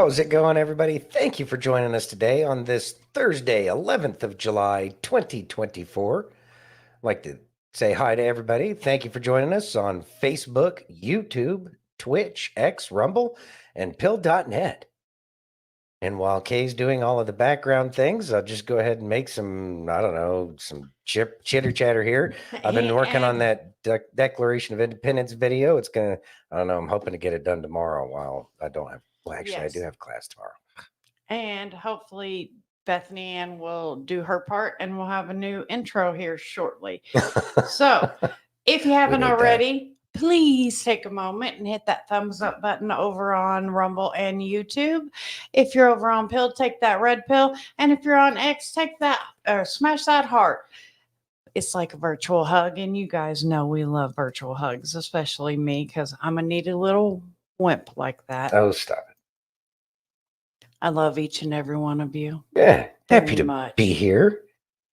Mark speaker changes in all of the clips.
Speaker 1: How's it going, everybody? Thank you for joining us today on this Thursday, 11th of July, 2024. I'd like to say hi to everybody. Thank you for joining us on Facebook, YouTube, Twitch, X, Rumble, and Pill.net. And while Kay's doing all of the background things, I'll just go ahead and make some, I don't know, some chitter chatter here. I've been working on that Declaration of Independence video. It's going to, I don't know, I'm hoping to get it done tomorrow while I don't have, well, actually, I do have class tomorrow.
Speaker 2: And hopefully Bethany Ann will do her part and we'll have a new intro here shortly. So if you haven't already, please take a moment and hit that thumbs up button over on Rumble and YouTube. If you're over on Pill, take that red pill. And if you're on X, take that smash that heart. It's like a virtual hug. And you guys know we love virtual hugs, especially me, because I'm a needy little wimp like that.
Speaker 1: Oh, stop it.
Speaker 2: I love each and every one of you.
Speaker 1: Yeah, happy to be here.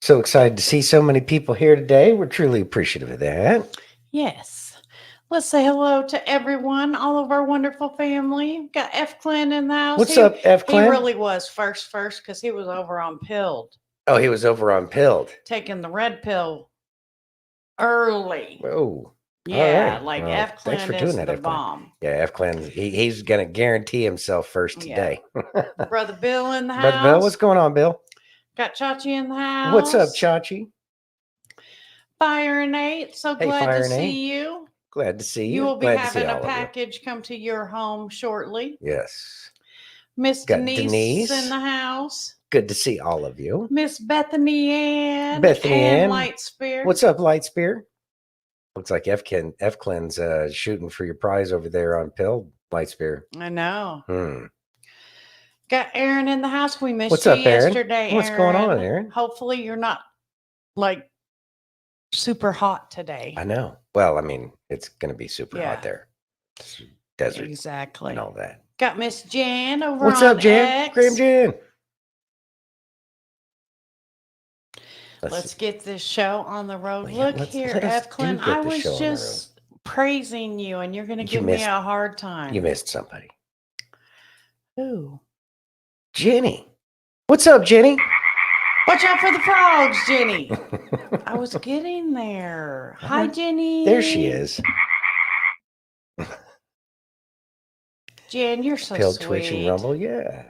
Speaker 1: So excited to see so many people here today. We're truly appreciative of that.
Speaker 2: Yes. Let's say hello to everyone, all of our wonderful family. We've got F. Clint in the house.
Speaker 1: What's up, F. Clint?
Speaker 2: He really was first because he was over on Pilled.
Speaker 1: Oh, he was over on Pilled.
Speaker 2: Taking the red pill early.
Speaker 1: Oh.
Speaker 2: Yeah, right. Like F. Clint
Speaker 1: thanks for doing that,
Speaker 2: the
Speaker 1: F.
Speaker 2: bomb.
Speaker 1: Yeah, F. Clint, he's going to guarantee himself first today.
Speaker 2: Yeah. Brother Bill in the house.
Speaker 1: Brother Bill, what's going on, Bill?
Speaker 2: Got Chachi in the house.
Speaker 1: What's up, Chachi?
Speaker 2: Fire and Nate, so glad to see you.
Speaker 1: Glad to see you.
Speaker 2: You will be having a package come to your home shortly.
Speaker 1: Yes.
Speaker 2: Miss Denise in the house.
Speaker 1: Good to see all of you.
Speaker 2: Miss Bethany Ann.
Speaker 1: Bethany Ann.
Speaker 2: Lightspear.
Speaker 1: What's up, Lightspear? Looks like F. Clint's shooting for your prize over there on Pill, Lightspear.
Speaker 2: I know. Got Aaron in the house. We missed
Speaker 1: What's
Speaker 2: you
Speaker 1: up, Aaron?
Speaker 2: yesterday.
Speaker 1: What's going on, Aaron?
Speaker 2: Hopefully you're not like super hot today.
Speaker 1: I know. Well, I mean, it's going to be super hot there. It's desert.
Speaker 2: Exactly.
Speaker 1: And all that.
Speaker 2: Got Miss Jan over
Speaker 1: What's
Speaker 2: on
Speaker 1: up, Jan?
Speaker 2: X.
Speaker 1: Graham Jan.
Speaker 2: Let's get this show on the road. Look here, F. Clint. I was just praising you, and you're going to give me a hard time.
Speaker 1: You missed somebody.
Speaker 2: Who?
Speaker 1: Jenny. What's up, Jenny?
Speaker 2: Watch out for the frogs, Jenny. I was getting there. Hi, Jenny.
Speaker 1: There she is.
Speaker 2: Jen, you're so
Speaker 1: Pill,
Speaker 2: sweet.
Speaker 1: Twitch, and Rumble, yeah.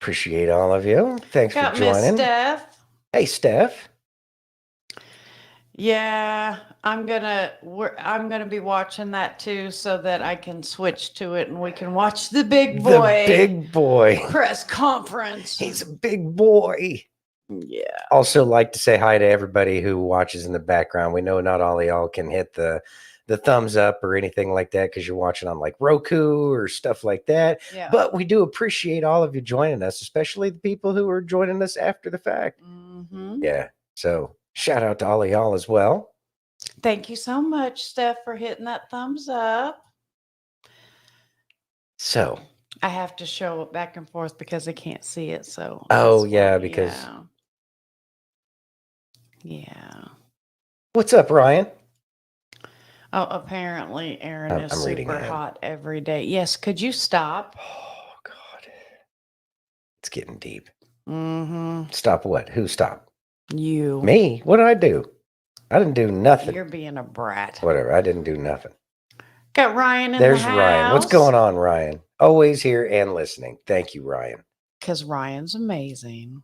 Speaker 1: Appreciate all of you. Thanks for joining.
Speaker 2: Miss Steph.
Speaker 1: Hey, Steph.
Speaker 2: Yeah, I'm gonna be watching that too, so that I can switch to it and we can watch the big boy.
Speaker 1: The big boy
Speaker 2: press conference.
Speaker 1: He's a big boy.
Speaker 2: Yeah.
Speaker 1: Also, like to say hi to everybody who watches in the background. We know not all of y'all can hit the thumbs up or anything like that because you're watching on like Roku or stuff like that.
Speaker 2: Yeah.
Speaker 1: But we do appreciate all of you joining us, especially the people who are joining us after the fact.
Speaker 2: Mm-hmm.
Speaker 1: Yeah. So shout out to all of y'all as well.
Speaker 2: Thank you so much, Steph, for hitting that thumbs up.
Speaker 1: So
Speaker 2: I have to show it back and forth because I can't see it. So
Speaker 1: because
Speaker 2: yeah.
Speaker 1: What's up, Ryan?
Speaker 2: Oh, apparently Aaron is super hot every day. Yes, could you stop?
Speaker 1: Oh God. It's getting deep.
Speaker 2: Mm-hmm.
Speaker 1: Stop what? Who stopped?
Speaker 2: You.
Speaker 1: Me? What did I do? I didn't do nothing.
Speaker 2: You're being a brat.
Speaker 1: Whatever. I didn't do nothing.
Speaker 2: Got Ryan in
Speaker 1: There's
Speaker 2: the house.
Speaker 1: Ryan. What's going on, Ryan? Always here and listening. Thank you, Ryan.
Speaker 2: Because Ryan's amazing.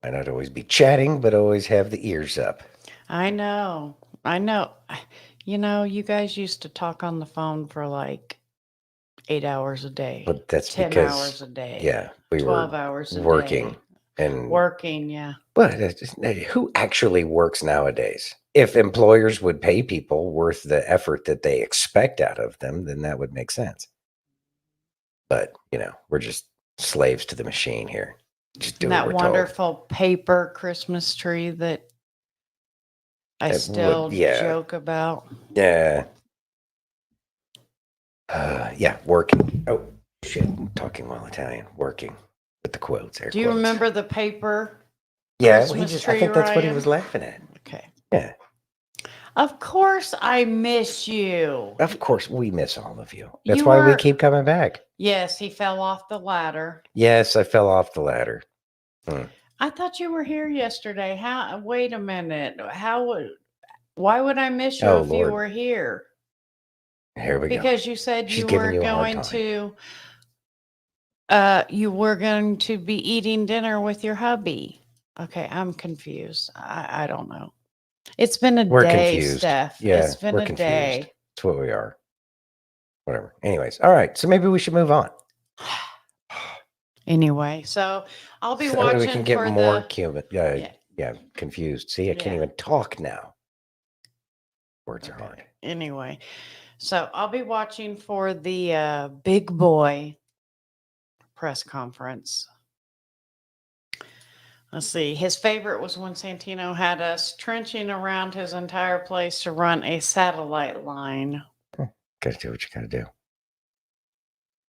Speaker 1: I not always be chatting, but always have the ears up.
Speaker 2: I know. You know, you guys used to talk on the phone for like 8 hours a day.
Speaker 1: But that's
Speaker 2: 10
Speaker 1: because,
Speaker 2: hours a day.
Speaker 1: Yeah, we
Speaker 2: 12
Speaker 1: were
Speaker 2: hours a
Speaker 1: working
Speaker 2: day.
Speaker 1: and
Speaker 2: working. Yeah.
Speaker 1: But who actually works nowadays? If employers would pay people worth the effort that they expect out of them, then that would make sense. But you know, we're just slaves to the machine here. Just do
Speaker 2: that wonderful paper Christmas tree that I still joke about.
Speaker 1: Yeah. Yeah, working. Oh, shit. I'm talking while Italian. Working with the quotes.
Speaker 2: Do you remember the paper?
Speaker 1: Yeah, I think that's what he was laughing at.
Speaker 2: Okay.
Speaker 1: Yeah.
Speaker 2: Of course, I miss you.
Speaker 1: Of course, we miss all of you. That's
Speaker 2: You
Speaker 1: why we
Speaker 2: were-
Speaker 1: keep coming back.
Speaker 2: Yes, he fell off the ladder.
Speaker 1: Yes, I fell off the ladder.
Speaker 2: I thought you were here yesterday. How? Wait a minute. How would? Why would I miss you
Speaker 1: Oh,
Speaker 2: if you
Speaker 1: Lord.
Speaker 2: were here?
Speaker 1: Here we go.
Speaker 2: Because you said
Speaker 1: She's
Speaker 2: you
Speaker 1: giving
Speaker 2: were
Speaker 1: you a hard
Speaker 2: going
Speaker 1: time.
Speaker 2: to. You were going to be eating dinner with your hubby. Okay, I'm confused. I don't know. It's been a
Speaker 1: We're
Speaker 2: day,
Speaker 1: confused.
Speaker 2: Steph.
Speaker 1: Yeah,
Speaker 2: It's been
Speaker 1: we're
Speaker 2: a
Speaker 1: confused.
Speaker 2: day.
Speaker 1: That's what we are. Whatever. Anyways, all right. So maybe we should move on.
Speaker 2: Anyway, so I'll be
Speaker 1: So
Speaker 2: watching
Speaker 1: we can get
Speaker 2: for
Speaker 1: more
Speaker 2: the.
Speaker 1: yeah, confused. See, I can't
Speaker 2: Yeah.
Speaker 1: even talk now. Words are
Speaker 2: Okay.
Speaker 1: hard.
Speaker 2: Anyway, so I'll be watching for the big boy press conference. Let's see. His favorite was when Santino had us trenching around his entire place to run a satellite line.
Speaker 1: Gotta do what you gotta do.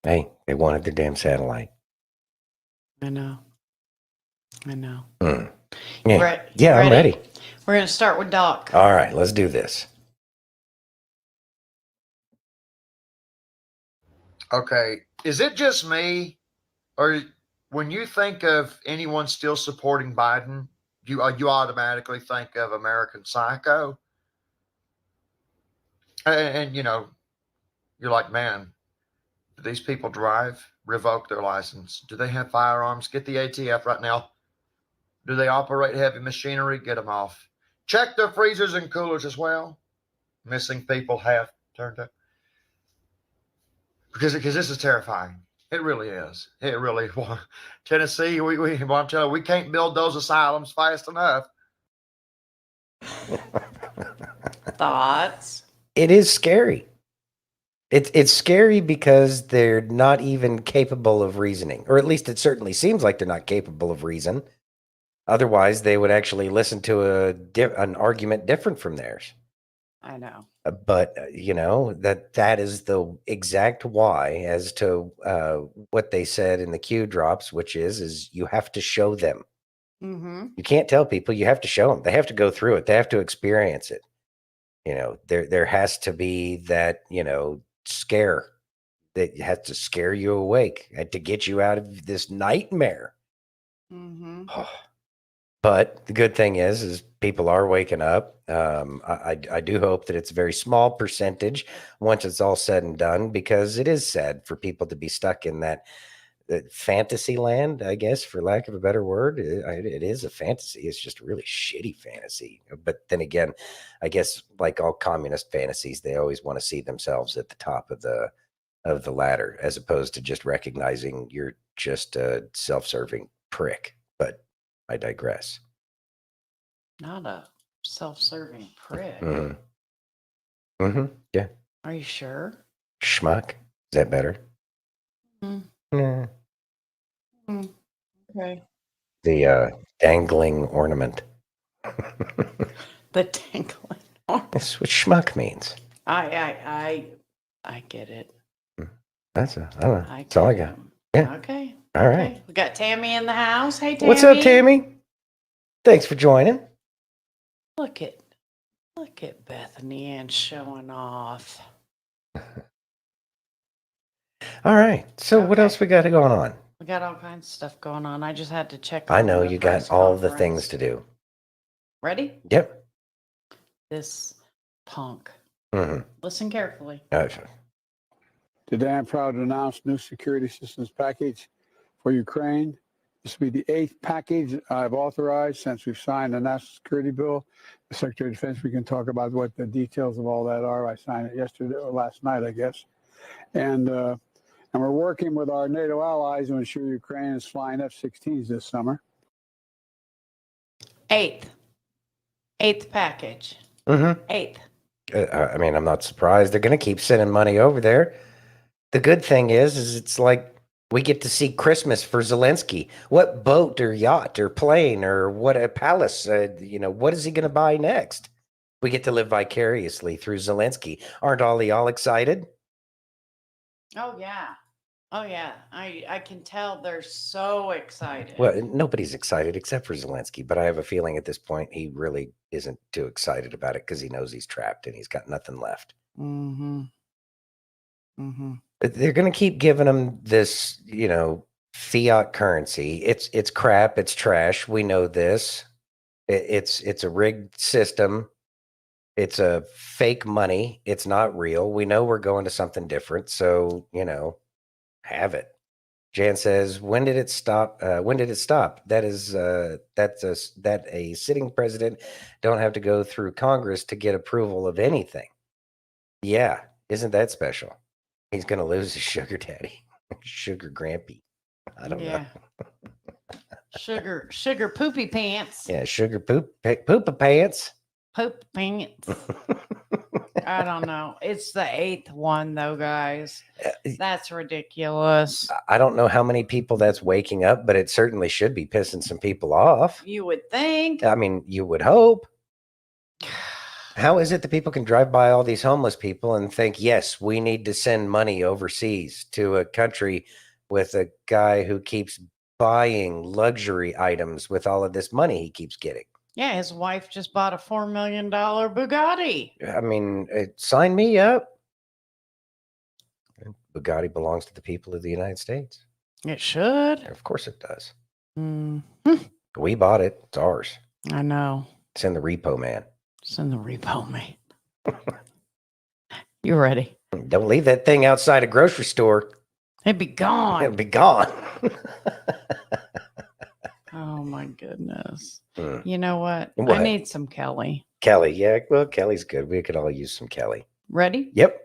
Speaker 1: Hey, they wanted the damn satellite.
Speaker 2: I know. I know.
Speaker 1: Mm.
Speaker 2: You
Speaker 1: Yeah,
Speaker 2: re-
Speaker 1: yeah, I'm ready.
Speaker 2: We're going to start with Doc.
Speaker 1: All right, let's do this.
Speaker 3: Okay, is it just me, or when you think of anyone still supporting Biden, you automatically think of American Psycho, and you know you're like, man, do these people drive? Revoke their license. Do they have firearms? Get the ATF right now. Do they operate heavy machinery? Get them off. Check their freezers and coolers as well. Missing people have turned up because this is terrifying. It really is. It really. Tennessee, well, I'm telling you, we can't build those asylums fast enough.
Speaker 2: Thoughts?
Speaker 1: It is scary. It's scary because they're not even capable of reasoning, or at least it certainly seems like they're not capable of reason. Otherwise, they would actually listen to an argument different from theirs.
Speaker 2: I know.
Speaker 1: But you know that is the exact why as to what they said in the Q drops, which is you have to show them.
Speaker 2: Mm-hmm.
Speaker 1: You can't tell people. You have to show them. They have to go through it. They have to experience it. You know, there has to be that scare that has to scare you awake and to get you out of this nightmare.
Speaker 2: Mm-hmm.
Speaker 1: But the good thing is people are waking up. I do hope that it's a very small percentage once it's all said and done, because it is sad for people to be stuck in that fantasy land, I guess, for lack of a better word. It is a fantasy. It's just a really shitty fantasy. But then again, I guess like all communist fantasies, they always want to see themselves at the top of the ladder, as opposed to just recognizing you're just a self-serving prick. But I digress.
Speaker 2: Not a self-serving prick.
Speaker 1: Mm-hmm. Mm-hmm. Yeah.
Speaker 2: Are you sure?
Speaker 1: Schmuck. Is that better?
Speaker 2: Mm.
Speaker 1: Nah.
Speaker 2: Okay.
Speaker 1: The dangling ornament.
Speaker 2: The dangling arm.
Speaker 1: That's what schmuck means.
Speaker 2: I get it.
Speaker 1: That's I don't know.
Speaker 2: I
Speaker 1: That's all I
Speaker 2: get
Speaker 1: got.
Speaker 2: it.
Speaker 1: Yeah.
Speaker 2: Okay.
Speaker 1: All right.
Speaker 2: Okay. We got Tammy in the house. Hey, Tammy.
Speaker 1: What's up, Tammy? Thanks for joining.
Speaker 2: Look at Bethany Ann showing off.
Speaker 1: All right. So what
Speaker 2: Okay.
Speaker 1: else we got going on?
Speaker 2: We got all kinds of stuff going on. I just had to check.
Speaker 1: I
Speaker 2: on
Speaker 1: know
Speaker 2: the
Speaker 1: you
Speaker 2: press
Speaker 1: got all the
Speaker 2: conference.
Speaker 1: things to do.
Speaker 2: Ready?
Speaker 1: Yep.
Speaker 2: This punk.
Speaker 1: Mm-hmm.
Speaker 2: Listen carefully.
Speaker 4: Today, I'm proud to announce new security assistance package for Ukraine. This will be the 8th package I've authorized since we've signed the national security bill. The Secretary of Defense, we can talk about what the details of all that are. I signed it yesterday or last night, I guess. And we're working with our NATO allies to ensure Ukraine is flying F-16s this summer.
Speaker 2: Eighth package.
Speaker 1: Mm-hmm.
Speaker 2: 8th.
Speaker 1: I mean, I'm not surprised. They're going to keep sending money over there. The good thing is it's like we get to see Christmas for Zelensky. What boat or yacht or plane or what a palace, what is he going to buy next? We get to live vicariously through Zelensky. Aren't all y'all excited?
Speaker 2: Oh yeah. Oh yeah, I can tell they're so excited.
Speaker 1: Well, nobody's excited except for Zelensky, but I have a feeling at this point he really isn't too excited about it because he knows he's trapped and he's got nothing left.
Speaker 2: Mm-hmm. Mm-hmm.
Speaker 1: But they're going to keep giving him this, fiat currency. It's crap. It's trash. We know this. It's a rigged system. It's a fake money. It's not real. We know we're going to something different. So, have it. Jan says, when did it stop? When did it stop? That a sitting president don't have to go through Congress to get approval of anything. Yeah. Isn't that special? He's going to lose his sugar daddy, sugar grampy. I don't know.
Speaker 2: Sugar poopy pants.
Speaker 1: Yeah. Sugar poopa pants.
Speaker 2: Poop pants. I don't know. It's the 8th one though, guys. That's ridiculous.
Speaker 1: I don't know how many people that's waking up, but it certainly should be pissing some people off.
Speaker 2: You would think.
Speaker 1: I mean, you would hope. How is it that people can drive by all these homeless people and think, yes, we need to send money overseas to a country with a guy who keeps buying luxury items with all of this money he keeps getting?
Speaker 2: Yeah, his wife just bought a $4 million Bugatti.
Speaker 1: I mean, sign me up. Bugatti belongs to the people of the United States.
Speaker 2: It should.
Speaker 1: Of course it does.
Speaker 2: Mm-hmm.
Speaker 1: We bought it. It's ours.
Speaker 2: I know.
Speaker 1: It's in the repo, man.
Speaker 2: It's in the repo, man. You ready?
Speaker 1: Don't leave that thing outside a grocery store.
Speaker 2: It'd be gone.
Speaker 1: It'll be gone.
Speaker 2: Oh my goodness.
Speaker 1: Hmm.
Speaker 2: You know what?
Speaker 1: What?
Speaker 2: I need some Kelly.
Speaker 1: Kelly. Yeah, well, Kelly's good. We could all use some Kelly.
Speaker 2: Ready?
Speaker 1: Yep.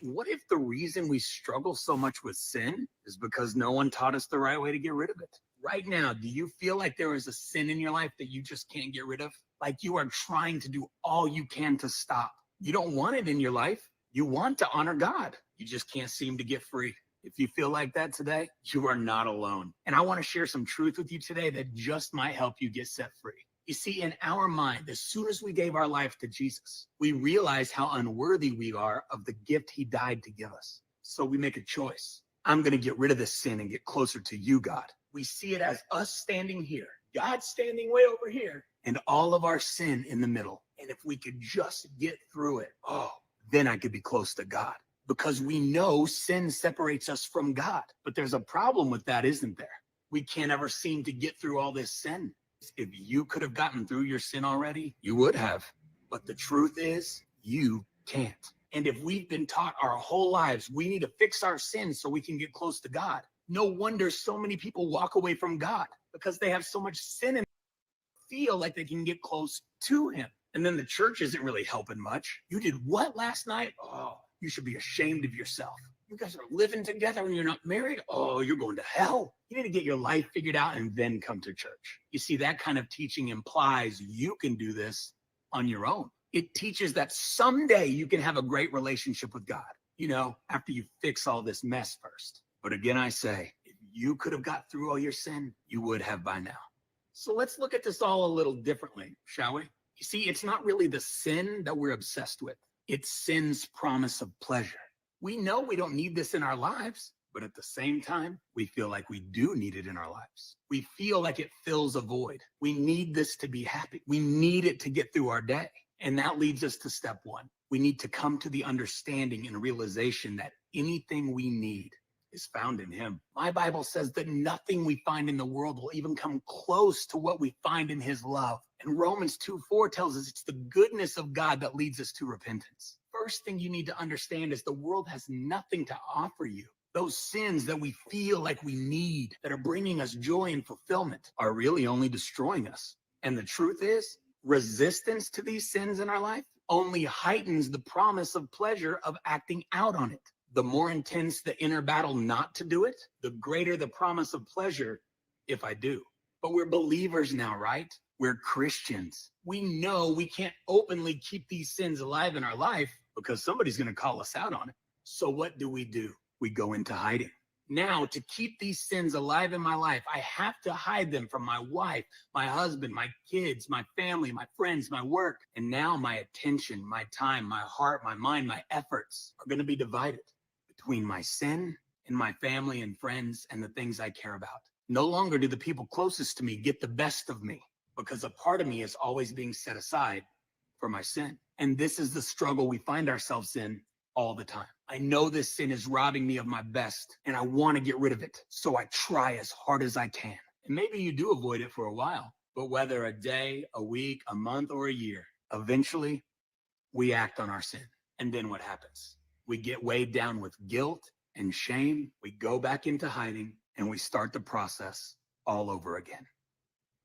Speaker 5: What if the reason we struggle so much with sin is because no one taught us the right way to get rid of it? Right now, do you feel like there is a sin in your life that you just can't get rid of? Like you are trying to do all you can to stop. You don't want it in your life. You want to honor God. You just can't seem to get free. If you feel like that today, you are not alone. And I want to share some truth with you today that just might help you get set free. You see, in our mind, as soon as we gave our life to Jesus, we realize how unworthy we are of the gift he died to give us. So we make a choice. I'm going to get rid of this sin and get closer to you, God. We see it as us standing here, God standing way over here, and all of our sin in the middle. And if we could just get through it, then I could be close to God. Because we know sin separates us from God. But there's a problem with that, isn't there? We can't ever seem to get through all this sin. If you could have gotten through your sin already, you would have. But the truth is, you can't. And if we've been taught our whole lives, we need to fix our sins so we can get close to God. No wonder so many people walk away from God because they have so much sin and feel like they can get close to him. And then the church isn't really helping much. You did what last night? Oh, you should be ashamed of yourself. You guys are living together and you're not married. Oh, you're going to hell. You need to get your life figured out and then come to church. You see, that kind of teaching implies you can do this on your own. It teaches that someday you can have a great relationship with God, after you fix all this mess first. But again, I say, if you could have got through all your sin, you would have by now. So let's look at this all a little differently, shall we? You see, it's not really the sin that we're obsessed with. It's sin's promise of pleasure. We know we don't need this in our lives, but at the same time, we feel like we do need it in our lives. We feel like it fills a void. We need this to be happy. We need it to get through our day. And that leads us to step one. We need to come to the understanding and realization that anything we need is found in him. My Bible says that nothing we find in the world will even come close to what we find in his love. And Romans 2:4 tells us it's the goodness of God that leads us to repentance. First thing you need to understand is the world has nothing to offer you. Those sins that we feel like we need, that are bringing us joy and fulfillment, are really only destroying us. And the truth is, resistance to these sins in our life only heightens the promise of pleasure of acting out on it. The more intense the inner battle not to do it, the greater the promise of pleasure if I do. But we're believers now, right? We're Christians. We know we can't openly keep these sins alive in our life because somebody's going to call us out on it. So what do? We go into hiding. Now, to keep these sins alive in my life, I have to hide them from my wife, my husband, my kids, my family, my friends, my work. And now my attention, my time, my heart, my mind, my efforts are going to be divided between my sin in my family and friends and the things I care about. No longer do the people closest to me get the best of me because a part of me is always being set aside for my sin. And this is the struggle we find ourselves in all the time. I know this sin is robbing me of my best and I want to get rid of it. So I try as hard as I can. And maybe you do avoid it for a while, but whether a day, a week, a month, or a year, eventually we act on our sin. And then what happens? We get weighed down with guilt and shame. We go back into hiding and we start the process all over again.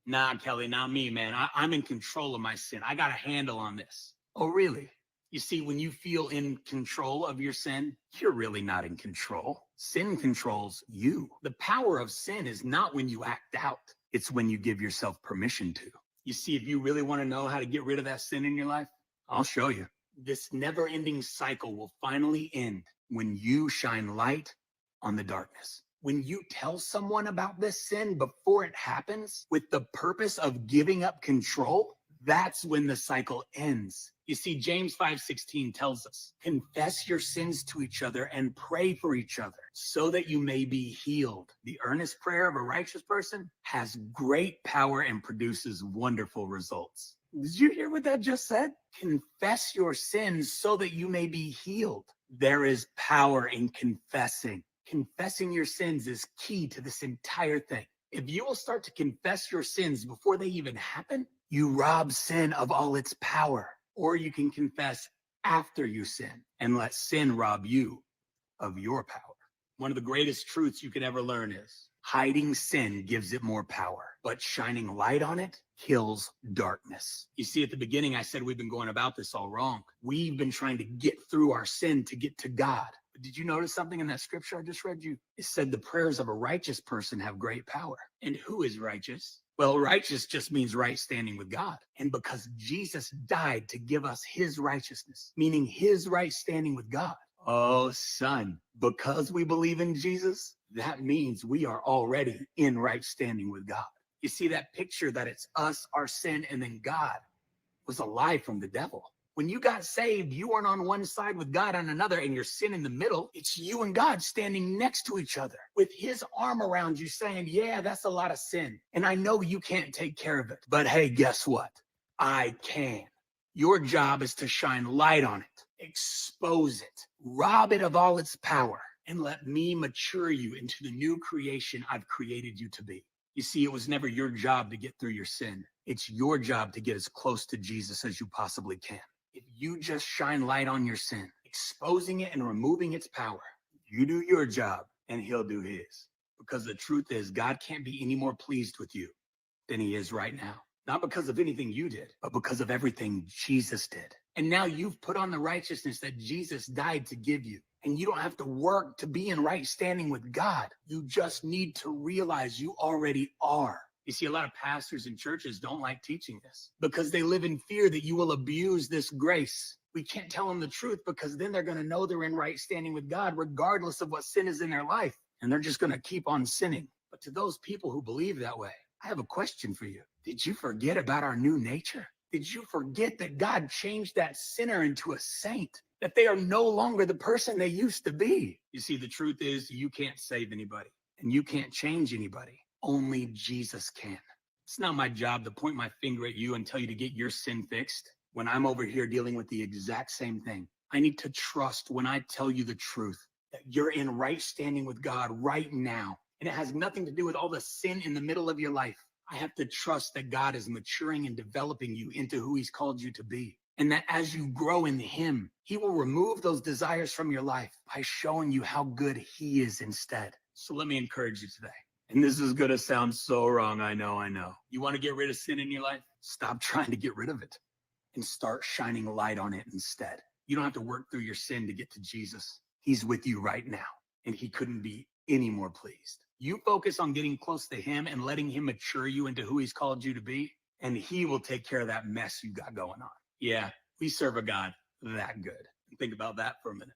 Speaker 5: Nah, Kelly, not me, man. I'm in control of my sin. I got a handle on this. Oh, really? You see, when you feel in control of your sin, you're really not in control. Sin controls you. The power of sin is not when you act out. It's when you give yourself permission to. You see, if you really want to know how to get rid of that sin in your life, I'll show you. This never-ending cycle will finally end when you shine light on the darkness. When you tell someone about this sin before it happens with the purpose of giving up control, that's when the cycle ends. You see, James 5:16 tells us, confess your sins to each other and pray for each other so that you may be healed. The earnest prayer of a righteous person has great power and produces wonderful results. Did you hear what that just said? Confess your sins so that you may be healed. There is power in confessing. Confessing your sins is key to this entire thing. If you will start to confess your sins before they even happen, you rob sin of all its power. Or you can confess after you sin and let sin rob you of your power. One of the greatest truths you could ever learn is hiding sin gives it more power, but shining light on it kills darkness. You see, at the beginning, I said we've been going about this all wrong. We've been trying to get through our sin to get to God. But did you notice something in that scripture I just read you? It said the prayers of a righteous person have great power. And who is righteous? Well, righteous just means right standing with God. And because Jesus died to give us his righteousness, meaning his right standing with God. Oh, son, because we believe in Jesus, that means we are already in right standing with God. You see, that picture that it's us, our sin, and then God was a lie from the devil. When you got saved, you weren't on one side with God on another and your sin in the middle. It's you and God standing next to each other with his arm around you saying, yeah, that's a lot of sin. And I know you can't take care of it. But hey, guess what? I can. Your job is to shine light on it, expose it, rob it of all its power, and let me mature you into the new creation I've created you to be. You see, it was never your job to get through your sin. It's your job to get as close to Jesus as you possibly can. If you just shine light on your sin, exposing it and removing its power, you do your job and he'll do his. Because the truth is, God can't be any more pleased with you than he is right now. Not because of anything you did, but because of everything Jesus did. And now you've put on the righteousness that Jesus died to give you. And you don't have to work to be in right standing with God. You just need to realize you already are. You see, a lot of pastors and churches don't like teaching this because they live in fear that you will abuse this grace. We can't tell them the truth because then they're going to know they're in right standing with God regardless of what sin is in their life. And they're just going to keep on sinning. But to those people who believe that way, I have a question for you. Did you forget about our new nature? Did you forget that God changed that sinner into a saint? That they are no longer the person they used to be? You see, the truth is you can't save anybody and you can't change anybody. Only Jesus can. It's not my job to point my finger at you and tell you to get your sin fixed when I'm over here dealing with the exact same thing. I need to trust when I tell you the truth that you're in right standing with God right now. And it has nothing to do with all the sin in the middle of your life. I have to trust that God is maturing and developing you into who he's called you to be. And that as you grow in him, he will remove those desires from your life by showing you how good he is instead. So let me encourage you today. And this is going to sound so wrong. I know. You want to get rid of sin in your life? Stop trying to get rid of it and start shining light on it instead. You don't have to work through your sin to get to Jesus. He's with you right now, and he couldn't be any more pleased. You focus on getting close to him and letting him mature you into who he's called you to be, and he will take care of that mess you got going on. Yeah, we serve a God that good. Think about that for a minute.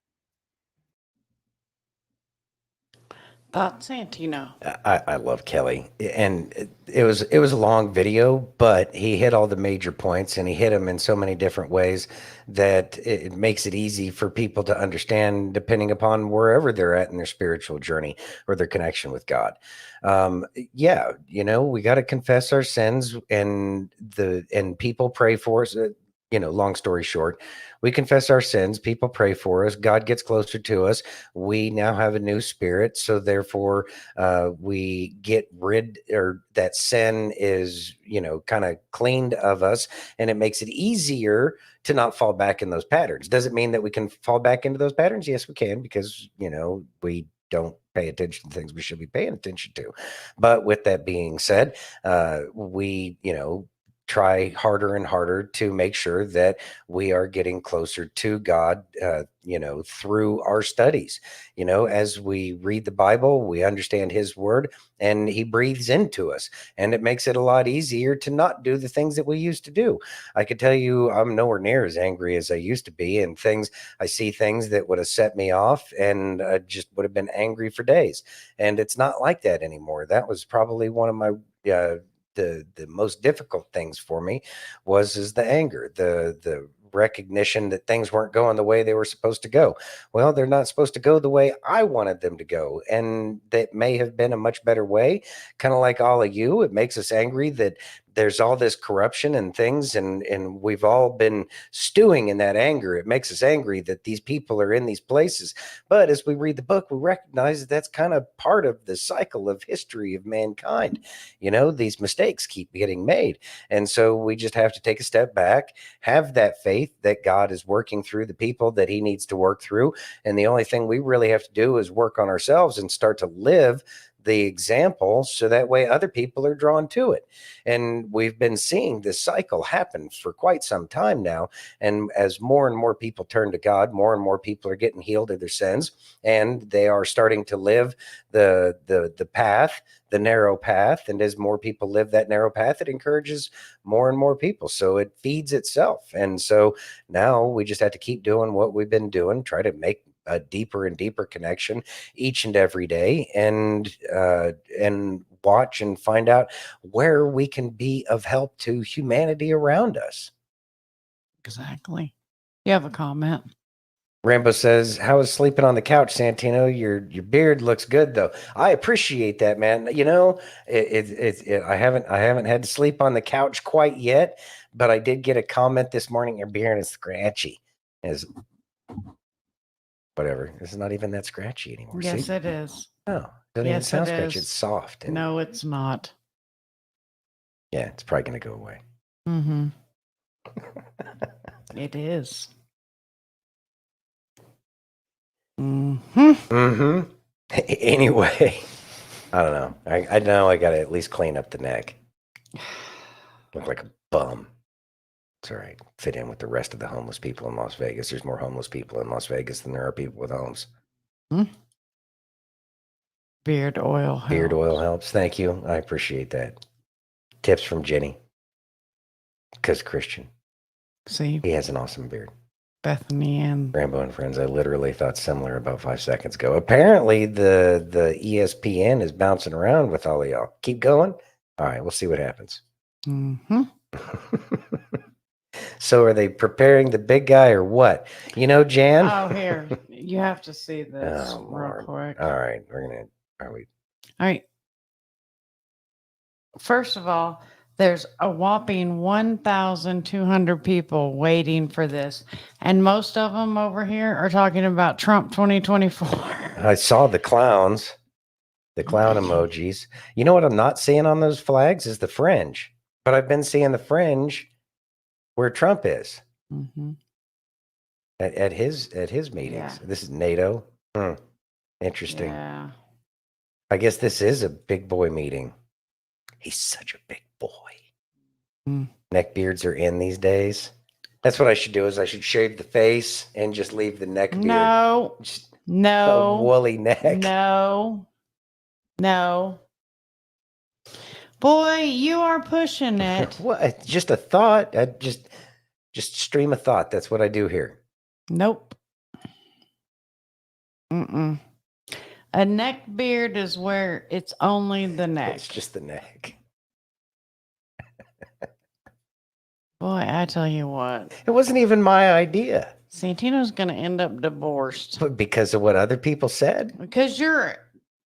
Speaker 2: Thoughts, Santino?
Speaker 1: I love Kelly, and it was a long video, but he hit all the major points, and he hit them in so many different ways that it makes it easy for people to understand, depending upon wherever they're at in their spiritual journey or their connection with God. Yeah, we got to confess our sins, and people pray for us. Long story short, we confess our sins. People pray for us. God gets closer to us. We now have a new spirit, so therefore we get rid, or that sin is kind of cleaned of us, and it makes it easier to not fall back in those patterns. Does it mean that we can fall back into those patterns? Yes, we can, because we don't pay attention to things we should be paying attention to. But with that being said, we try harder and harder to make sure that we are getting closer to God, through our studies. As we read the Bible, we understand His Word, and He breathes into us, and it makes it a lot easier to not do the things that we used to do. I could tell you, I'm nowhere near as angry as I used to be, and I see things that would have set me off, and just would have been angry for days. And it's not like that anymore. That was probably one of my the most difficult things for me is the anger, the recognition that things weren't going the way they were supposed to go. Well, they're not supposed to go the way I wanted them to go, and that may have been a much better way. Kind of like all of you, it makes us angry that there's all this corruption and things, and we've all been stewing in that anger. It makes us angry that these people are in these places. But as we read the book, we recognize that that's kind of part of the cycle of history of mankind. These mistakes keep getting made, and so we just have to take a step back, have that faith that God is working through the people that He needs to work through, and the only thing we really have to do is work on ourselves and start to live the example, so that way other people are drawn to it. And we've been seeing this cycle happen for quite some time now, and as more and more people turn to God, more and more people are getting healed of their sins, and they are starting to live the path, the narrow path. And as more people live that narrow path, it encourages more and more people, so it feeds itself. And so now we just have to keep doing what we've been doing, try to make a deeper and deeper connection each and every day, and watch and find out where we can be of help to humanity around us.
Speaker 2: Exactly. You have a comment?
Speaker 1: Rambo says, "How is sleeping on the couch, Santino? Your beard looks good, though." I appreciate that, man. I haven't had to sleep on the couch quite yet, but I did get a comment this morning. Your beard is scratchy. Is whatever. It's not even that scratchy anymore.
Speaker 2: Yes,
Speaker 1: See?
Speaker 2: it is.
Speaker 1: No, it doesn't even
Speaker 2: Yes,
Speaker 1: sound
Speaker 2: it
Speaker 1: scratchy.
Speaker 2: is.
Speaker 1: It's soft. And
Speaker 2: No, it's not.
Speaker 1: yeah, it's probably gonna go away.
Speaker 2: Mm-hmm. It is. Mm-hmm.
Speaker 1: Mm-hmm. Anyway, I don't know. I know I gotta at least clean up the neck. Look like a bum. It's all right. Fit in with the rest of the homeless people in Las Vegas. There's more homeless people in Las Vegas than there are people with homes.
Speaker 2: Beard oil.
Speaker 1: Beard oil
Speaker 2: helps.
Speaker 1: helps. Thank you. I appreciate that. Tips from Jenny. Because Christian.
Speaker 2: See,
Speaker 1: He has an awesome beard.
Speaker 2: Bethany and
Speaker 1: Rambo and Friends. I literally thought similar about 5 seconds ago. Apparently, the ESPN is bouncing around with all of y'all. Keep going. All right, we'll see what happens.
Speaker 2: mm-hmm.
Speaker 1: So, are they preparing the big guy or what? Jan?
Speaker 2: Oh, here. You have to see this
Speaker 1: Oh,
Speaker 2: real
Speaker 1: Lord.
Speaker 2: quick.
Speaker 1: All right, are we?
Speaker 2: All right. First of all, there's a whopping 1,200 people waiting for this. And most of them over here are talking about Trump 2024.
Speaker 1: I saw the clowns, the clown emojis. You know what I'm not seeing on those flags is the fringe. But I've been seeing the fringe where Trump is
Speaker 2: Mm-hmm.
Speaker 1: at his meetings.
Speaker 2: Yeah.
Speaker 1: This is NATO. Interesting.
Speaker 2: Yeah.
Speaker 1: I guess this is a big boy meeting. He's such a big boy. Neck beards are in these days. That's what I should do. Is I should shave the face and just leave the neck beard.
Speaker 2: No.
Speaker 1: Just a
Speaker 2: No.
Speaker 1: woolly neck.
Speaker 2: No. No. Boy, you are pushing it.
Speaker 1: What? Just a thought. I just stream a thought. That's what I do here.
Speaker 2: Nope. Mm-mm. A neck beard is where it's only the neck.
Speaker 1: It's just the neck.
Speaker 2: Boy, I tell you what,
Speaker 1: It wasn't even my idea,
Speaker 2: Santino's going to end up divorced
Speaker 1: but because of what other people said.
Speaker 2: because you're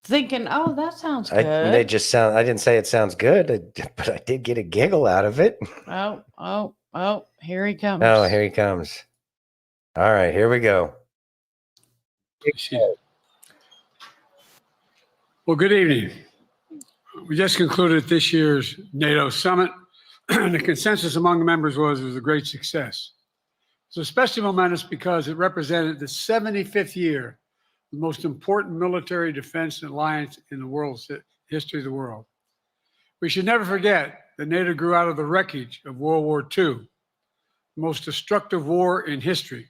Speaker 2: thinking, oh, that sounds good.
Speaker 1: They just sound. I didn't say it sounds good, but I did get a giggle out of it.
Speaker 2: Oh, here he comes.
Speaker 1: Oh, here he comes. All right, here we go.
Speaker 6: Well, good evening. We just concluded this year's NATO summit, and the consensus among the members was it was a great success. It's especially momentous because it represented the 75th year, the most important military defense alliance in the world's history of the world. We should never forget that NATO grew out of the wreckage of World War II, the most destructive war in history.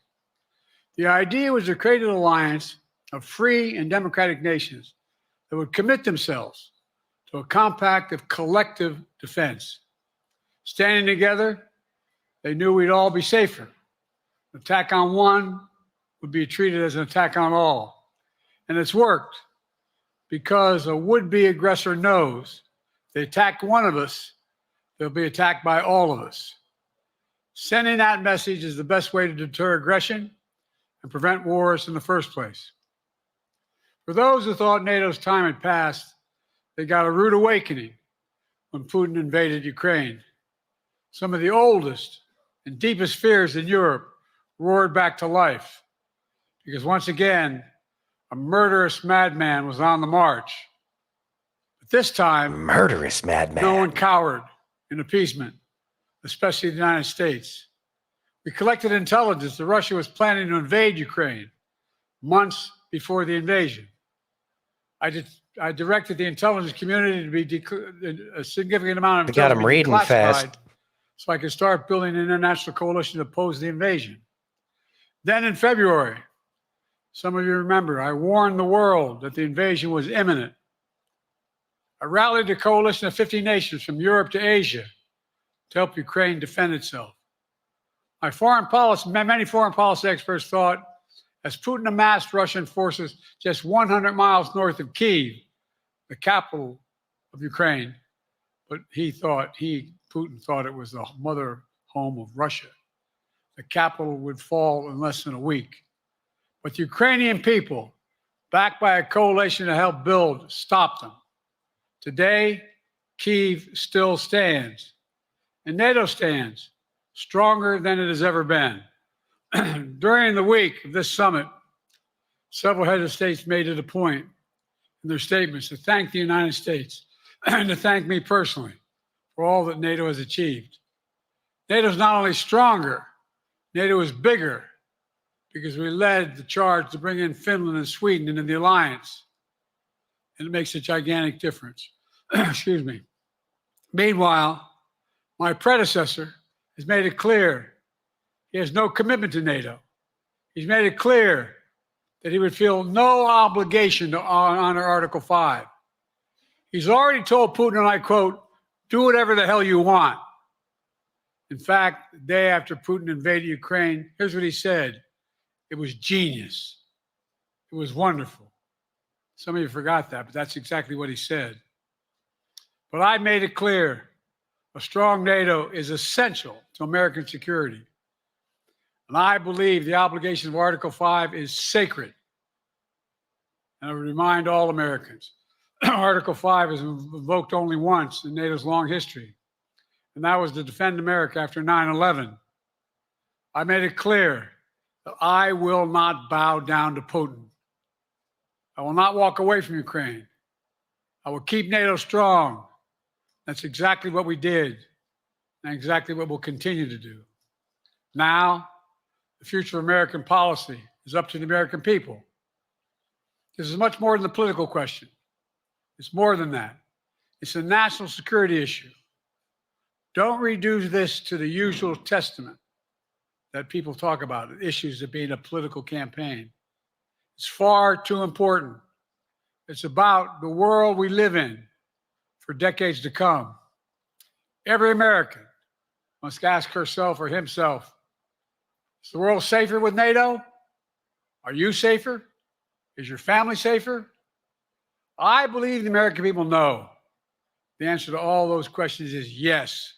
Speaker 6: The idea was to create an alliance of free and democratic nations that would commit themselves to a compact of collective defense. Standing together, they knew we'd all be safer. An attack on one would be treated as an attack on all. And it's worked because a would-be aggressor knows if they attack one of us, they'll be attacked by all of us. Sending that message is the best way to deter aggression and prevent wars in the first place. For those who thought NATO's time had passed, they got a rude awakening when Putin invaded Ukraine. Some of the oldest and deepest fears in Europe roared back to life because once again, a murderous madman was on the march. But this time,
Speaker 1: Murderous madman.
Speaker 6: no one cowered in appeasement, especially the United States. We collected intelligence that Russia was planning to invade Ukraine months before the invasion. I directed the intelligence community to be a significant amount of
Speaker 1: They got 'em
Speaker 6: intelligence
Speaker 1: reading
Speaker 6: classified
Speaker 1: fast.
Speaker 6: so I could start building an international coalition to oppose the invasion. Then in February, some of you remember, I warned the world that the invasion was imminent. I rallied a coalition of 50 nations from Europe to Asia to help Ukraine defend itself. Many foreign policy experts thought as Putin amassed Russian forces just 100 miles north of Kyiv, the capital of Ukraine, but Putin thought it was the mother home of Russia. The capital would fall in less than a week. But the Ukrainian people, backed by a coalition to help build, stopped them. Today, Kyiv still stands, and NATO stands stronger than it has ever been. During the week of this summit, several heads of states made it a point in their statements to thank the United States and to thank me personally for all that NATO has achieved. NATO is not only stronger, NATO is bigger because we led the charge to bring in Finland and Sweden into the alliance, and it makes a gigantic difference. Excuse me. Meanwhile, my predecessor has made it clear he has no commitment to NATO. He's made it clear that he would feel no obligation to honor Article 5. He's already told Putin, and I quote, "Do whatever the hell you want." In fact, the day after Putin invaded Ukraine, here's what he said. It was genius. It was wonderful. Some of you forgot that, but that's exactly what he said. But I made it clear a strong NATO is essential to American security. And I believe the obligation of Article 5 is sacred. And I would remind all Americans, Article 5 is invoked only once in NATO's long history, and that was to defend America after 9/11. I made it clear that I will not bow down to Putin. I will not walk away from Ukraine. I will keep NATO strong. That's exactly what we did, and exactly what we'll continue to do. Now, the future of American policy is up to the American people. This is much more than a political question. It's more than that. It's a national security issue. Don't reduce this to the usual testament that people talk about, issues of being a political campaign. It's far too important. It's about the world we live in for decades to come. Every American must ask herself or himself, is the world safer with NATO? Are you safer? Is your family safer? I believe the American people know the answer to all those questions is yes.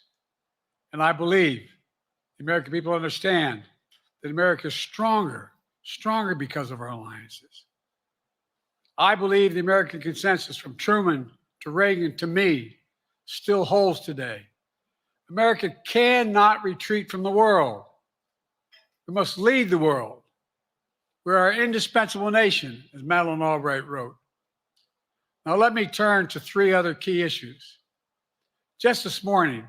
Speaker 6: And I believe the American people understand that America is stronger because of our alliances. I believe the American consensus from Truman to Reagan to me still holds today. America cannot retreat from the world. We must lead the world. We are an indispensable nation, as Madeleine Albright wrote. Now let me turn to 3 other key issues. Just this morning,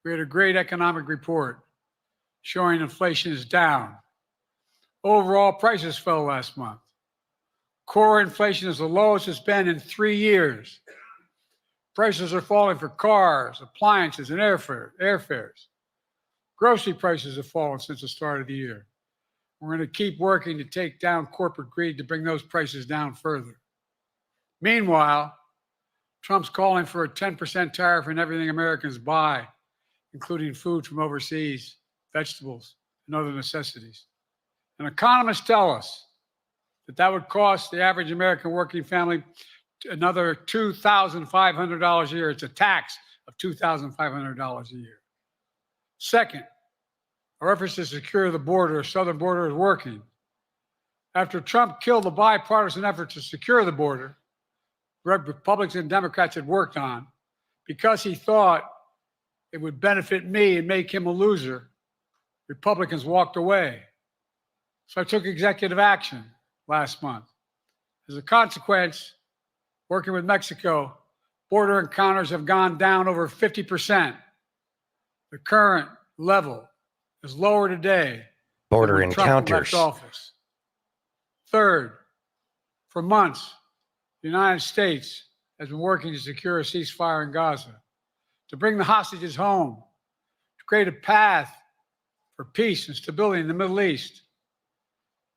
Speaker 6: we had a great economic report showing inflation is down. Overall prices fell last month. Core inflation is the lowest it's been in 3 years. Prices are falling for cars, appliances, and airfares. Grocery prices have fallen since the start of the year. We're going to keep working to take down corporate greed to bring those prices down further. Meanwhile, Trump's calling for a 10% tariff on everything Americans buy, including food from overseas, vegetables, and other necessities. And economists tell us that would cost the average American working family another $2,500 a year. It's a tax of $2,500 a year. Second, our efforts to secure the border, the southern border, is working. After Trump killed the bipartisan effort to secure the border, Republicans and Democrats had worked on, because he thought it would benefit me and make him a loser, Republicans walked away. So I took executive action last month. As a consequence, working with Mexico, border encounters have gone down over 50%. The current level is lower today.
Speaker 1: Border
Speaker 6: than when Trump
Speaker 1: encounters.
Speaker 6: left office. Third, for months, the United States has been working to secure a ceasefire in Gaza, to bring the hostages home, to create a path for peace and stability in the Middle East.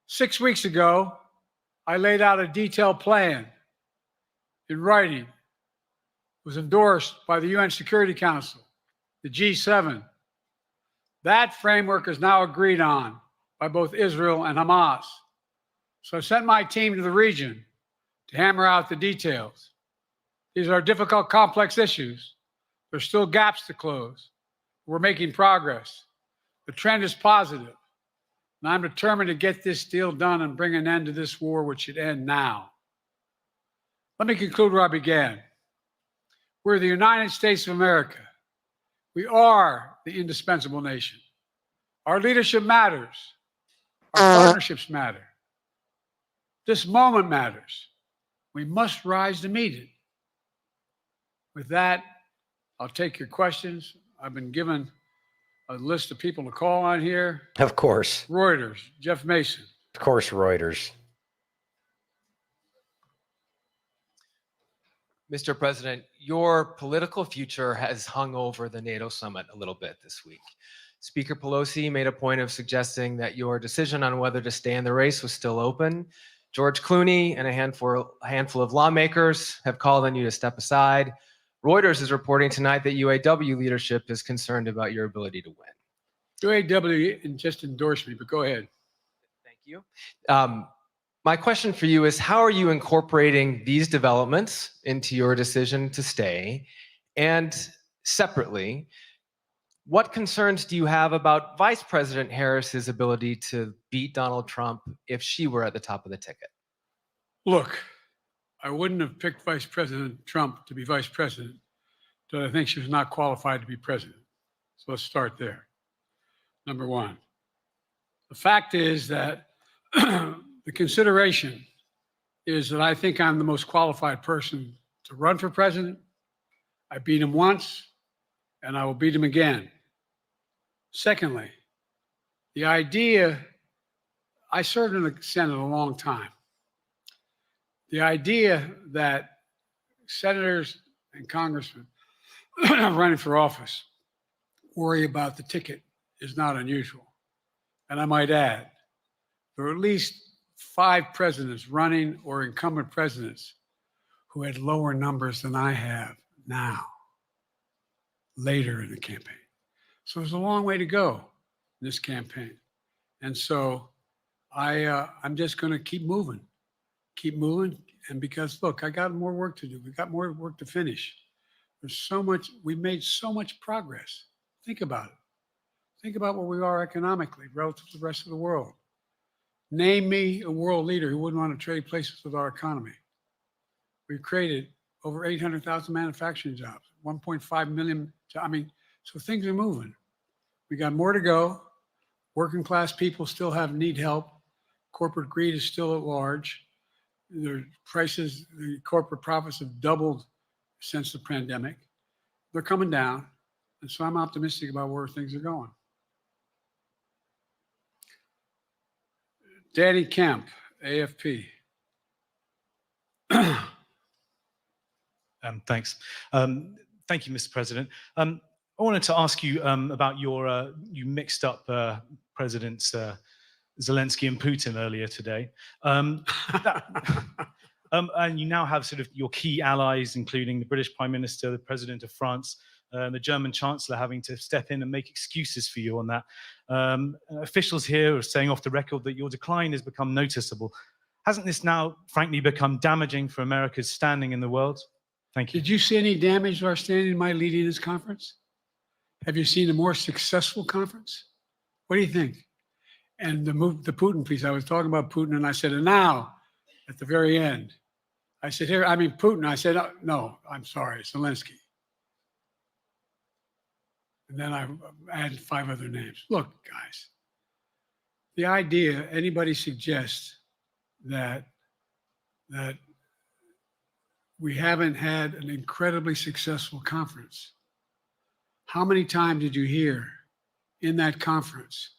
Speaker 6: 6 weeks ago, I laid out a detailed plan in writing. It was endorsed by the UN Security Council, the G7. That framework is now agreed on by both Israel and Hamas. So I sent my team to the region to hammer out the details. These are difficult, complex issues. There's still gaps to close. We're making progress. The trend is positive, and I'm determined to get this deal done and bring an end to this war, which should end now. Let me conclude where I began. We're the United States of America. We are the indispensable nation. Our leadership matters. Our partnerships matter. This moment matters. We must rise to meet it. With that, I'll take your questions. I've been given a list of people to call on here.
Speaker 1: Of course.
Speaker 6: Reuters, Jeff Mason.
Speaker 1: Of course, Reuters.
Speaker 7: Mr. President, your political future has hung over the NATO summit a little bit this week. Speaker Pelosi made a point of suggesting that your decision on whether to stay in the race was still open. George Clooney and a handful of lawmakers have called on you to step aside. Reuters is reporting tonight that UAW leadership is concerned about your ability to win.
Speaker 6: UAW just endorsed me, but go ahead.
Speaker 7: Thank you. My question for you is, how are you incorporating these developments into your decision to stay? And separately, what concerns do you have about Vice President Harris's ability to beat Donald Trump if she were at the top of the ticket?
Speaker 6: Look, I wouldn't have picked Vice President Trump to be vice president, but I think she was not qualified to be president. So let's start there. Number one, the fact is that the consideration is that I think I'm the most qualified person to run for president. I beat him once, and I will beat him again. Secondly, the idea, I served in the Senate a long time. The idea that senators and congressmen running for office worry about the ticket is not unusual. And I might add, there are at least 5 presidents running or incumbent presidents who had lower numbers than I have now, later in the campaign. So there's a long way to go in this campaign. And so I'm just going to keep moving, And because, look, I got more work to do. We got more work to finish. There's so much, we made so much progress. Think about it. Think about where we are economically relative to the rest of the world. Name me a world leader who wouldn't want to trade places with our economy. We've created over 800,000 manufacturing jobs, 1.5 million. I mean, so things are moving. We got more to go. Working class people still need help. Corporate greed is still at large. Their prices, the corporate profits have doubled since the pandemic. They're coming down. And so I'm optimistic about where things are going. Danny Kemp, AFP.
Speaker 8: Thanks. Thank you, Mr. President. I wanted to ask you about your, you mixed up Presidents Zelensky and Putin earlier today. And you now have sort of your key allies, including the British Prime Minister, the President of France, the German Chancellor having to step in and make excuses for you on that. Officials here are saying off the record that your decline has become noticeable. Hasn't this now, frankly, become damaging for America's standing in the world? Thank you.
Speaker 6: Did you see any damage to our standing in my leading this conference? Have you seen a more successful conference? What do you think? And the Putin piece, I was talking about Putin, and I said, and now, at the very end, I said, here, I mean, Putin. I said, no, I'm sorry, Zelensky. And then I added 5 other names. Look, guys, the idea anybody suggests that we haven't had an incredibly successful conference. How many times did you hear in that conference?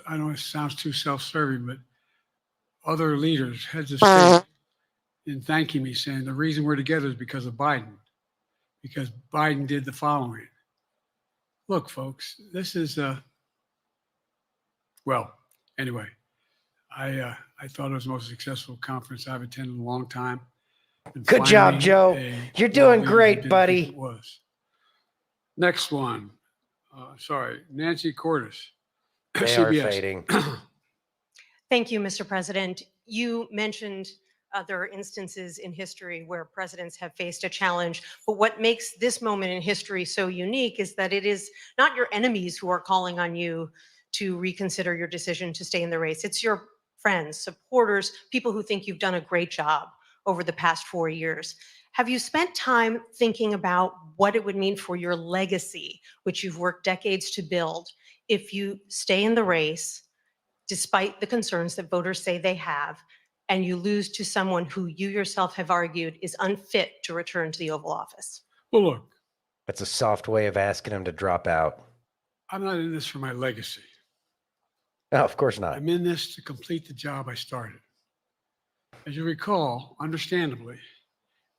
Speaker 6: I know it sounds too self-serving, but other leaders, heads of state, in thanking me, saying the reason we're together is because of Biden, because Biden did the following. Look, folks, this is well, anyway, I thought it was the most successful conference I've attended in a long time. And
Speaker 1: Good job,
Speaker 6: finally,
Speaker 1: Joe. You're doing great, buddy.
Speaker 6: It was. Next one. Sorry, Nancy Cordes.
Speaker 1: They are
Speaker 6: CBS.
Speaker 1: fading.
Speaker 9: Thank you, Mr. President. You mentioned other instances in history where presidents have faced a challenge, but what makes this moment in history so unique is that it is not your enemies who are calling on you to reconsider your decision to stay in the race. It's your friends, supporters, people who think you've done a great job over the past 4 years. Have you spent time thinking about what it would mean for your legacy, which you've worked decades to build, if you stay in the race, despite the concerns that voters say they have, and you lose to someone who you yourself have argued is unfit to return to the Oval Office?
Speaker 6: Well, look,
Speaker 1: That's a soft way of asking him to drop out.
Speaker 6: I'm not in this for my legacy.
Speaker 1: No, of course not.
Speaker 6: I'm in this to complete the job I started. As you recall, understandably,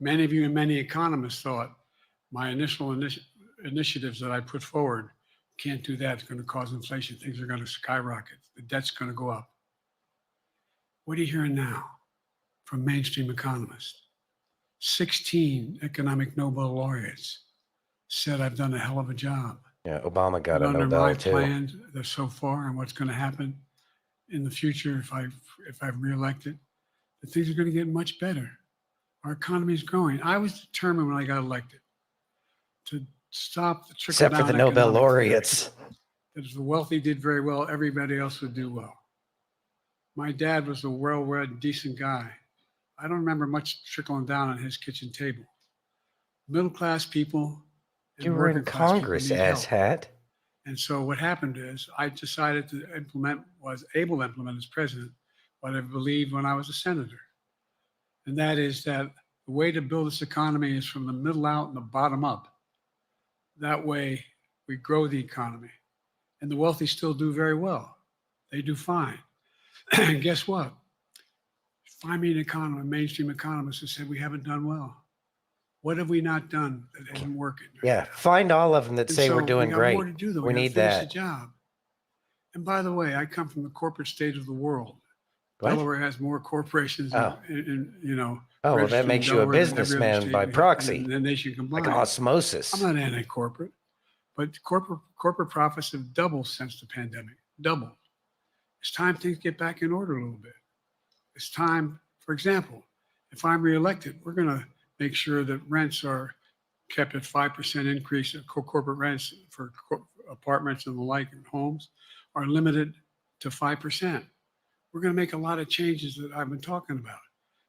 Speaker 6: many of you and many economists thought my initial initiatives that I put forward, can't do that, it's going to cause inflation, things are going to skyrocket, the debt's going to go up. What are you hearing now from mainstream economists? 16 economic Nobel laureates said I've done a hell of a job.
Speaker 1: Yeah, Obama got a
Speaker 6: Under
Speaker 1: Nobel
Speaker 6: my
Speaker 1: too.
Speaker 6: plan so far and what's going to happen in the future if I'm reelected, that things are going to get much better. Our economy is growing. I was determined when I got elected to stop the trickle
Speaker 1: Except for the
Speaker 6: down
Speaker 1: Nobel
Speaker 6: economic theory,
Speaker 1: laureates.
Speaker 6: that if the wealthy did very well, everybody else would do well. My dad was a well-read, decent guy. I don't remember much trickling down on his kitchen table. Middle-class people and
Speaker 1: You were in
Speaker 6: working-class people
Speaker 1: Congress,
Speaker 6: need help.
Speaker 1: asshat.
Speaker 6: And so what happened is I decided to was able to implement as president what I believed when I was a senator. And that is that the way to build this economy is from the middle out and the bottom up. That way we grow the economy. And the wealthy still do very well. They do fine. And guess what? Find me an economist, mainstream economist who said we haven't done well. What have we not done that isn't working?
Speaker 1: Yeah, find all of them that
Speaker 6: And
Speaker 1: say we're
Speaker 6: so
Speaker 1: doing
Speaker 6: we got
Speaker 1: great.
Speaker 6: more to do, though.
Speaker 1: We
Speaker 6: gotta
Speaker 1: need
Speaker 6: finish
Speaker 1: that.
Speaker 6: the job. And by the way, I come from the corporate state of the world.
Speaker 1: What?
Speaker 6: Delaware has more corporations,
Speaker 1: Oh.
Speaker 6: you know.
Speaker 1: Oh, well,
Speaker 6: registered
Speaker 1: that
Speaker 6: in
Speaker 1: makes you a
Speaker 6: Delaware than every other
Speaker 1: businessman
Speaker 6: state
Speaker 1: by
Speaker 6: in
Speaker 1: proxy,
Speaker 6: the nation combined.
Speaker 1: like osmosis.
Speaker 6: I'm not anti-corporate, but corporate profits have doubled since the pandemic. Doubled. It's time things get back in order a little bit. It's time, for example, if I'm reelected, we're going to make sure that rents are kept at 5% increase in corporate rents for apartments and the like and homes are limited to 5%. We're going to make a lot of changes that I've been talking about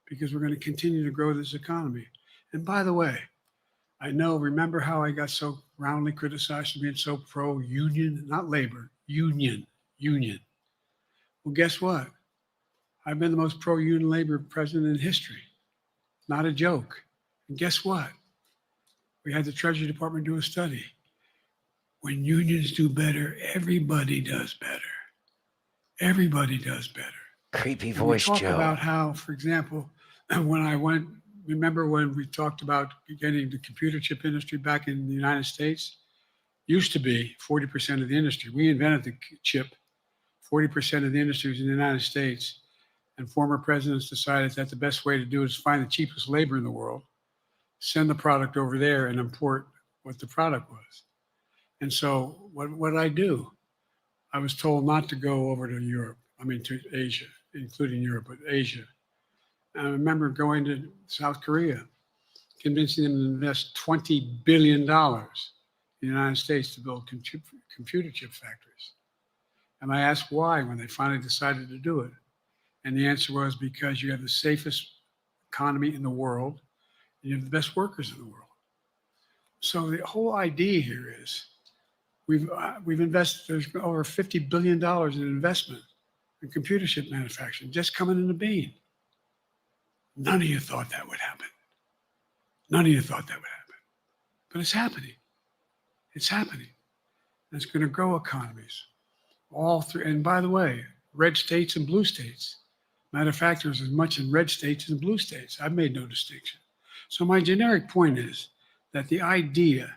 Speaker 6: because we're going to continue to grow this economy. And by the way, I know, remember how I got so roundly criticized for being so pro-union, not labor, union. Well, guess what? I've been the most pro-union labor president in history. Not a joke. And guess what? We had the Treasury Department do a study. When unions do better, everybody does better. Everybody does better.
Speaker 1: Creepy
Speaker 6: And
Speaker 1: voice,
Speaker 6: we talk
Speaker 1: Joe.
Speaker 6: about how, for example, when I went, remember when we talked about getting the computer chip industry back in the United States? Used to be 40% of the industry. We invented the chip. 40% of the industry was in the United States. And former presidents decided that the best way to do it is find the cheapest labor in the world, send the product over there and import what the product was. And so what did I do? I was told not to go over to Europe, to Asia, including Europe, but Asia. And I remember going to South Korea, convincing them to invest $20 billion in the United States to build computer chip factories. And I asked why when they finally decided to do it. And the answer was because you have the safest economy in the world, and you have the best workers in the world. So the whole idea here is we've invested, there's over $50 billion in investment in computer chip manufacturing just coming in the bean. None of you thought that would happen. None of you thought that would happen. But it's happening. It's happening. And it's going to grow economies. All through, and by the way, red states and blue states. Manufacturers as much in red states as in blue states. I've made no distinction. So my generic point is that the idea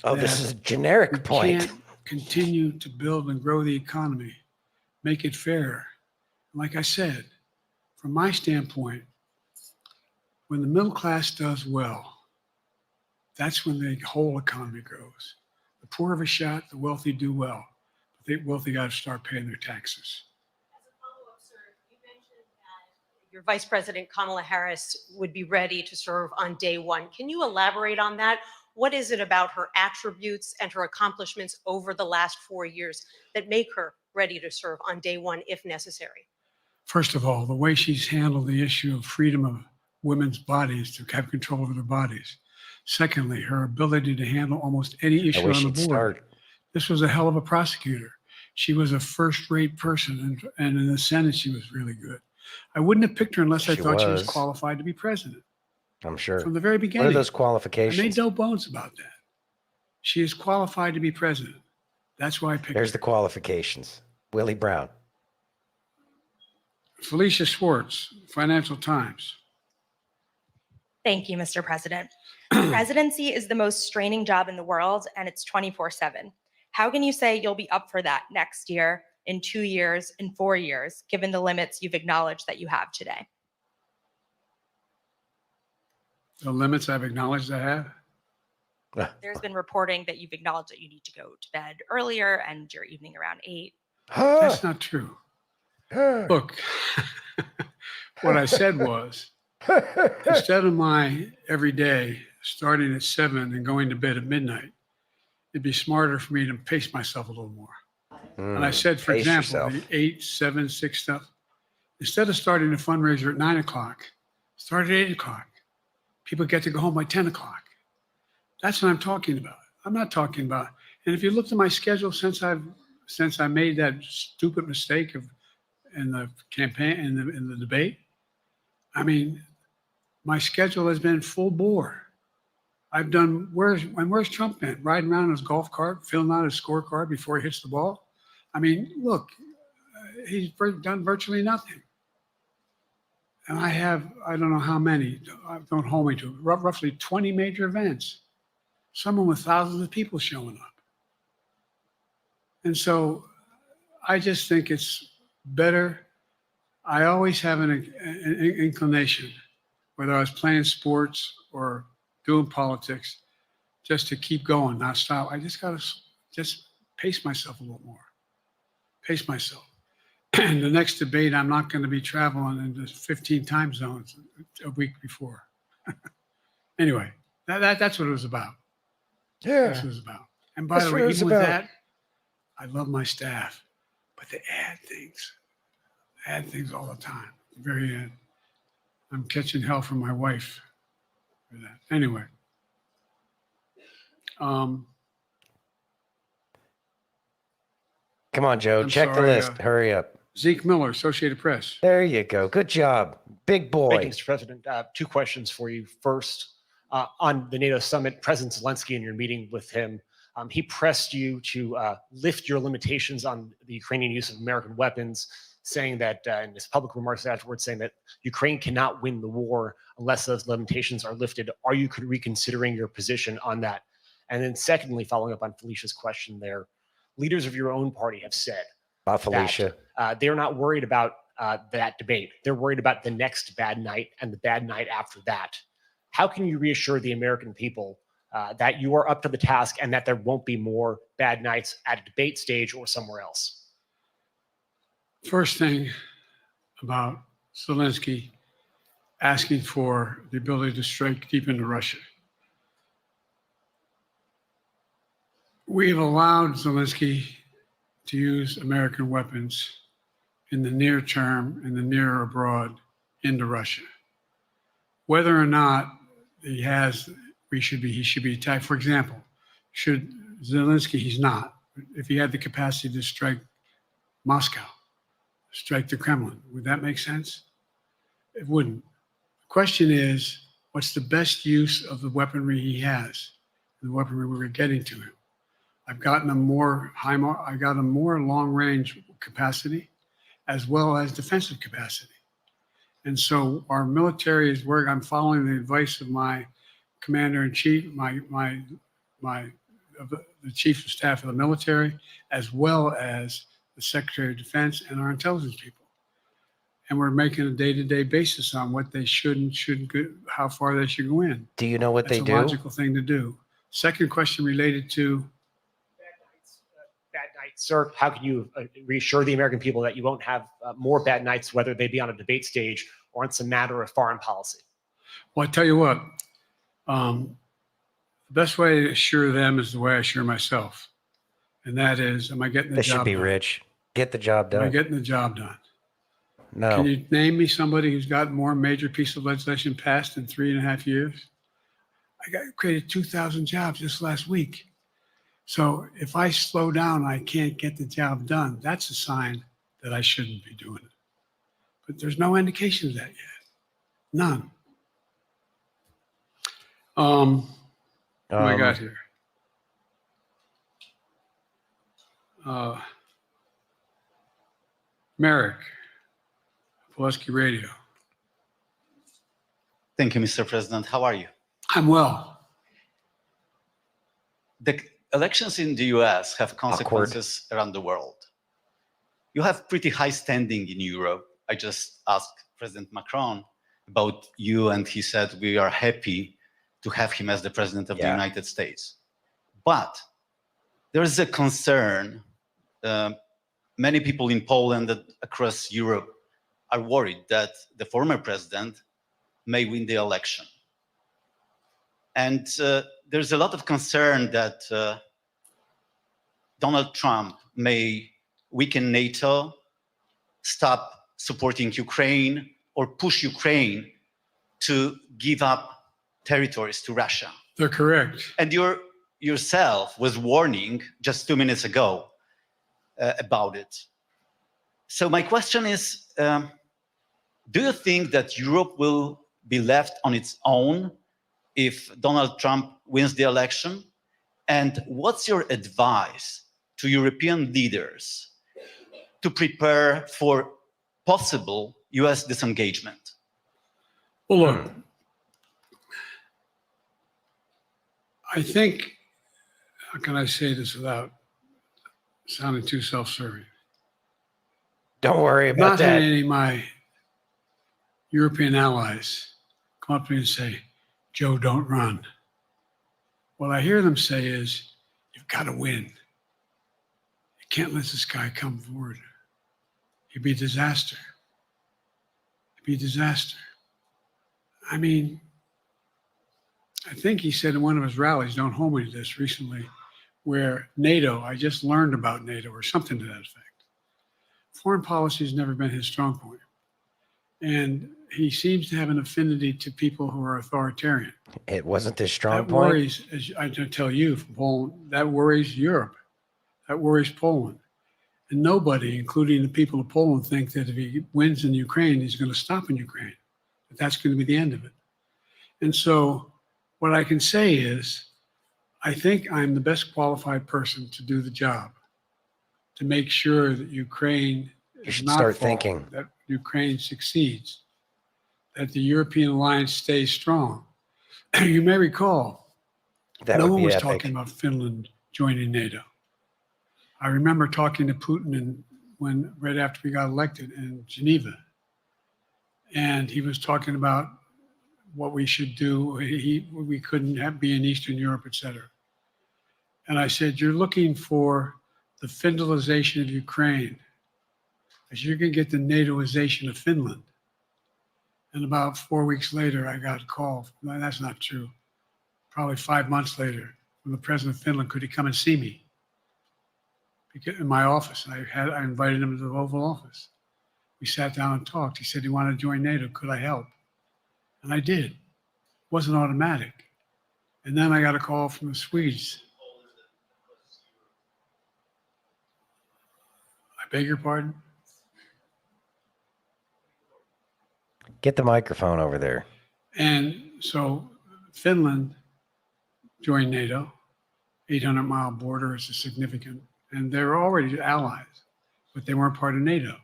Speaker 1: This
Speaker 6: that
Speaker 1: is a generic
Speaker 6: we
Speaker 1: point.
Speaker 6: can't continue to build and grow the economy, make it fair. Like I said, from my standpoint, when the middle class does well, that's when the whole economy grows. The poor have a shot, the wealthy do well. But the wealthy got to start paying their taxes.
Speaker 9: As a follow-up, sir, you mentioned that your Vice President Kamala Harris would be ready to serve on day one. Can you elaborate on that? What is it about her attributes and her accomplishments over the last 4 years that make her ready to serve on day one if necessary?
Speaker 6: First of all, the way she's handled the issue of freedom of women's bodies to have control over their bodies. Secondly, her ability to handle almost any
Speaker 1: I
Speaker 6: issue
Speaker 1: wish
Speaker 6: on the
Speaker 1: she'd
Speaker 6: board.
Speaker 1: start.
Speaker 6: This was a hell of a prosecutor. She was a first-rate person, and in the Senate, she was really good. I wouldn't have picked her unless I
Speaker 1: She
Speaker 6: thought she was
Speaker 1: was.
Speaker 6: qualified to be president
Speaker 1: I'm sure.
Speaker 6: from the very
Speaker 1: What are
Speaker 6: beginning.
Speaker 1: those
Speaker 6: I
Speaker 1: qualifications?
Speaker 6: made no bones about that. She is qualified to be president. That's why I picked
Speaker 1: There's
Speaker 6: her.
Speaker 1: the qualifications. Willie Brown.
Speaker 6: Felicia Schwartz, Financial Times.
Speaker 10: Thank you, Mr. President. Presidency is the most straining job in the world, and it's 24/7. How can you say you'll be up for that next year, in 2 years, in 4 years, given the limits you've acknowledged that you have today?
Speaker 6: The limits I've acknowledged I have.
Speaker 10: There's been reporting that you've acknowledged that you need to go to bed earlier and your evening around 8.
Speaker 6: That's not true. Look, what I said was, instead of my every day starting at 7 and going to bed at midnight, it'd be smarter for me to pace myself a little more. And I said, for
Speaker 1: pace
Speaker 6: example,
Speaker 1: yourself.
Speaker 6: the 8, 7, 6 stuff, instead of starting a fundraiser at 9 o'clock, start at 8 o'clock. People get to go home by 10 o'clock. That's what I'm talking about. I'm not talking about, and if you looked at my schedule since I made that stupid mistake in the campaign, in the debate, I mean, my schedule has been full bore. I've done, where's Trump been? Riding around in his golf cart, filling out his scorecard before he hits the ball? I mean, look, he's done virtually nothing. And I have, I don't know how many, don't hold me to it, roughly 20 major events, some with thousands of people showing up. And so I just think it's better. I always have an inclination, whether I was playing sports or doing politics, just to keep going, not stop. I just got to just pace myself a little more. Pace myself. And the next debate, I'm not going to be traveling into 15 time zones a week before. Anyway, that's what it was about. That's what it was about. And by
Speaker 1: That's
Speaker 6: the
Speaker 1: what
Speaker 6: way,
Speaker 1: it was
Speaker 6: even with
Speaker 1: about.
Speaker 6: that, I love my staff, but they add things all the time. At the very end, I'm catching hell from my wife for that. Anyway,
Speaker 1: Come on, Joe.
Speaker 6: I'm
Speaker 1: Check the
Speaker 6: sorry,
Speaker 1: list. Hurry up.
Speaker 6: Zeke Miller, Associated Press.
Speaker 1: There you go. Good job. Big
Speaker 11: Thank you,
Speaker 1: boy.
Speaker 11: Mr. President. Two questions for you. First, on the NATO summit, President Zelensky, in your meeting with him, he pressed you to lift your limitations on the Ukrainian use of American weapons, saying that in his public remarks afterwards, saying that Ukraine cannot win the war unless those limitations are lifted. Are you reconsidering your position on that? And then secondly, following up on Felicia's question there, leaders of your own party have said
Speaker 1: Bye, Felicia.
Speaker 11: they're not worried about that debate. They're worried about the next bad night and the bad night after that. How can you reassure the American people that you are up to the task and that there won't be more bad nights at a debate stage or somewhere else?
Speaker 6: First thing about Zelensky asking for the ability to strike deep into Russia. We've allowed Zelensky to use American weapons in the near term, in the near or abroad, into Russia. Whether or not he should be attacked. For example, should Zelensky, he's not. If he had the capacity to strike Moscow, strike the Kremlin, would that make sense? It wouldn't. The question is, what's the best use of the weaponry he has, the weaponry we're getting to him? I've gotten a more long-range capacity as well as defensive capacity. And so our military is where I'm following the advice of my commander-in-chief, the chief of staff of the military, as well as the Secretary of Defense and our intelligence people. And we're making a day-to-day basis on what they should and shouldn't go, how far they should go in.
Speaker 1: Do you know what
Speaker 6: That's
Speaker 1: they
Speaker 6: a
Speaker 1: do?
Speaker 6: logical thing to do. Second question related to
Speaker 11: Bad nights, sir. How can you reassure the American people that you won't have more bad nights, whether they be on a debate stage or it's a matter of foreign policy?
Speaker 6: Well, I tell you what, the best way to assure them is the way I assure myself. And that is, am I getting the
Speaker 1: This should
Speaker 6: job
Speaker 1: be
Speaker 6: done?
Speaker 1: rich. Get the job
Speaker 6: Am I
Speaker 1: done.
Speaker 6: getting the job done?
Speaker 1: No.
Speaker 6: Can you name me somebody who's got more major piece of legislation passed in 3.5 years? I created 2,000 jobs just last week. So if I slow down, I can't get the job done. That's a sign that I shouldn't be doing it. But there's no indication of that yet. None. What do I got here? Merrick, Pulaski Radio.
Speaker 12: Thank you, Mr. President. How are you?
Speaker 6: I'm well.
Speaker 12: The elections in the US have consequences around the world. You have pretty high standing in Europe. I just asked President Macron about you, and he said we are happy to have him as the president of the United States. But there is a concern. Many people in Poland and across Europe are worried that the former president may win the election. And there's a lot of concern that Donald Trump may weaken NATO, stop supporting Ukraine, or push Ukraine to give up territories to Russia.
Speaker 6: They're correct.
Speaker 12: And yourself was warning just 2 minutes ago about it. So my question is, do you think that Europe will be left on its own if Donald Trump wins the election? And what's your advice to European leaders to prepare for possible US disengagement?
Speaker 6: Well, look, I think, how can I say this without sounding too self-serving?
Speaker 1: Don't worry about
Speaker 6: Not
Speaker 1: that.
Speaker 6: any of my European allies come up to me and say, Joe, don't run. What I hear them say is, you've got to win. You can't let this guy come forward. It'd be a disaster. It'd be a disaster. I mean, I think he said in one of his rallies, don't hold me to this, recently, where NATO, I just learned about NATO or something to that effect. Foreign policy has never been his strong point. And he seems to have an affinity to people who are authoritarian.
Speaker 1: It wasn't this strong
Speaker 6: That
Speaker 1: point.
Speaker 6: worries, as I tell you from Poland, that worries Europe. That worries Poland. And nobody, including the people of Poland, think that if he wins in Ukraine, he's going to stop in Ukraine. That that's going to be the end of it. And so what I can say is, I think I'm the best qualified person to do the job, to make sure that Ukraine
Speaker 1: You
Speaker 6: does
Speaker 1: should
Speaker 6: not
Speaker 1: start
Speaker 6: fall,
Speaker 1: thinking.
Speaker 6: that Ukraine succeeds, that the European alliance stays strong. You may recall,
Speaker 1: That
Speaker 6: no
Speaker 1: would
Speaker 6: one
Speaker 1: be
Speaker 6: was
Speaker 1: epic.
Speaker 6: talking about Finland joining NATO. I remember talking to Putin right after we got elected in Geneva, and he was talking about what we should do. We couldn't be in Eastern Europe, et cetera. And I said, you're looking for the Finlandization of Ukraine, because you're going to get the NATOization of Finland. And about 4 weeks later, I got a call. No, that's not true. Probably 5 months later, from the president of Finland, could he come and see me in my office? I invited him to the Oval Office. We sat down and talked. He said he wanted to join NATO. Could I help? And I did. It wasn't automatic. And then I got a call from the Swedes. I beg your pardon?
Speaker 1: Get the microphone over there.
Speaker 6: And so Finland joined NATO. 800-mile border is a significant, and they're already allies, but they weren't part of NATO.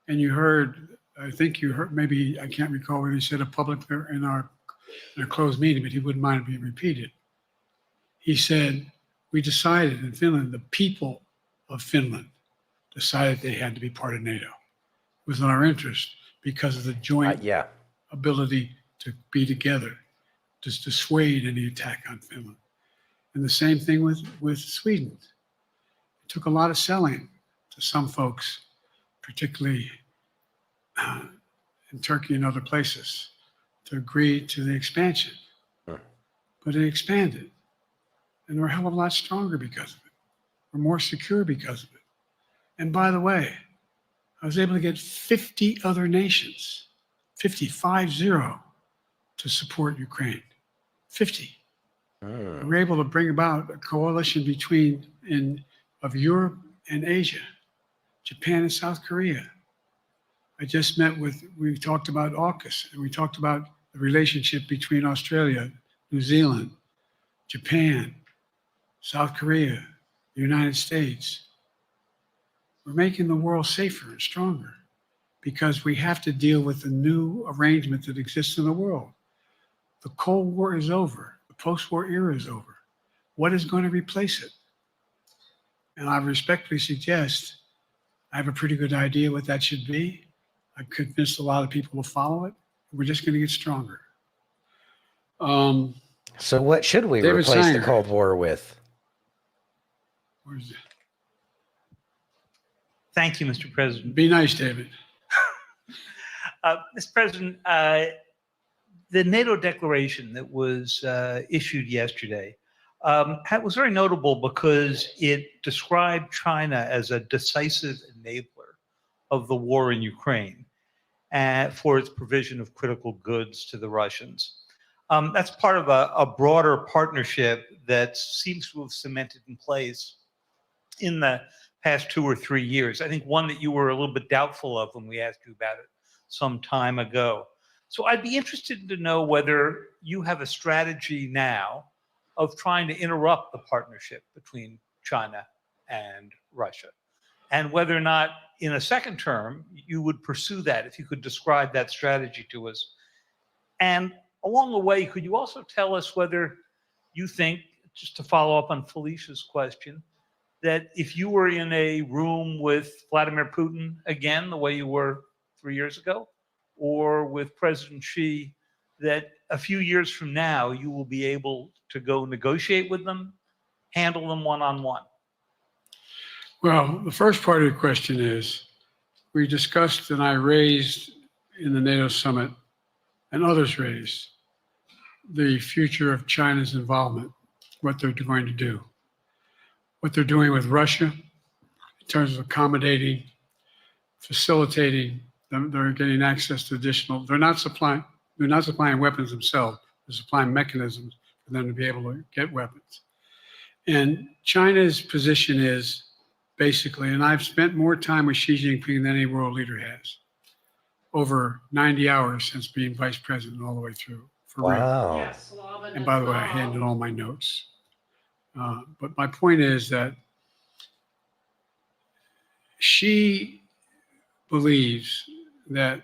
Speaker 6: And you heard, I think you heard, maybe, I can't recall whether he said it publicly in our closed meeting, but he wouldn't mind it being repeated. He said, we decided in Finland, the people of Finland decided they had to be part of NATO. It was in our interest because of the joint
Speaker 1: Yeah.
Speaker 6: ability to be together, to dissuade any attack on Finland. And the same thing with Sweden. It took a lot of selling to some folks, particularly in Turkey and other places, to agree to the expansion. But it expanded. And we're a hell of a lot stronger because of it. We're more secure because of it. And by the way, I was able to get 50 other nations, 50 to support Ukraine. 50. We were able to bring about a coalition of Europe and Asia, Japan and South Korea. I just we talked about AUKUS, and we talked about the relationship between Australia, New Zealand, Japan, South Korea, the United States. We're making the world safer and stronger because we have to deal with the new arrangement that exists in the world. The Cold War is over. The post-war era is over. What is going to replace it? And I respectfully suggest I have a pretty good idea what that should be. I've convinced a lot of people to follow it. We're just going to get stronger.
Speaker 1: So what should we
Speaker 6: David
Speaker 1: replace the
Speaker 6: Sanger.
Speaker 1: Cold War with?
Speaker 6: Where's it?
Speaker 13: Thank you, Mr. President.
Speaker 6: Be nice, David.
Speaker 13: Mr. President, the NATO declaration that was issued yesterday was very notable because it described China as a decisive enabler of the war in Ukraine for its provision of critical goods to the Russians. That's part of a broader partnership that seems to have cemented in place in the past 2 or 3 years. I think one that you were a little bit doubtful of when we asked you about it some time ago. So I'd be interested to know whether you have a strategy now of trying to interrupt the partnership between China and Russia, and whether or not in a second term you would pursue that, if you could describe that strategy to us. And along the way, could you also tell us whether you think, just to follow up on Felicia's question, that if you were in a room with Vladimir Putin again, the way you were 3 years ago, or with President Xi, that a few years from now, you will be able to go negotiate with them, handle them one-on-one?
Speaker 6: Well, the first part of the question is, we discussed and I raised in the NATO summit, and others raised, the future of China's involvement, what they're going to do, what they're doing with Russia in terms of accommodating, facilitating them. They're getting access to additional, they're not supplying weapons themselves, they're supplying mechanisms for them to be able to get weapons. And China's position is basically, and I've spent more time with Xi Jinping than any world leader has, over 90 hours since being vice president all the way through, for real.
Speaker 1: Wow.
Speaker 6: And by the way, I handed all my notes. But my point is that she believes that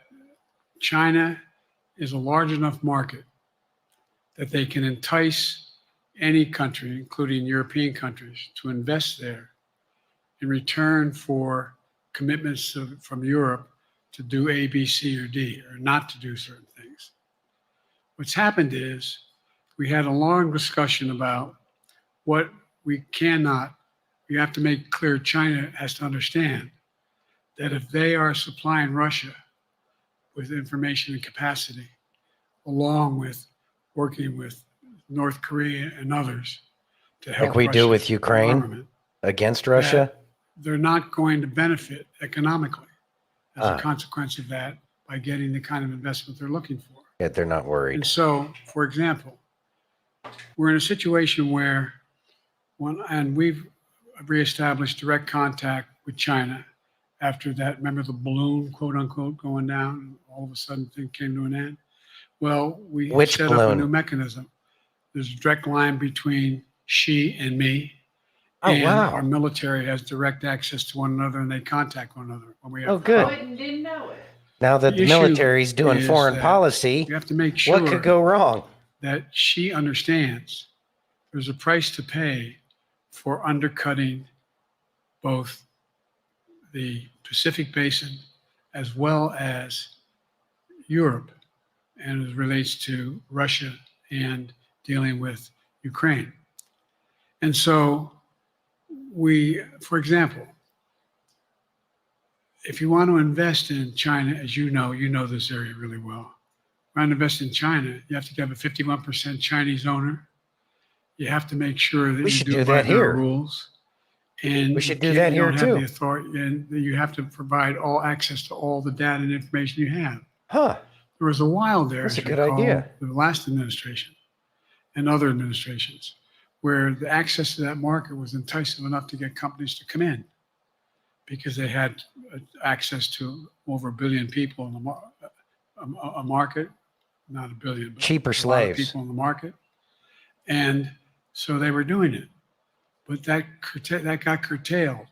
Speaker 6: China is a large enough market that they can entice any country, including European countries, to invest there in return for commitments from Europe to do A, B, C, or D, or not to do certain things. What's happened is we had a long discussion about what we have to make clear. China has to understand that if they are supplying Russia with information and capacity, along with working with North Korea and others to help
Speaker 1: Like we do
Speaker 6: Russia's
Speaker 1: with Ukraine
Speaker 6: armament,
Speaker 1: against Russia.
Speaker 6: they're not going to benefit economically as
Speaker 1: Ah.
Speaker 6: a consequence of that by getting the kind of investment they're looking for.
Speaker 1: Yet they're not worried.
Speaker 6: And so, for example, we're in a situation where we've reestablished direct contact with China after that. Remember the balloon, quote unquote, going down, and all of a sudden things came to an end? Well, we
Speaker 1: Which
Speaker 6: set up a
Speaker 1: balloon?
Speaker 6: new mechanism. There's a direct line between Xi and me.
Speaker 1: Oh,
Speaker 6: and
Speaker 1: wow.
Speaker 6: our military has direct access to one another, and they contact one another when we have
Speaker 1: Oh, good.
Speaker 6: problems.
Speaker 2: Didn't know it.
Speaker 1: Now that the
Speaker 6: issue
Speaker 1: military's doing
Speaker 6: is
Speaker 1: foreign
Speaker 6: that
Speaker 1: policy,
Speaker 6: You have to make sure
Speaker 1: what could go wrong?
Speaker 6: that she understands there's a price to pay for undercutting both the Pacific Basin as well as Europe, and as it relates to Russia and dealing with Ukraine. And so for example, if you want to invest in China, as you know this area really well. Want to invest in China, you have to have a 51% Chinese owner. You have to make sure that
Speaker 1: We
Speaker 6: you
Speaker 1: should
Speaker 6: do
Speaker 1: do
Speaker 6: by
Speaker 1: that
Speaker 6: their
Speaker 1: here.
Speaker 6: rules. And
Speaker 1: We should
Speaker 6: you
Speaker 1: do that
Speaker 6: can't- you
Speaker 1: here
Speaker 6: don't have
Speaker 1: too.
Speaker 6: the authority, and you have to provide all access to all the data and information you have.
Speaker 1: Huh.
Speaker 6: There was a while there,
Speaker 1: That's a
Speaker 6: as you
Speaker 1: good idea.
Speaker 6: recall, the last administration and other administrations, where the access to that market was enticing enough to get companies to come in because they had access to over 1 billion people in a market, not 1 billion, but
Speaker 1: Cheaper
Speaker 6: a lot of
Speaker 1: slaves.
Speaker 6: people in the market. And so they were doing it. But that got curtailed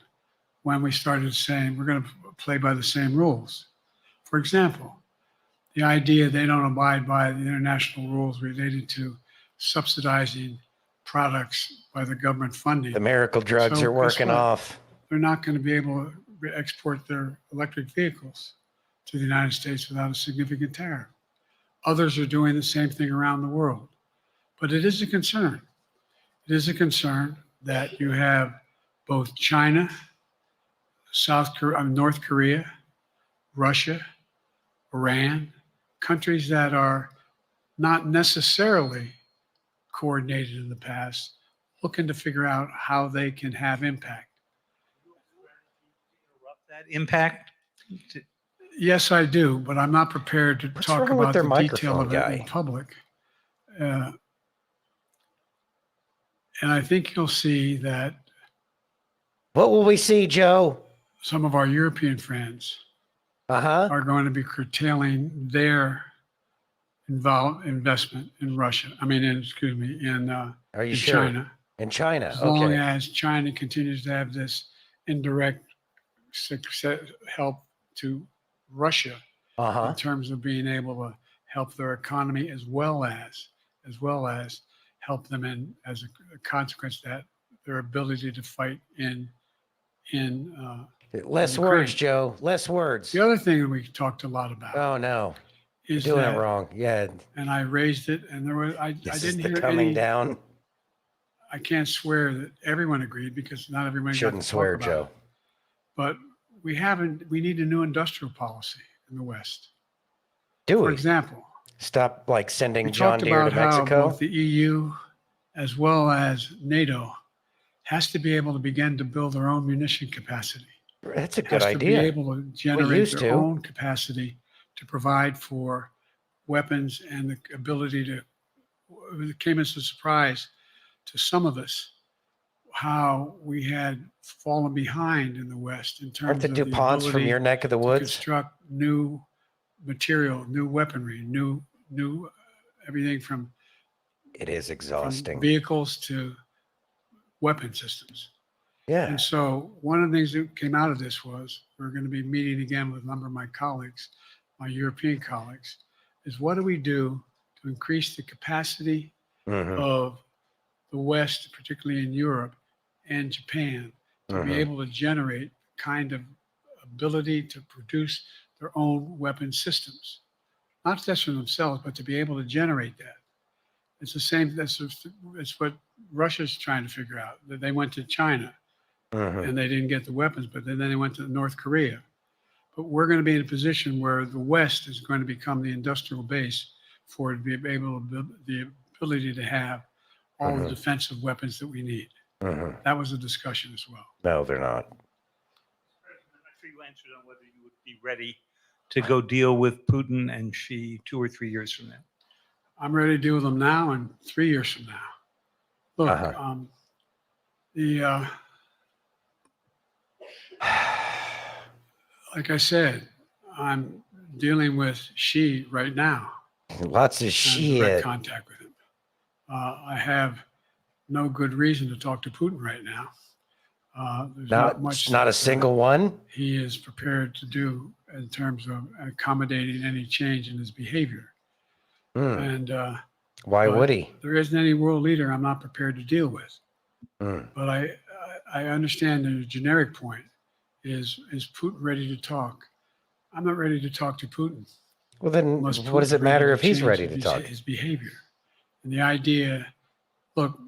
Speaker 6: when we started saying we're going to play by the same rules. For example, the idea they don't abide by the international rules related to subsidizing products by the government funding.
Speaker 1: The miracle drugs
Speaker 6: So
Speaker 1: are
Speaker 6: guess
Speaker 1: working
Speaker 6: what?
Speaker 1: off.
Speaker 6: They're not going to be able to export their electric vehicles to the United States without a significant tariff. Others are doing the same thing around the world. But it is a concern. It is a concern that you have both China, North Korea, Russia, Iran, countries that are not necessarily coordinated in the past, looking to figure out how they can have impact.
Speaker 13: That impact?
Speaker 6: Yes, I do, but I'm not prepared to
Speaker 1: What's
Speaker 6: talk
Speaker 1: wrong with
Speaker 6: about
Speaker 1: their
Speaker 6: the detail
Speaker 1: microphone
Speaker 6: of it in
Speaker 1: guy?
Speaker 6: public. And I think you'll see that
Speaker 1: What will we see, Joe?
Speaker 6: some of our European friends
Speaker 1: Uh-huh.
Speaker 6: are going to be curtailing their investment in Russia. I mean, in
Speaker 1: Are you
Speaker 6: in
Speaker 1: sure?
Speaker 6: China.
Speaker 1: In China.
Speaker 6: As long
Speaker 1: Okay.
Speaker 6: as China continues to have this indirect help to Russia
Speaker 1: Uh-huh.
Speaker 6: in terms of being able to help their economy as well as help them in as a consequence of that their ability to fight in
Speaker 1: Less
Speaker 6: Ukraine.
Speaker 1: words, Joe. Less words.
Speaker 6: The other thing that we talked a lot about
Speaker 1: Oh no. You're
Speaker 6: is
Speaker 1: doing
Speaker 6: that,
Speaker 1: it wrong. Yeah.
Speaker 6: and I raised it, and there was I
Speaker 1: This is
Speaker 6: didn't
Speaker 1: the
Speaker 6: hear
Speaker 1: coming
Speaker 6: any.
Speaker 1: down.
Speaker 6: I can't swear that everyone agreed because not everyone got
Speaker 1: Shouldn't
Speaker 6: to
Speaker 1: swear,
Speaker 6: talk about
Speaker 1: Joe.
Speaker 6: it. But we need a new industrial policy in the West.
Speaker 1: Do
Speaker 6: For
Speaker 1: we
Speaker 6: example,
Speaker 1: stop like sending
Speaker 6: we
Speaker 1: John
Speaker 6: talked
Speaker 1: Deere to
Speaker 6: about how
Speaker 1: Mexico?
Speaker 6: both the EU as well as NATO has to be able to begin to build their own munition capacity.
Speaker 1: That's a good
Speaker 6: Has to be
Speaker 1: idea.
Speaker 6: able to generate
Speaker 1: used
Speaker 6: their
Speaker 1: to.
Speaker 6: own capacity to provide for weapons and the ability to. It came as a surprise to some of us how we had fallen behind in the West in terms
Speaker 1: Aren't the
Speaker 6: of
Speaker 1: DuPonts from
Speaker 6: ability
Speaker 1: your neck of the
Speaker 6: to
Speaker 1: woods?
Speaker 6: construct new material, new weaponry, new everything from
Speaker 1: It is exhausting.
Speaker 6: vehicles to weapon systems.
Speaker 1: Yeah.
Speaker 6: And so one of the things that came out of this was we're going to be meeting again with a number of my colleagues, my European colleagues, is what do we do to increase the capacity
Speaker 1: Mhm.
Speaker 6: of the West, particularly in Europe and Japan, to be
Speaker 1: Mhm.
Speaker 6: able to generate kind of ability to produce their own weapon systems, not just for themselves, but to be able to generate that. It's the same. It's what Russia's trying to figure out. That they went to China
Speaker 1: Mhm.
Speaker 6: and they didn't get the weapons, but then they went to North Korea. But we're going to be in a position where the West is going to become the industrial base for it to be able to the ability to have all the
Speaker 1: Mhm.
Speaker 6: defensive weapons that we need.
Speaker 1: Mhm.
Speaker 6: That was a discussion as well.
Speaker 1: No, they're not.
Speaker 13: I'm sure you answered on whether you would be ready to go deal with Putin and Xi 2 or 3 years from now.
Speaker 6: I'm ready to deal with them now and 3 years from now. Look,
Speaker 1: Uh-huh.
Speaker 6: Like I said, I'm dealing with Xi right now.
Speaker 1: Lots of
Speaker 6: I'm in
Speaker 1: shit.
Speaker 6: direct contact with him. I have no good reason to talk to Putin right now. There's not much.
Speaker 1: Not a
Speaker 6: that,
Speaker 1: single one.
Speaker 6: he is prepared to do in terms of accommodating any change in his behavior.
Speaker 1: Mm.
Speaker 6: And
Speaker 1: Why
Speaker 6: but
Speaker 1: would he?
Speaker 6: there isn't any world leader I'm not prepared to deal with.
Speaker 1: Mm.
Speaker 6: But I understand the generic point is Putin ready to talk? I'm not ready to talk to Putin.
Speaker 1: Well, then
Speaker 6: Unless
Speaker 1: what does
Speaker 6: Putin's
Speaker 1: it matter
Speaker 6: ready
Speaker 1: if he's
Speaker 6: change
Speaker 1: ready to
Speaker 6: his-
Speaker 1: talk?
Speaker 6: His behavior and the idea. Look,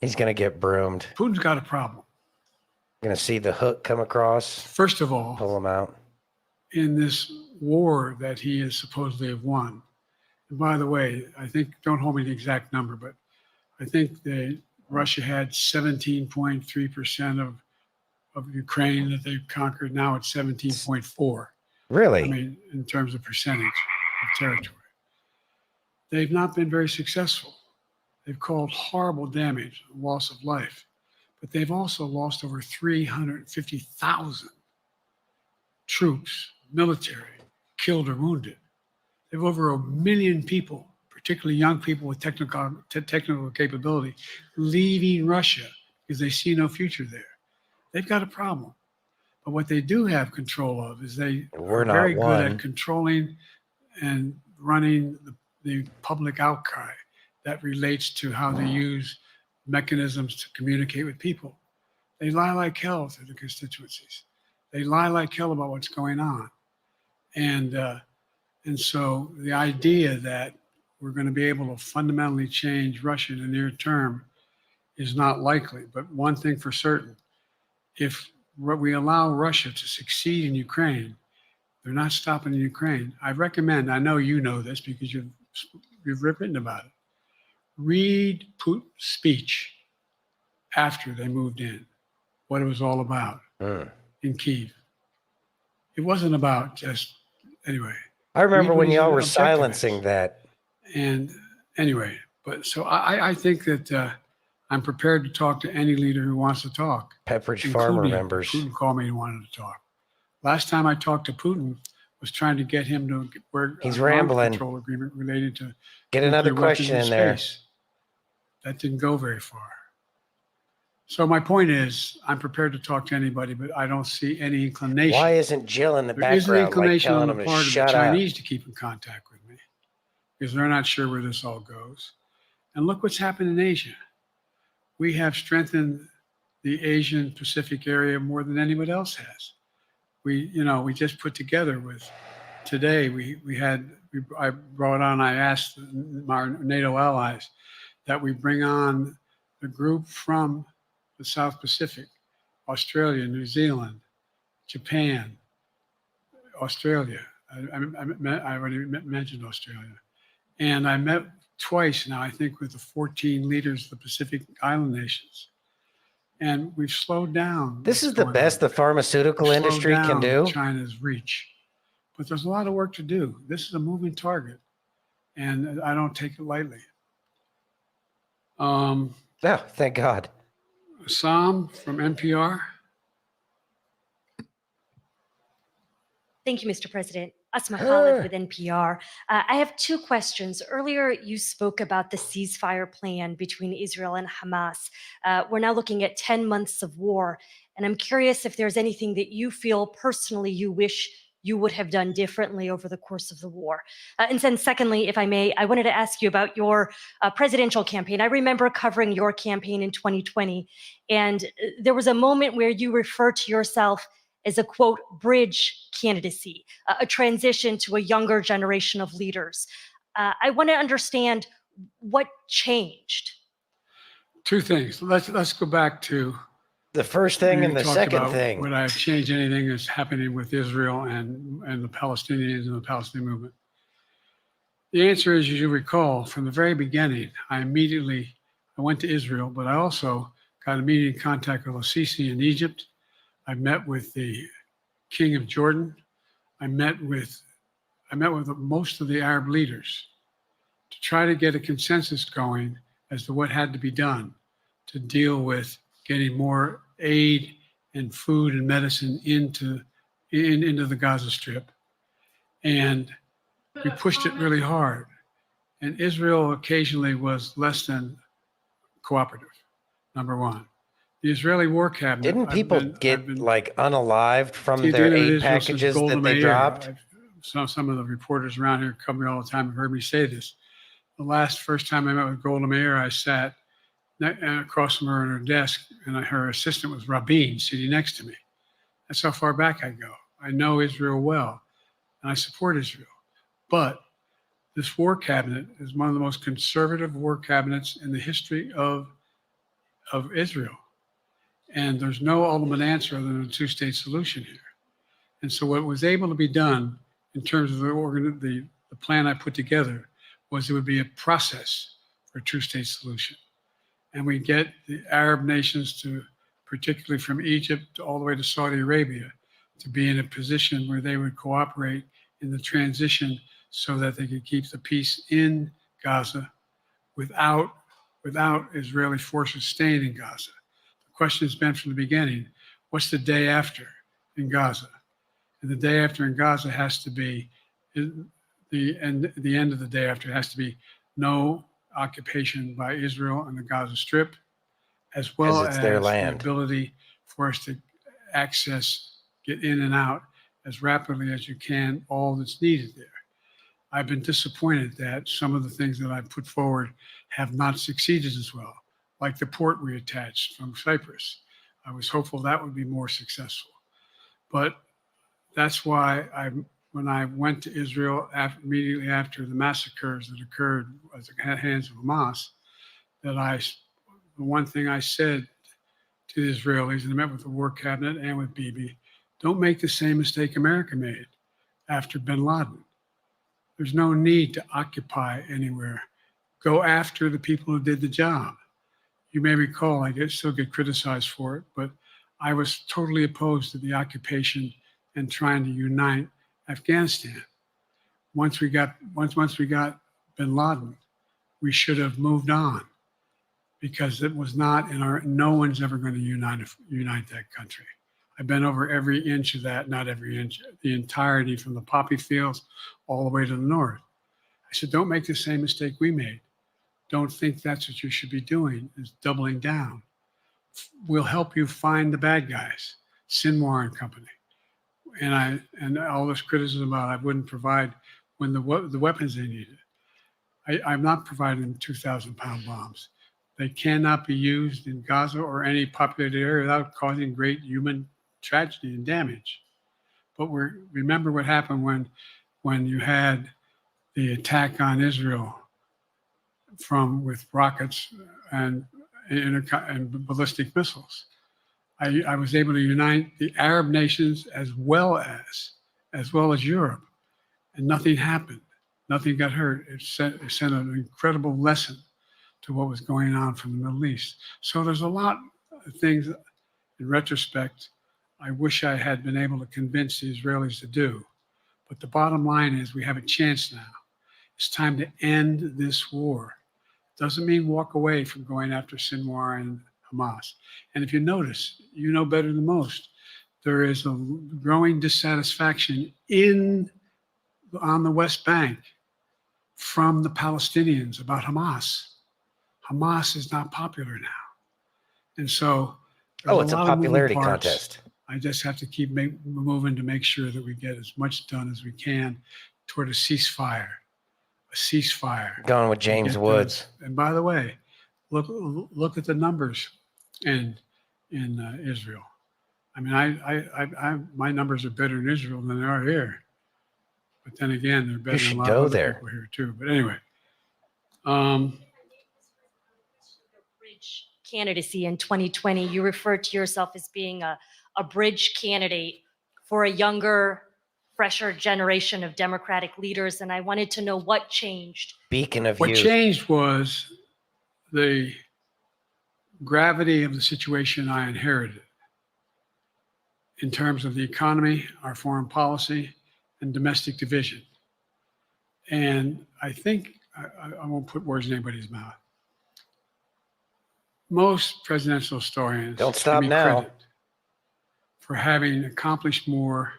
Speaker 1: He's going to get broomed.
Speaker 6: Putin's got a problem.
Speaker 1: Going to see the hook come across,
Speaker 6: First of all,
Speaker 1: pull him out.
Speaker 6: in this war that he is supposedly have won. And by the way, I think, don't hold me to the exact number, but I think that Russia had 17.3% of Ukraine that they've conquered. Now it's 17.4.
Speaker 1: Really?
Speaker 6: I mean, in terms of percentage of territory. They've not been very successful. They've caused horrible damage, loss of life, but they've also lost over 350,000 troops, military, killed or wounded. They have over 1 million people, particularly young people with technical capability, leaving Russia because they see no future there. They've got a problem. But what they do have control of is they
Speaker 1: We're
Speaker 6: are
Speaker 1: not
Speaker 6: very good
Speaker 1: one.
Speaker 6: at controlling and running the public outcry that relates to how they use mechanisms to communicate with people. They lie like hell to the constituencies. They lie like hell about what's going on. And so the idea that we're going to be able to fundamentally change Russia in the near term is not likely. But one thing for certain, if we allow Russia to succeed in Ukraine, they're not stopping in Ukraine. I recommend, I know you know this because you've written about it. Read Putin's speech after they moved in, what it was all about in Kyiv. It wasn't about just, anyway.
Speaker 1: I remember
Speaker 6: Read
Speaker 1: when
Speaker 6: what his
Speaker 1: y'all were
Speaker 6: objective
Speaker 1: silencing
Speaker 6: is.
Speaker 1: that.
Speaker 6: And anyway, but so I think that I'm prepared to talk to any leader who wants to talk.
Speaker 1: Pepperidge Farmer
Speaker 6: including
Speaker 1: members.
Speaker 6: Putin called me and wanted to talk. Last time I talked to Putin was trying to get him to work
Speaker 1: He's
Speaker 6: an arms
Speaker 1: rambling.
Speaker 6: control agreement related to
Speaker 1: Get another
Speaker 6: nuclear weapons
Speaker 1: question in there.
Speaker 6: space. That didn't go very far. So my point is, I'm prepared to talk to anybody, but I don't see any inclination.
Speaker 1: Why isn't Jill in the
Speaker 6: There is an
Speaker 1: background like
Speaker 6: inclination
Speaker 1: telling
Speaker 6: on
Speaker 1: him
Speaker 6: the
Speaker 1: to
Speaker 6: part of the
Speaker 1: shut up?
Speaker 6: Chinese to keep in contact with me because they're not sure where this all goes. And look what's happened in Asia. We have strengthened the Asian Pacific area more than anybody else has. We just put together with today. I brought on. I asked our NATO allies that we bring on the group from the South Pacific, Australia, New Zealand, Japan, Australia. I already mentioned Australia. And I met twice now, I think, with the 14 leaders of the Pacific Island nations. And we've slowed down.
Speaker 1: This is
Speaker 6: what's
Speaker 1: the
Speaker 6: going
Speaker 1: best
Speaker 6: on.
Speaker 1: the pharmaceutical
Speaker 6: We've slowed
Speaker 1: industry can
Speaker 6: down
Speaker 1: do.
Speaker 6: China's reach. But there's a lot of work to do. This is a moving target, and I don't take it lightly.
Speaker 1: Yeah, thank God.
Speaker 6: Sam from NPR.
Speaker 14: Thank you, Mr. President. Asma
Speaker 1: Sure.
Speaker 14: Khalid with NPR. I have two questions. Earlier, you spoke about the ceasefire plan between Israel and Hamas. We're now looking at 10 months of war, and I'm curious if there's anything that you feel personally you wish you would have done differently over the course of the war. And then secondly, if I may, I wanted to ask you about your presidential campaign. I remember covering your campaign in 2020, and there was a moment where you referred to yourself as a, quote, bridge candidacy, a transition to a younger generation of leaders. I want to understand what changed.
Speaker 6: Two things. Let's go back to
Speaker 1: the first thing
Speaker 6: we
Speaker 1: and the
Speaker 6: talked
Speaker 1: second
Speaker 6: about
Speaker 1: thing.
Speaker 6: Would I have changed anything that's happening with Israel and the Palestinians and the Palestinian movement? The answer is, as you recall, from the very beginning, I went to Israel, but I also got immediate contact with al-Sisi in Egypt. I met with the King of Jordan. I met with most of the Arab leaders to try to get a consensus going as to what had to be done to deal with getting more aid and food and medicine into the Gaza Strip. And we pushed it really hard. And Israel occasionally was less than cooperative, number one. The Israeli war cabinet.
Speaker 1: Didn't people get like unalived from
Speaker 6: See,
Speaker 1: their
Speaker 6: the
Speaker 1: aid
Speaker 6: Israel since
Speaker 1: packages
Speaker 6: Golda
Speaker 1: that they
Speaker 6: Meir.
Speaker 1: dropped?
Speaker 6: Some of the reporters around here come me all the time and heard me say this. The first time I met with Golda Meir, I sat across from her at her desk, and her assistant was Rabin sitting next to me. That's how far back I go. I know Israel well, and I support Israel. But this war cabinet is one of the most conservative war cabinets in the history of Israel. And there's no ultimate answer other than a two-state solution here. And so what was able to be done in terms of the plan I put together was there would be a process for a two-state solution. And we get the Arab nations to, particularly from Egypt all the way to Saudi Arabia, to be in a position where they would cooperate in the transition so that they could keep the peace in Gaza without Israeli forces staying in Gaza. The question has been from the beginning, what's the day after in Gaza? And the day after in Gaza has to be, the end of the day after has to be no occupation by Israel on the Gaza Strip, as well as
Speaker 1: their
Speaker 6: the
Speaker 1: land.
Speaker 6: ability for us to get in and out as rapidly as you can, all that's needed there. I've been disappointed that some of the things that I've put forward have not succeeded as well, like the port we attached from Cyprus. I was hopeful that would be more successful. But that's why when I went to Israel immediately after the massacres that occurred at the hands of Hamas, the one thing I said to the Israelis, and I met with the war cabinet and with Bibi, don't make the same mistake America made after bin Laden. There's no need to occupy anywhere. Go after the people who did the job. You may recall, I still get criticized for it, but I was totally opposed to the occupation and trying to unite Afghanistan. Once we got bin Laden, we should have moved on, because it was not no one's ever going to unite that country. I've been over every inch of that, not every inch, the entirety from the poppy fields all the way to the north. I said, don't make the same mistake we made. Don't think that's what you should be doing, is doubling down. We'll help you find the bad guys, Sinwar and company. And all this criticism about I wouldn't provide when the weapons they needed. I'm not providing them 2,000-pound bombs. They cannot be used in Gaza or any populated area without causing great human tragedy and damage. But remember what happened when you had the attack on Israel with rockets and ballistic missiles. I was able to unite the Arab nations as well as Europe, and nothing happened. Nothing got hurt. It sent an incredible lesson to what was going on from the Middle East. So there's a lot of things in retrospect I wish I had been able to convince the Israelis to do. But the bottom line is we have a chance now. It's time to end this war. Doesn't mean walk away from going after Sinwar and Hamas. And if you notice, you know better than most, there is a growing dissatisfaction on the West Bank from the Palestinians about Hamas. Hamas is not popular now. And so
Speaker 1: it's a popularity contest.
Speaker 6: I just have to keep moving to make sure that we get as much done as we can toward a ceasefire.
Speaker 1: Going with James Woods.
Speaker 6: And by the way, look at the numbers in Israel. I mean, my numbers are better in Israel than they are here. But then again, they're better than a lot of other people here too. But anyway,
Speaker 14: bridge candidacy in 2020, you referred to yourself as being a bridge candidate for a younger, fresher generation of Democratic leaders. And I wanted to know what changed.
Speaker 1: Beacon of
Speaker 6: what
Speaker 1: youth.
Speaker 6: changed was the gravity of the situation I inherited in terms of the economy, our foreign policy, and domestic division. And I think, I won't put words in anybody's mouth. Most presidential historians
Speaker 1: don't stop
Speaker 6: give me
Speaker 1: now
Speaker 6: credit for having accomplished more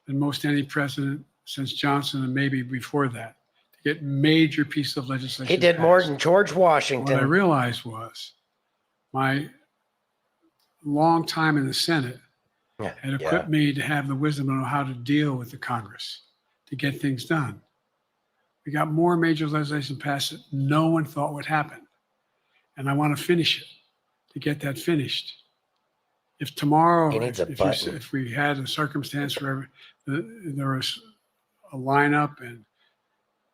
Speaker 6: than most any president since Johnson and maybe before that to get major pieces of legislation.
Speaker 1: He did
Speaker 6: passed.
Speaker 1: more than George Washington.
Speaker 6: What I realized was my long time in the Senate had equipped me to have the wisdom on how to deal with the Congress to get things done. We got more major legislation passed that no one thought would happen. And I want to finish it, to get that finished. If tomorrow, if we had a circumstance where there was a lineup and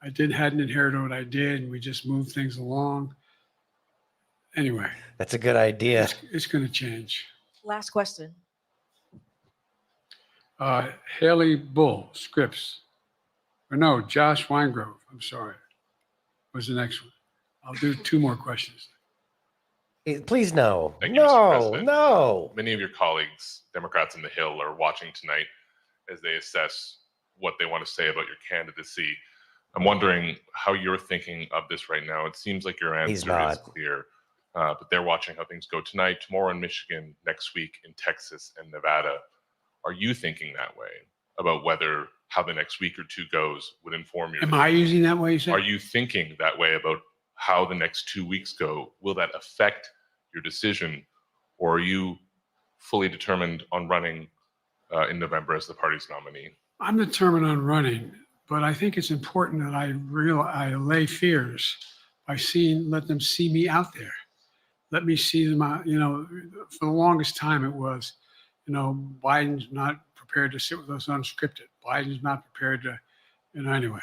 Speaker 6: I hadn't inherited what I did and we just moved things along. Anyway.
Speaker 1: That's a good idea.
Speaker 6: It's going to change.
Speaker 15: Last question.
Speaker 6: Haley Bull, Scripps. Or no, Josh Weingrove, I'm sorry, was the next one. I'll do 2 more questions.
Speaker 1: Please no.
Speaker 16: Thank you, Mr. President.
Speaker 1: No.
Speaker 16: Many of your colleagues, Democrats on the Hill, are watching tonight as they assess what they want to say about your candidacy. I'm wondering how you're thinking of this right now. It seems like your answer is clear, but they're watching how things go tonight, tomorrow in Michigan, next week in Texas and Nevada. Are you thinking that way about how the next week or 2 goes would inform your
Speaker 6: Am I using that way, you say?
Speaker 16: Are you thinking that way about how the next 2 weeks go? Will that affect your decision, or are you fully determined on running in November as the party's nominee?
Speaker 6: I'm determined on running, but I think it's important that I allay fears by let them see me out there. Let me see them out. For the longest time it was, Biden's not prepared to sit with us unscripted. Biden's not prepared to, anyway.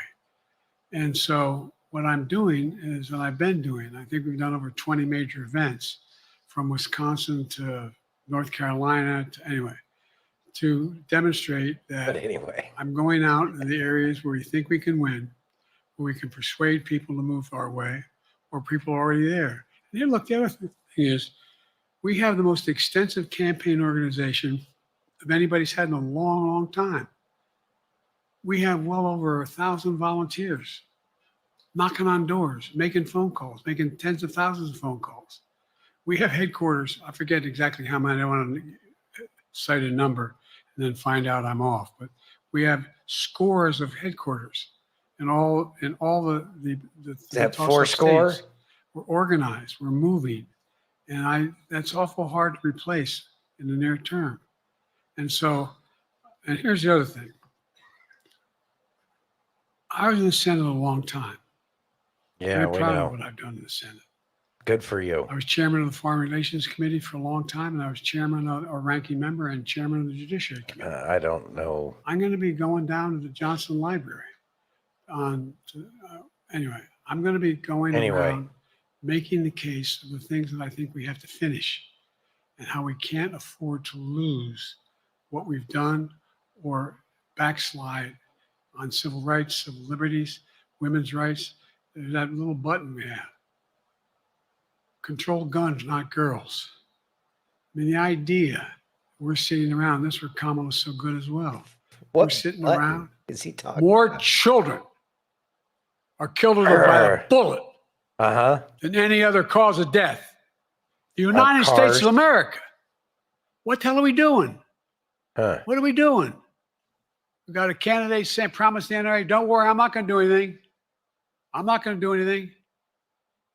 Speaker 6: And so what I'm doing is, and I've been doing, I think we've done over 20 major events from Wisconsin to North Carolina to demonstrate that I'm going out in the areas where we think we can win, where we can persuade people to move our way, or people are already there. And then look, the other thing is we have the most extensive campaign organization of anybody's had in a long, long time. We have well over 1,000 volunteers knocking on doors, making phone calls, making tens of thousands of phone calls. We have headquarters. I forget exactly how many. I don't want to cite a number and then find out I'm off. But we have scores of headquarters in all the
Speaker 1: that 4 score?
Speaker 6: States. We're organized. We're moving, and that's awful hard to replace in the near term. And so, and here's the other thing. I was in the Senate a long time.
Speaker 1: Yeah,
Speaker 6: I'm proud of what I've done in the Senate.
Speaker 1: Good for you.
Speaker 6: I was chairman of the Foreign Relations Committee for a long time, and I was chairman or ranking member and chairman of the Judiciary Committee.
Speaker 1: I don't know.
Speaker 6: I'm going to be going down to the Johnson Library. Anyway, I'm going to be going around making the case of the things that I think we have to finish. and how we can't afford to lose what we've done or backslide on civil rights, civil liberties, women's rights. There's that little button we have. Control guns, not girls. I mean, the idea we're sitting around, this where Kamala's so good as well.
Speaker 1: What
Speaker 6: We're sitting
Speaker 1: button
Speaker 6: around.
Speaker 1: is he talking
Speaker 6: More
Speaker 1: about?
Speaker 6: children are killed by a bullet
Speaker 1: Uh-huh.
Speaker 6: than any other cause of death. The United States
Speaker 1: cars.
Speaker 6: of America. What the hell are we doing?
Speaker 1: Huh.
Speaker 6: What are we doing? We got a candidate saying, promise the NRA, don't worry, I'm not going to do anything. I'm not going to do anything.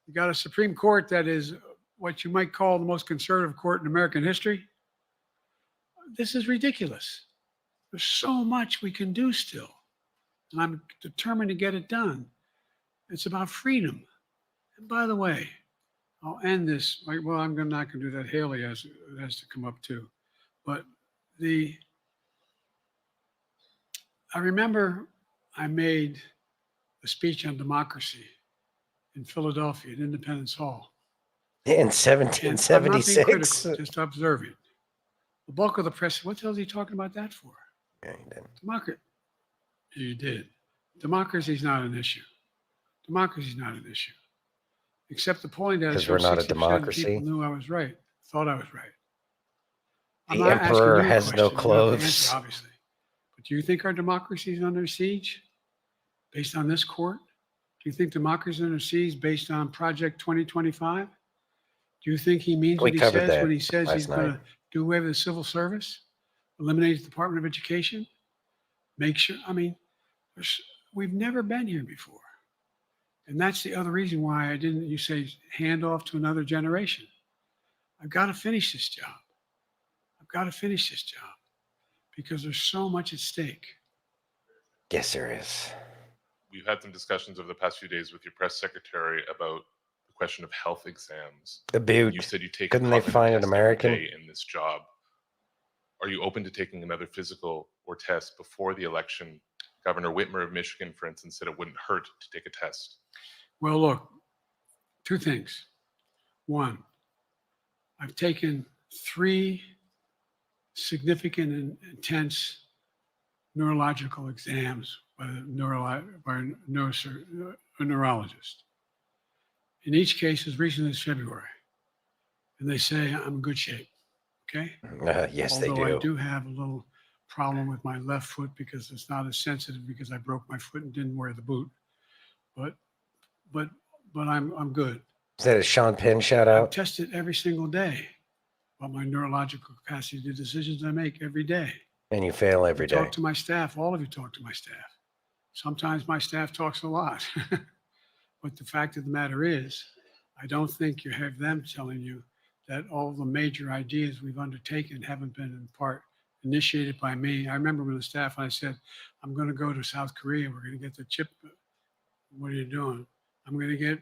Speaker 6: You got a Supreme Court that is what you might call the most conservative court in American history. This is ridiculous. There's so much we can do still. And I'm determined to get it done. It's about freedom. And by the way, I'll end this. Well, I'm not going to do that. Haley has to come up too. But I remember I made a speech on democracy in Philadelphia at Independence Hall.
Speaker 1: In
Speaker 6: And I'm not being
Speaker 1: 1776.
Speaker 6: critical, just observing. The bulk of the press, what the hell is he talking about that for?
Speaker 1: Yeah, he did.
Speaker 6: Democracy. You did. Democracy is not an issue. Democracy is not an issue. Except the polling data
Speaker 1: 'Cause
Speaker 6: shows
Speaker 1: we're not a
Speaker 6: 60% of
Speaker 1: democracy.
Speaker 6: people knew I was right, thought I was right. I'm
Speaker 1: The
Speaker 6: not asking
Speaker 1: emperor
Speaker 6: you a
Speaker 1: has no
Speaker 6: question. You don't have to
Speaker 1: clothes.
Speaker 6: answer, obviously. But do you think our democracy is under siege based on this court? Do you think democracy is under siege based on Project 2025? Do you think he means
Speaker 1: We
Speaker 6: what he
Speaker 1: covered
Speaker 6: says
Speaker 1: that
Speaker 6: when he says
Speaker 1: last
Speaker 6: he's going
Speaker 1: night.
Speaker 6: to do away with the civil service, eliminate the Department of Education, make sure? I mean, we've never been here before. And that's the other reason why I didn't, you say, hand off to another generation. I've got to finish this job. I've got to finish this job because there's so much at stake.
Speaker 1: Yes, there is.
Speaker 16: We've had some discussions over the past few days with your press secretary about the question of health exams.
Speaker 1: The boot.
Speaker 16: You said you take.
Speaker 1: Couldn't they find an American?
Speaker 16: in this job? Are you open to taking another physical or test before the election? Governor Whitmer of Michigan, for instance, said it wouldn't hurt to take a test.
Speaker 6: Well, look, two things. One, I've taken 3 significant and intense neurological exams by a neurologist. In each case, as recently as February. And they say I'm in good shape. Okay?
Speaker 1: Yes,
Speaker 6: Although
Speaker 1: they do.
Speaker 6: I do have a little problem with my left foot because it's not as sensitive because I broke my foot and didn't wear the boot. But I'm good.
Speaker 1: Is that a Sean Penn shout
Speaker 6: I'm
Speaker 1: out?
Speaker 6: tested every single day about my neurological capacity to do decisions I make every day.
Speaker 1: And you fail every day.
Speaker 6: Talk to my staff. All of you talk to my staff. Sometimes my staff talks a lot. But the fact of the matter is, I don't think you have them telling you that all the major ideas we've undertaken haven't been in part initiated by me. I remember when the staff, I said, I'm going to go to South Korea. We're going to get the chip. What are you doing? I'm going to get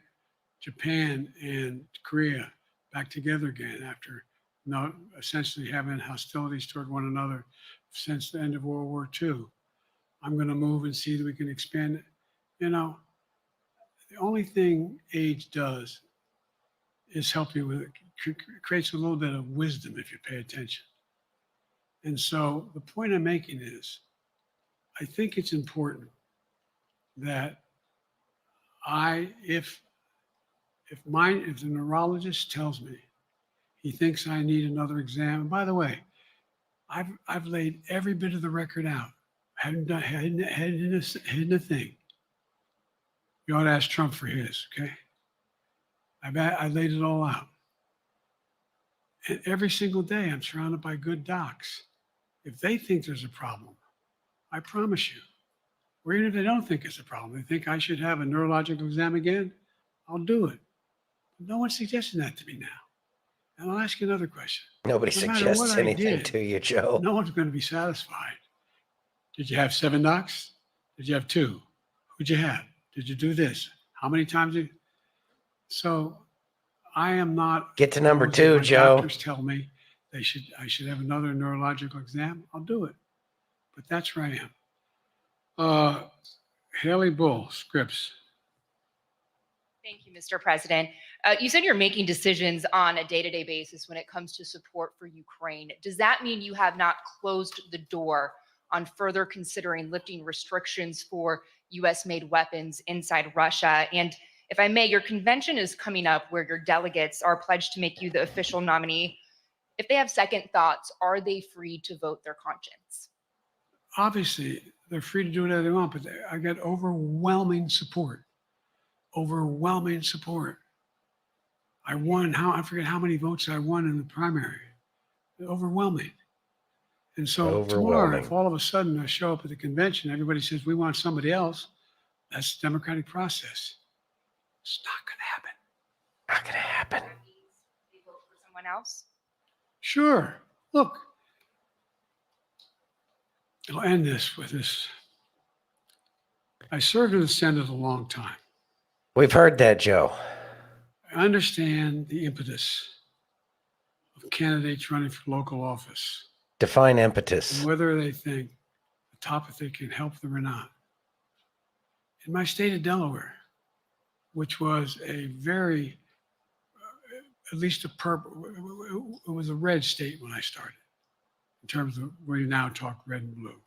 Speaker 6: Japan and Korea back together again after essentially having hostilities toward one another since the end of World War II. I'm going to move and see that we can expand it. You know, the only thing age does is help you with it, creates a little bit of wisdom if you pay attention. And so the point I'm making is, I think it's important that if the neurologist tells me he thinks I need another exam, and by the way, I've laid every bit of the record out. Hadn't hidden a thing. You ought to ask Trump for his, okay? I laid it all out. And every single day I'm surrounded by good docs. If they think there's a problem, I promise you, or even if they don't think it's a problem, they think I should have a neurological exam again, I'll do it. But no one's suggesting that to me now. And I'll ask you another question.
Speaker 1: Nobody
Speaker 6: No matter
Speaker 1: suggests
Speaker 6: what I
Speaker 1: anything
Speaker 6: did,
Speaker 1: to you, Joe.
Speaker 6: no one's going to be satisfied. Did you have 7 docs? Did you have 2? Who'd you have? Did you do this? How many times did? So I am not.
Speaker 1: Get to number
Speaker 6: opposed
Speaker 1: 2,
Speaker 6: when
Speaker 1: Joe.
Speaker 6: Doctors tell me I should have another neurological exam. I'll do it. But that's where I am. Haley Bull, Scripps.
Speaker 10: Thank you, Mr. President. You said you're making decisions on a day-to-day basis when it comes to support for Ukraine. Does that mean you have not closed the door on further considering lifting restrictions for US-made weapons inside Russia? And if I may, your convention is coming up where your delegates are pledged to make you the official nominee. If they have second thoughts, are they free to vote their conscience?
Speaker 6: Obviously, they're free to do whatever they want, but I got overwhelming support. Overwhelming support. I won, I forget how many votes I won in the primary. Overwhelming. And so tomorrow, if all of a sudden I show up at the convention, everybody says, we want somebody else, that's the democratic process. It's not going to happen.
Speaker 1: Not going to happen.
Speaker 10: They vote for someone else?
Speaker 6: Sure. Look, I'll end this with this. I served in the Senate a long time.
Speaker 1: We've heard that, Joe.
Speaker 6: I understand the impetus of candidates running for local office,
Speaker 1: Define impetus.
Speaker 6: and whether they think the topic can help them or not. In my state of Delaware, which was a very, at least it was a red state when I started, in terms of where you now talk red and blue.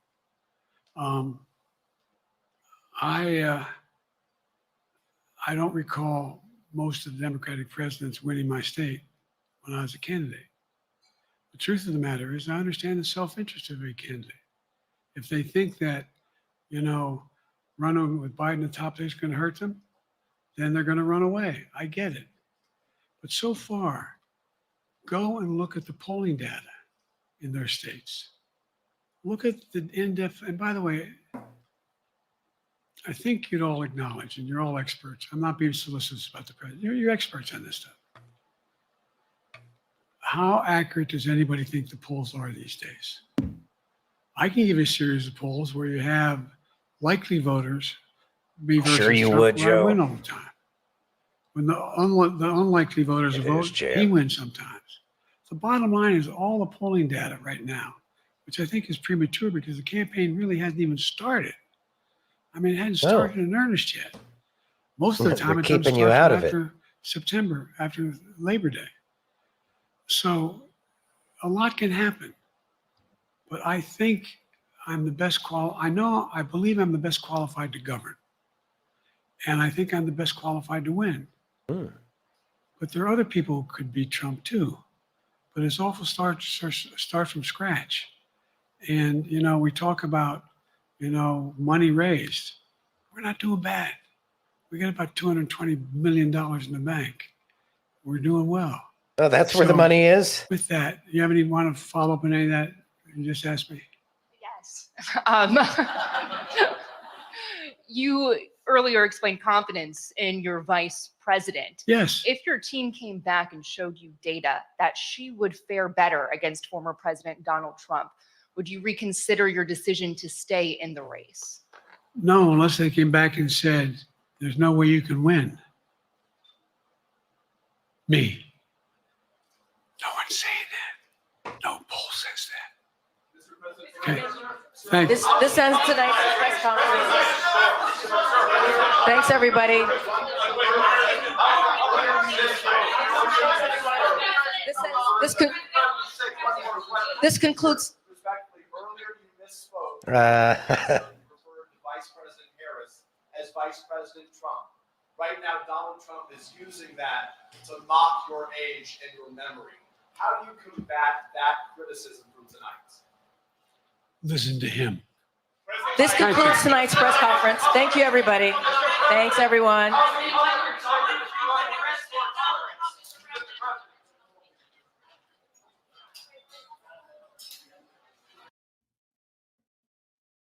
Speaker 6: I don't recall most of the Democratic presidents winning my state when I was a candidate. The truth of the matter is, I understand the self-interest of every candidate. If they think that, running with Biden at the top is going to hurt them, then they're going to run away. I get it. But so far, go and look at the polling data in their states. Look at the in-depth, and by the way, I think you'd all acknowledge, and you're all experts. I'm not being solicitous about the president. You're experts on this stuff. How accurate does anybody think the polls are these days? I can give you a series of polls where you have likely voters be versus
Speaker 1: Sure you
Speaker 6: Trump,
Speaker 1: would,
Speaker 6: where I
Speaker 1: Joe.
Speaker 6: win all the time. When the unlikely voters
Speaker 1: It
Speaker 6: vote,
Speaker 1: is, Jay.
Speaker 6: he wins sometimes. The bottom line is all the polling data right now, which I think is premature because the campaign really hasn't even started. I mean, it hadn't
Speaker 1: No.
Speaker 6: started in earnest yet. Most of the time,
Speaker 1: We're
Speaker 6: it doesn't
Speaker 1: keeping you
Speaker 6: start
Speaker 1: out
Speaker 6: till
Speaker 1: of it.
Speaker 6: after September, after Labor Day. So a lot can happen. But I think I'm the best I believe I'm the best qualified to govern. And I think I'm the best qualified to win.
Speaker 1: Hmm.
Speaker 6: But there are other people who could beat Trump too. But it's awful start from scratch. And, we talk about, money raised. We're not doing bad. We got about $220 million in the bank. We're doing well.
Speaker 1: Oh, that's where the
Speaker 6: So,
Speaker 1: money is?
Speaker 6: With that, you have any want to follow up on any of that you just asked me?
Speaker 10: Yes. You earlier explained confidence in your vice president.
Speaker 6: Yes.
Speaker 10: If your team came back and showed you data that she would fare better against former President Donald Trump, would you reconsider your decision to stay in the race?
Speaker 6: No, unless they came back and said, there's no way you can win. Me. No one's saying that. No poll says that. Okay. Thanks.
Speaker 15: This ends tonight's press conference. Thanks, everybody. This concludes.
Speaker 3: Vice President Harris as Vice President Trump. Right now, Donald Trump is using that to mock your age and your memory. How do you combat that criticism from tonight?
Speaker 6: Listen to him.
Speaker 15: This concludes tonight's press conference. Thank you, everybody. Thanks, everyone.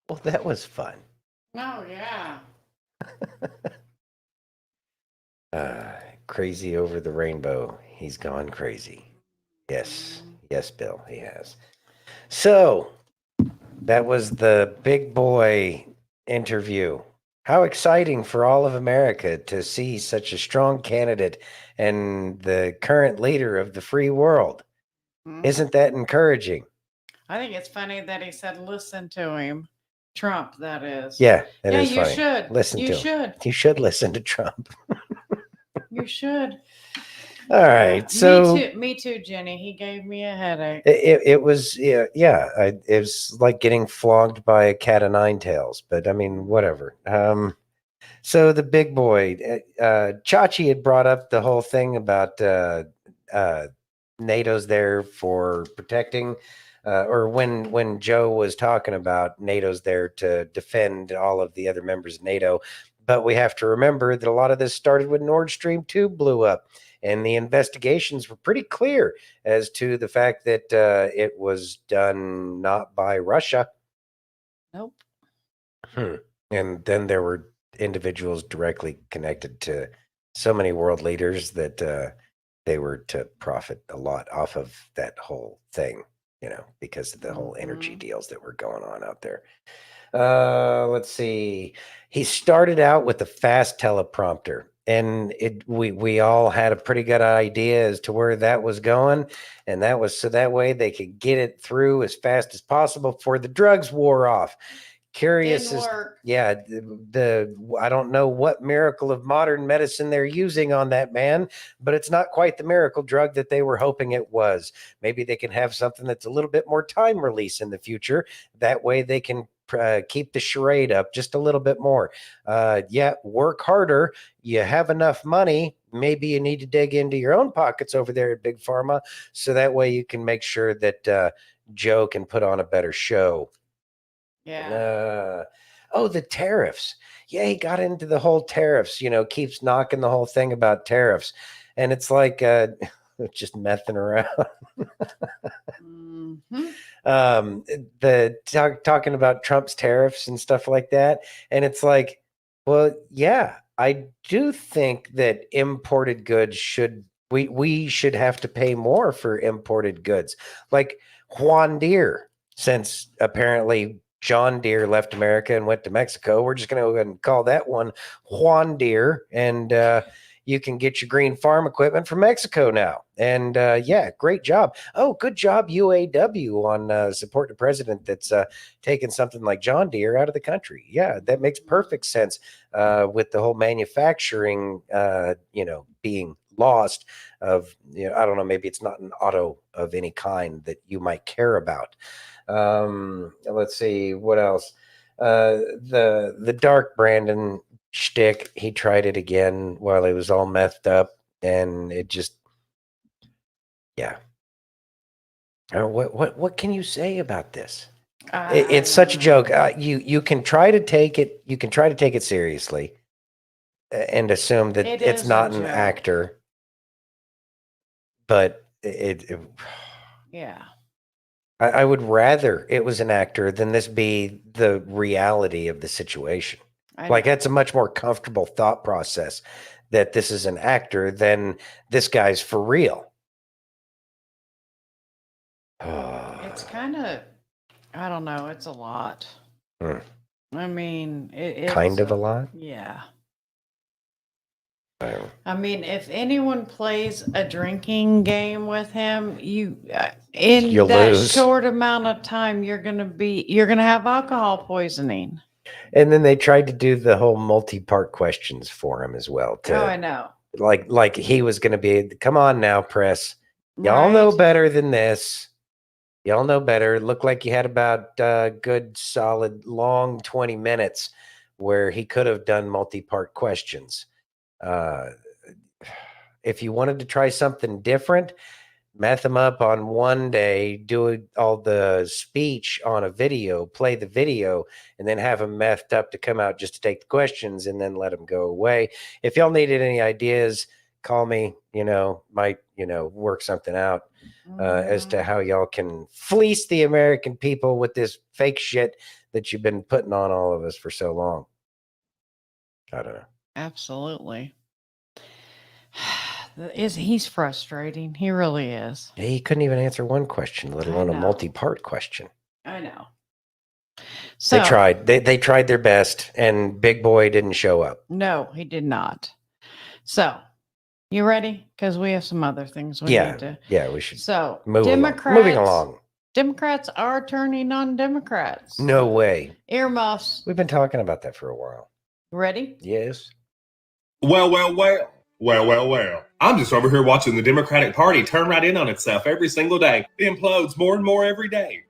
Speaker 1: Well, that was fun.
Speaker 2: Oh, yeah.
Speaker 1: Crazy over the rainbow. He's gone crazy. Yes. Yes, Bill, he has. So that was the big boy interview. How exciting for all of America to see such a strong candidate and the current leader of the free world. Isn't that encouraging?
Speaker 2: I think it's funny that he said, listen to him. Trump, that is.
Speaker 1: Yeah, that is
Speaker 2: you
Speaker 1: funny.
Speaker 2: should.
Speaker 1: Listen
Speaker 2: You
Speaker 1: to
Speaker 2: should.
Speaker 1: him. You should listen to Trump.
Speaker 2: You should.
Speaker 1: All right. So
Speaker 2: Me too, Jenny. He gave me a headache.
Speaker 1: it was it was like getting flogged by a cat of nine tails, but I mean whatever. So the big boy, Chachi had brought up the whole thing about NATO's there for protecting, or when Joe was talking about NATO's there to defend all of the other members of NATO. But we have to remember that a lot of this started when Nord Stream 2 blew up. And the investigations were pretty clear as to the fact that it was done not by Russia.
Speaker 2: Nope.
Speaker 1: And then there were individuals directly connected to so many world leaders that they were to profit a lot off of that whole thing, because of the whole energy deals that were going on out there. Let's see. He started out with a fast teleprompter. And we all had a pretty good idea as to where that was going. And that was so that way they could get it through as fast as possible before the drugs wore off. Curious
Speaker 2: Didn't
Speaker 1: as
Speaker 2: work.
Speaker 1: yeah, I don't know what miracle of modern medicine they're using on that man, but it's not quite the miracle drug that they were hoping it was. Maybe they can have something that's a little bit more time release in the future. That way they can keep the charade up just a little bit more. Work harder. You have enough money. Maybe you need to dig into your own pockets over there at Big Pharma, so that way you can make sure that Joe can put on a better show.
Speaker 2: Yeah.
Speaker 1: The tariffs. Yeah, he got into the whole tariffs, keeps knocking the whole thing about tariffs. And it's like just messing around. Talking about Trump's tariffs and stuff like that. And it's like, well, yeah, I do think that imported goods we should have to pay more for imported goods. Like Juan Deere, since apparently John Deere left America and went to Mexico, we're just going to go ahead and call that one Juan Deere. And you can get your green farm equipment from Mexico now. And great job. Oh, good job, UAW, on supporting the president that's taking something like John Deere out of the country. Yeah, that makes perfect sense with the whole manufacturing, being lost of, I don't know, maybe it's not an auto of any kind that you might care about. Let's see what else. The Dark Brandon shtick, he tried it again while he was all methed up, and it just, what can you say about this? It's such a joke. You can try to take it. You can try to take it seriously, and assume that it's not an actor. But I would rather it was an actor than this be the reality of the situation. Like, that's a much more comfortable thought process, that this is an actor than this guy's for real.
Speaker 2: It's kind of, I don't know. It's a lot. I mean, it's
Speaker 1: kind of a lot.
Speaker 2: Yeah. I mean, if anyone plays a drinking game with him, you'll
Speaker 1: lose.
Speaker 2: short amount of time, you're gonna have alcohol poisoning.
Speaker 1: And then they tried to do the whole multi-part questions for him as well.
Speaker 2: I know.
Speaker 1: Like he was going to be, come on now, press. Y'all know better than this. Y'all know better. It looked like you had about good, solid, long 20 minutes where he could have done multi-part questions. If you wanted to try something different, meth them up on one day, do all the speech on a video, play the video, and then have them methed up to come out just to take the questions and then let them go away. If y'all needed any ideas, call me, might, work something out as to how y'all can fleece the American people with this fake shit that you've been putting on all of us for so long. I don't know.
Speaker 2: Absolutely. He's frustrating. He really is.
Speaker 1: He couldn't even answer one question, let alone a multi-part question.
Speaker 2: I know. So
Speaker 1: they tried. They tried their best, and Big Boy didn't show up.
Speaker 2: No, he did not. So, you ready? Because we have some other things we need to.
Speaker 1: Yeah, we should.
Speaker 2: So,
Speaker 1: moving along.
Speaker 2: Democrats are turning on Democrats.
Speaker 1: No way.
Speaker 2: Earmuffs.
Speaker 1: We've been talking about that for a while.
Speaker 2: Ready?
Speaker 1: Yes.
Speaker 17: Well. Well. I'm just over here watching the Democratic Party turn right in on itself every single day. It implodes more and more every day.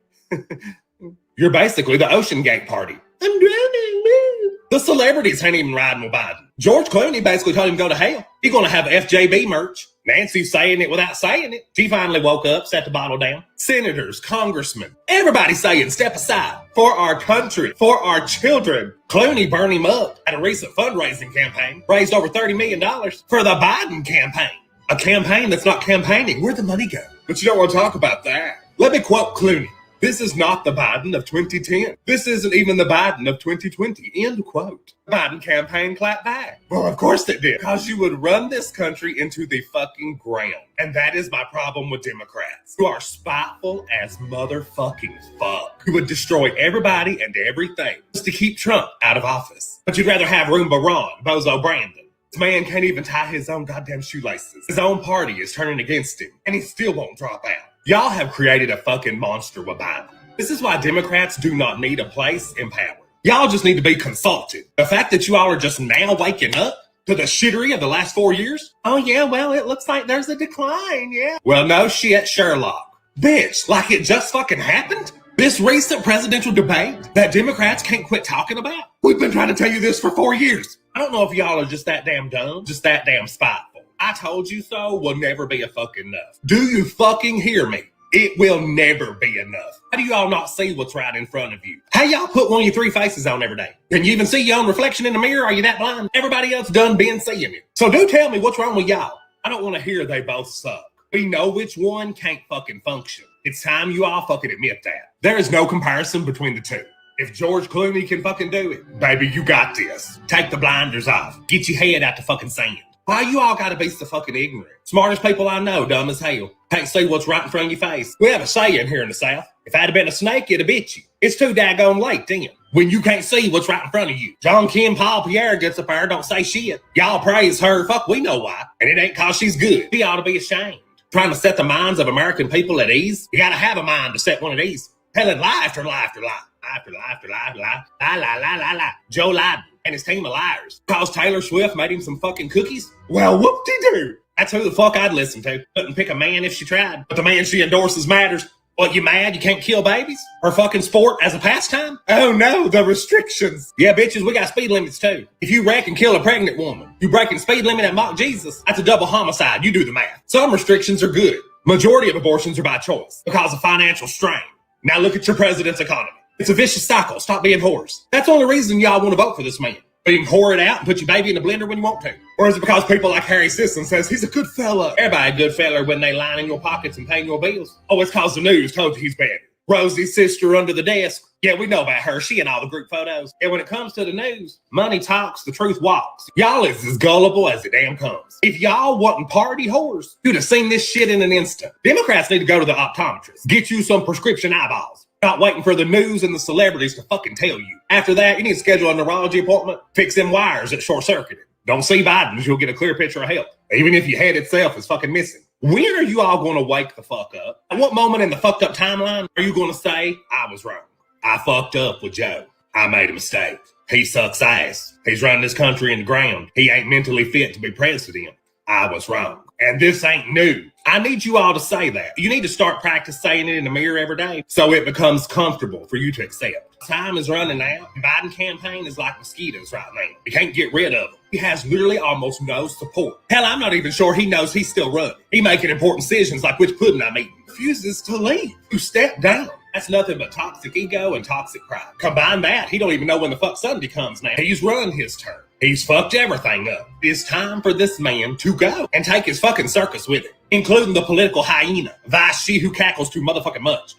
Speaker 17: You're basically the Ocean Gate Party. I'm drowning, man. The celebrities ain't even riding with Biden. George Clooney basically told him to go to hell. He's gonna have FJB merch. Nancy's saying it without saying it. She finally woke up, set the bottle down. Senators, congressmen, everybody saying step aside for our country, for our children. Clooney burned him up at a recent fundraising campaign, raised over $30 million for the Biden campaign. A campaign that's not campaigning. Where'd the money go? But you don't want to talk about that. Let me quote Clooney. This is not the Biden of 2010. This isn't even the Biden of 2020. End quote. The Biden campaign clapped back. Well, of course it did. Because you would run this country into the fucking ground. And that is my problem with Democrats. You are spiteful as motherfucking fuck. You would destroy everybody and everything just to keep Trump out of office. But you'd rather have Roomba Ron, Bozo Brandon. This man can't even tie his own goddamn shoelaces. His own party is turning against him. And he still won't drop out. Y'all have created a fucking monster with Biden. This is why Democrats do not need a place in power. Y'all just need to be consulted. The fact that you all are just now waking up to the shittery of the last 4 years? Oh yeah, well, it looks like there's a decline, yeah. Well, no shit, Sherlock. Bitch, like it just fucking happened? This recent presidential debate that Democrats can't quit talking about? We've been trying to tell you this for 4 years. I don't know if y'all are just that damn dumb, just that damn spiteful. I told you so will never be a fucking enough. Do you fucking hear me? It will never be enough. How do you all not see what's right in front of you? How y'all put one of your 3 faces on every day? Can you even see your own reflection in the mirror? Are you that blind? Everybody else done been seeing it. So do tell me what's wrong with y'all. I don't want to hear they both suck. We know which one can't fucking function. It's time you all fucking admit that. There is no comparison between the two. If George Clooney can fucking do it, baby, you got this. Take the blinders off. Get your head out the fucking sand. Why you all gotta be so fucking ignorant? Smartest people I know, dumb as hell. Can't see what's right in front of your face. We have a saying here in the South. If I'd have been a snake, it'd have bit you. It's too daggone late then. When you can't see what's right in front of you. John Kim Paul Pierre gets up there, don't say shit. Y'all praise her, fuck, we know why. And it ain't cause she's good. She ought to be ashamed. Trying to set the minds of American people at ease. You gotta have a mind to set one at ease. Telling lie after lie after lie. After lie after lie after lie. Lie. Joe Biden and his team of liars. Cause Taylor Swift made him some fucking cookies? Well, whoop-de-doo. That's who the fuck I'd listen to. Couldn't pick a man if she tried. But the man she endorses matters. What, you mad you can't kill babies? Or fucking sport as a pastime? Oh no, the restrictions. Yeah, bitches, we got speed limits too. If you wreck and kill a pregnant woman, you breaking speed limit at Mock Jesus, that's a double homicide. You do the math. Some restrictions are good. Majority of abortions are by choice because of financial strain. Now look at your president's economy. It's a vicious cycle. Stop being whores. That's the only reason y'all want to vote for this man. But you can whore it out and put your baby in the blender when you want to. Or is it because people like Harry Sisson says he's a good fella? Everybody a good fella when they line in your pockets and paying your bills. Oh, it's because the news told you he's bad. Rosie's sister under the desk. Yeah, we know about her. She and all the group photos. And when it comes to the news, money talks, the truth walks. Y'all is as gullible as the damn comes. If y'all wasn't party whores, you'd have seen this shit in an instant. Democrats need to go to the optometrist. Get you some prescription eyeballs. Not waiting for the news and the celebrities to fucking tell you. After that, you need to schedule a neurology appointment. Fix them wires that short-circuited. Don't see Biden's, you'll get a clear picture of health. Even if your head itself is fucking missing. When are you all going to wake the fuck up? At what moment in the fucked up timeline are you going to say, I was wrong? I fucked up with Joe. I made a mistake. He sucks ass. He's running this country in the ground. He ain't mentally fit to be president. I was wrong. And this ain't new. I need you all to say that. You need to start practice saying it in the mirror every day so it becomes comfortable for you to accept. Time is running out. The Biden campaign is like mosquitoes right now. You can't get rid of them. He has literally almost no support. Hell, I'm not even sure he knows he's still running. He making important decisions like which pudding I'm eating. Refuses to leave. You step down. That's nothing but toxic ego and toxic pride. Combine that, he don't even know when the fuck Sunday comes now. He's run his turn. He's fucked everything up. It's time for this man to go and take his fucking circus with him, including the political hyena, Vice she who cackles too motherfucking much.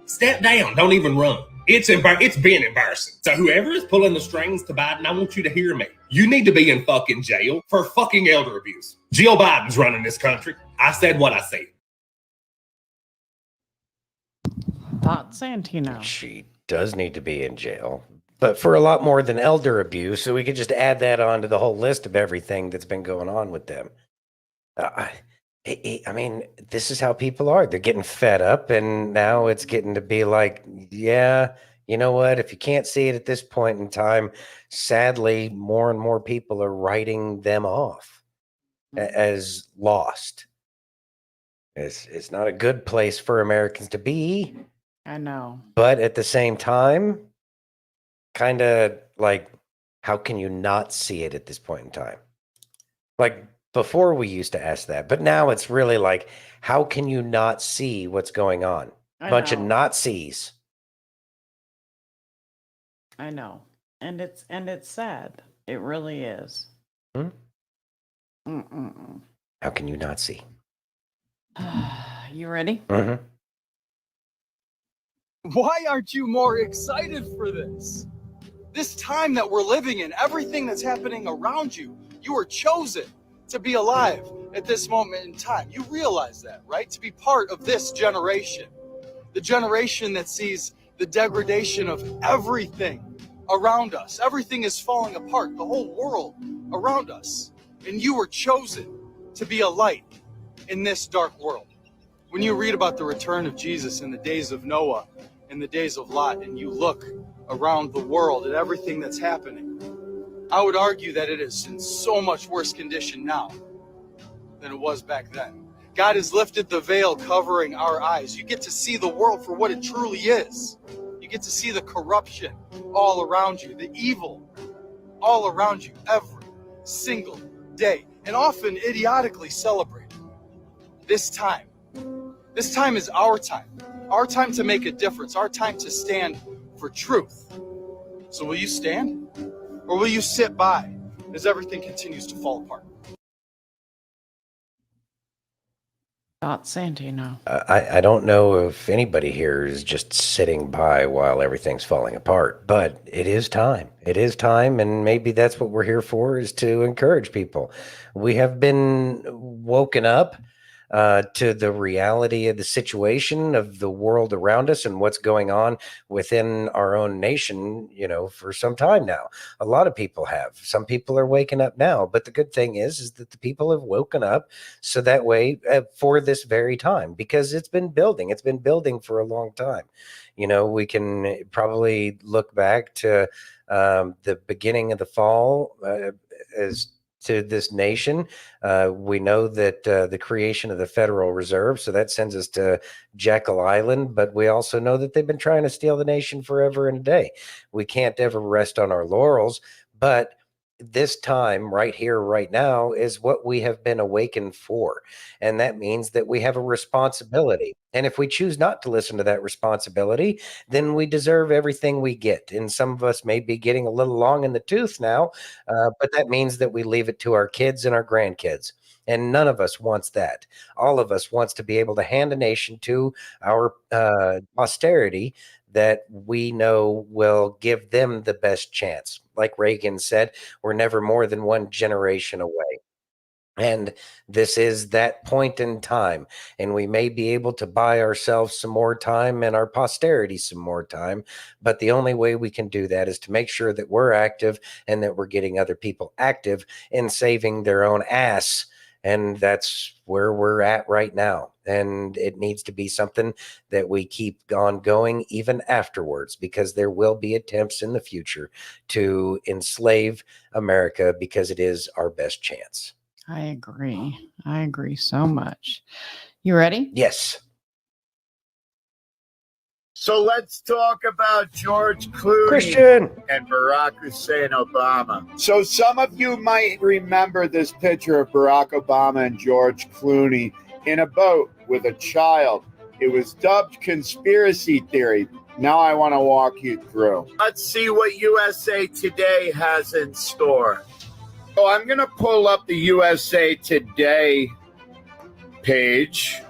Speaker 17: Step down. Don't even run. It's been embarrassing. So whoever is pulling the strings to Biden, I want you to hear me. You need to be in fucking jail for fucking elder abuse. Jill Biden's running this country. I said what I said.
Speaker 2: Thought Santino.
Speaker 1: She does need to be in jail, but for a lot more than elder abuse. So we could just add that on to the whole list of everything that's been going on with them. I mean, this is how people are. They're getting fed up, and now it's getting to be like, yeah, you know what? If you can't see it at this point in time, sadly, more and more people are writing them off as lost. It's not a good place for Americans to be.
Speaker 2: I know.
Speaker 1: But at the same time, kind of like, how can you not see it at this point in time? Like before we used to ask that, but now it's really like, how can you not see what's going on?
Speaker 2: I
Speaker 1: Bunch of
Speaker 2: know.
Speaker 1: Nazis.
Speaker 2: I know. And it's sad. It really is. Mm-mm-mm.
Speaker 1: How can you not see?
Speaker 2: You ready?
Speaker 1: Mm-hmm.
Speaker 18: Why aren't you more excited for this? This time that we're living in, everything that's happening around you, you were chosen to be alive at this moment in time. You realize that, right? To be part of this generation, the generation that sees the degradation of everything around us. Everything is falling apart, the whole world around us. And you were chosen to be a light in this dark world. When you read about the return of Jesus in the days of Noah, in the days of Lot, and you look around the world at everything that's happening, I would argue that it is in so much worse condition now than it was back then. God has lifted the veil covering our eyes. You get to see the world for what it truly is. You get to see the corruption all around you, the evil all around you every single day, and often idiotically celebrated. This time is our time to make a difference, our time to stand for truth. So will you stand, or will you sit by as everything continues to fall apart?
Speaker 2: Santino.
Speaker 1: I don't know if anybody here is just sitting by while everything's falling apart, but it is time. It is time, and maybe that's what we're here for, is to encourage people. We have been woken up to the reality of the situation of the world around us and what's going on within our own nation, for some time now. A lot of people have. Some people are waking up now, but the good thing is that the people have woken up so that way for this very time, because it's been building. It's been building for a long time. We can probably look back to the beginning of the fall as to this nation. We know that the creation of the Federal Reserve, so that sends us to Jekyll Island, but we also know that they've been trying to steal the nation forever and a day. We can't ever rest on our laurels, but this time right here, right now, is what we have been awakened for. And that means that we have a responsibility. And if we choose not to listen to that responsibility, then we deserve everything we get. And some of us may be getting a little long in the tooth now, but that means that we leave it to our kids and our grandkids. And none of us wants that. All of us wants to be able to hand a nation to our posterity that we know will give them the best chance. Like Reagan said, we're never more than one generation away. And this is that point in time. And we may be able to buy ourselves some more time and our posterity some more time. But the only way we can do that is to make sure that we're active and that we're getting other people active in saving their own ass. And that's where we're at right now. And it needs to be something that we keep on going even afterwards, because there will be attempts in the future to enslave America, because it is our best chance.
Speaker 2: I agree. I agree so much. You ready?
Speaker 1: Yes.
Speaker 19: So let's talk about George Clooney
Speaker 1: Christian
Speaker 19: and Barack Hussein Obama. So some of you might remember this picture of Barack Obama and George Clooney in a boat with a child. It was dubbed conspiracy theory. Now I want to walk you through. Let's see what USA Today has in store. So I'm going to pull up the USA Today page.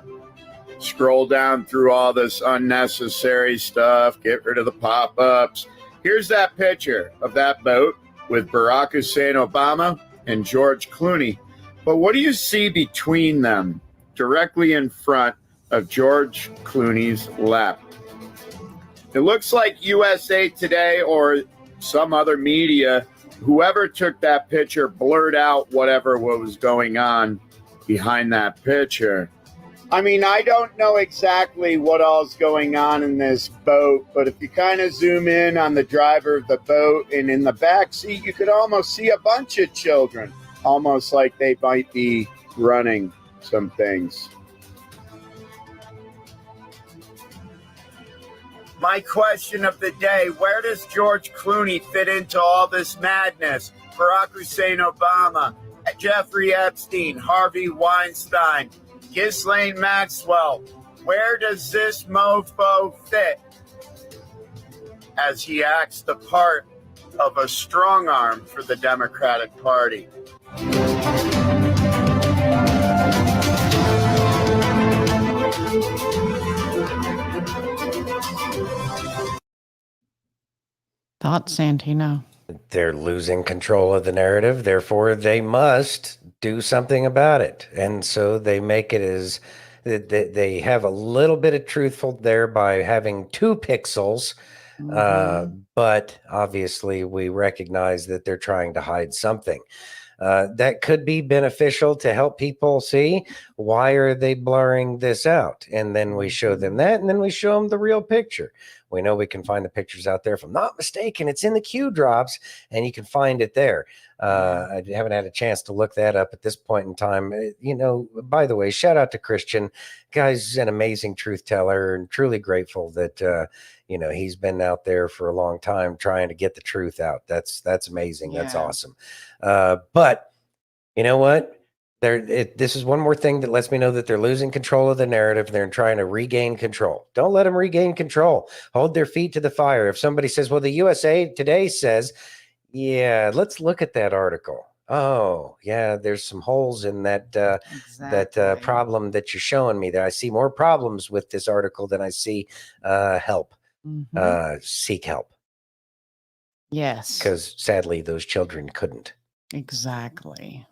Speaker 19: Scroll down through all this unnecessary stuff. Get rid of the pop-ups. Here's that picture of that boat with Barack Hussein Obama and George Clooney. But what do you see between them, directly in front of George Clooney's lap? It looks like USA Today or some other media, whoever took that picture, blurred out whatever was going on behind that picture. I mean, I don't know exactly what all's going on in this boat, but if you kind of zoom in on the driver of the boat and in the back seat, you could almost see a bunch of children, almost like they might be running some things. My question of the day, where does George Clooney fit into all this madness? Barack Hussein Obama, Jeffrey Epstein, Harvey Weinstein, Ghislaine Maxwell. Where does this mofo fit as he acts the part of a strong arm for the Democratic Party?
Speaker 2: Thoughts, Santino?
Speaker 1: They're losing control of the narrative, therefore they must do something about it. And so they make it as they have a little bit of truthful there by having 2 pixels. But obviously we recognize that they're trying to hide something. That could be beneficial to help people see why are they blurring this out. And then we show them that, and then we show them the real picture. We know we can find the pictures out there. If I'm not mistaken, it's in the Q drops, and you can find it there. I haven't had a chance to look that up at this point in time. You know, by the way, shout out to Christian. Guy's an amazing truth teller, and truly grateful that, you know, he's been out there for a long time trying to get the truth out. That's amazing. That's awesome. But you know what? This is one more thing that lets me know that they're losing control of the narrative. They're trying to regain control. Don't let them regain control. Hold their feet to the fire. If somebody says, well, the USA Today says, yeah, let's look at that article. Oh, yeah, there's some holes in that that problem that you're showing me there. I see more problems with this article than I see help. Seek help.
Speaker 2: Yes.
Speaker 1: Because sadly, those children couldn't.
Speaker 2: Exactly.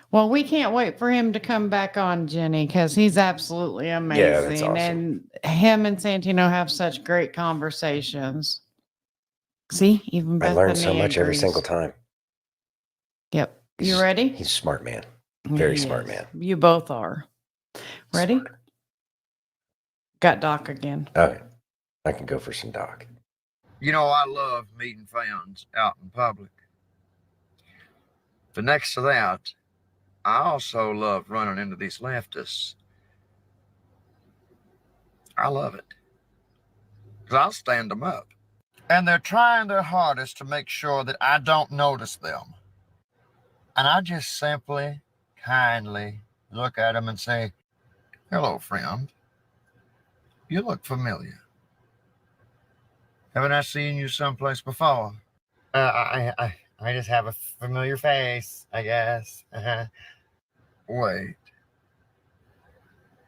Speaker 2: Well, we can't wait for him to come back on, Jenny, because he's absolutely amazing.
Speaker 1: Yeah, that's awesome.
Speaker 2: And him and Santino have such great conversations. See, even
Speaker 1: I learn so
Speaker 2: Bethany
Speaker 1: much every
Speaker 2: agrees.
Speaker 1: single time.
Speaker 2: Yep. You ready?
Speaker 1: He's a smart man. Very
Speaker 2: He
Speaker 1: smart
Speaker 2: is.
Speaker 1: man.
Speaker 2: You both are. Ready? Got Doc again.
Speaker 1: All right. I can go for some Doc.
Speaker 3: You know, I love meeting fans out in public. But next to that, I also love running into these leftists. I love it. Because I'll stand them up. And they're trying their hardest to make sure that I don't notice them. And I just simply, kindly look at them and say, hello, friend. You look familiar. Haven't I seen you someplace before? I just have a familiar face, I guess. Wait.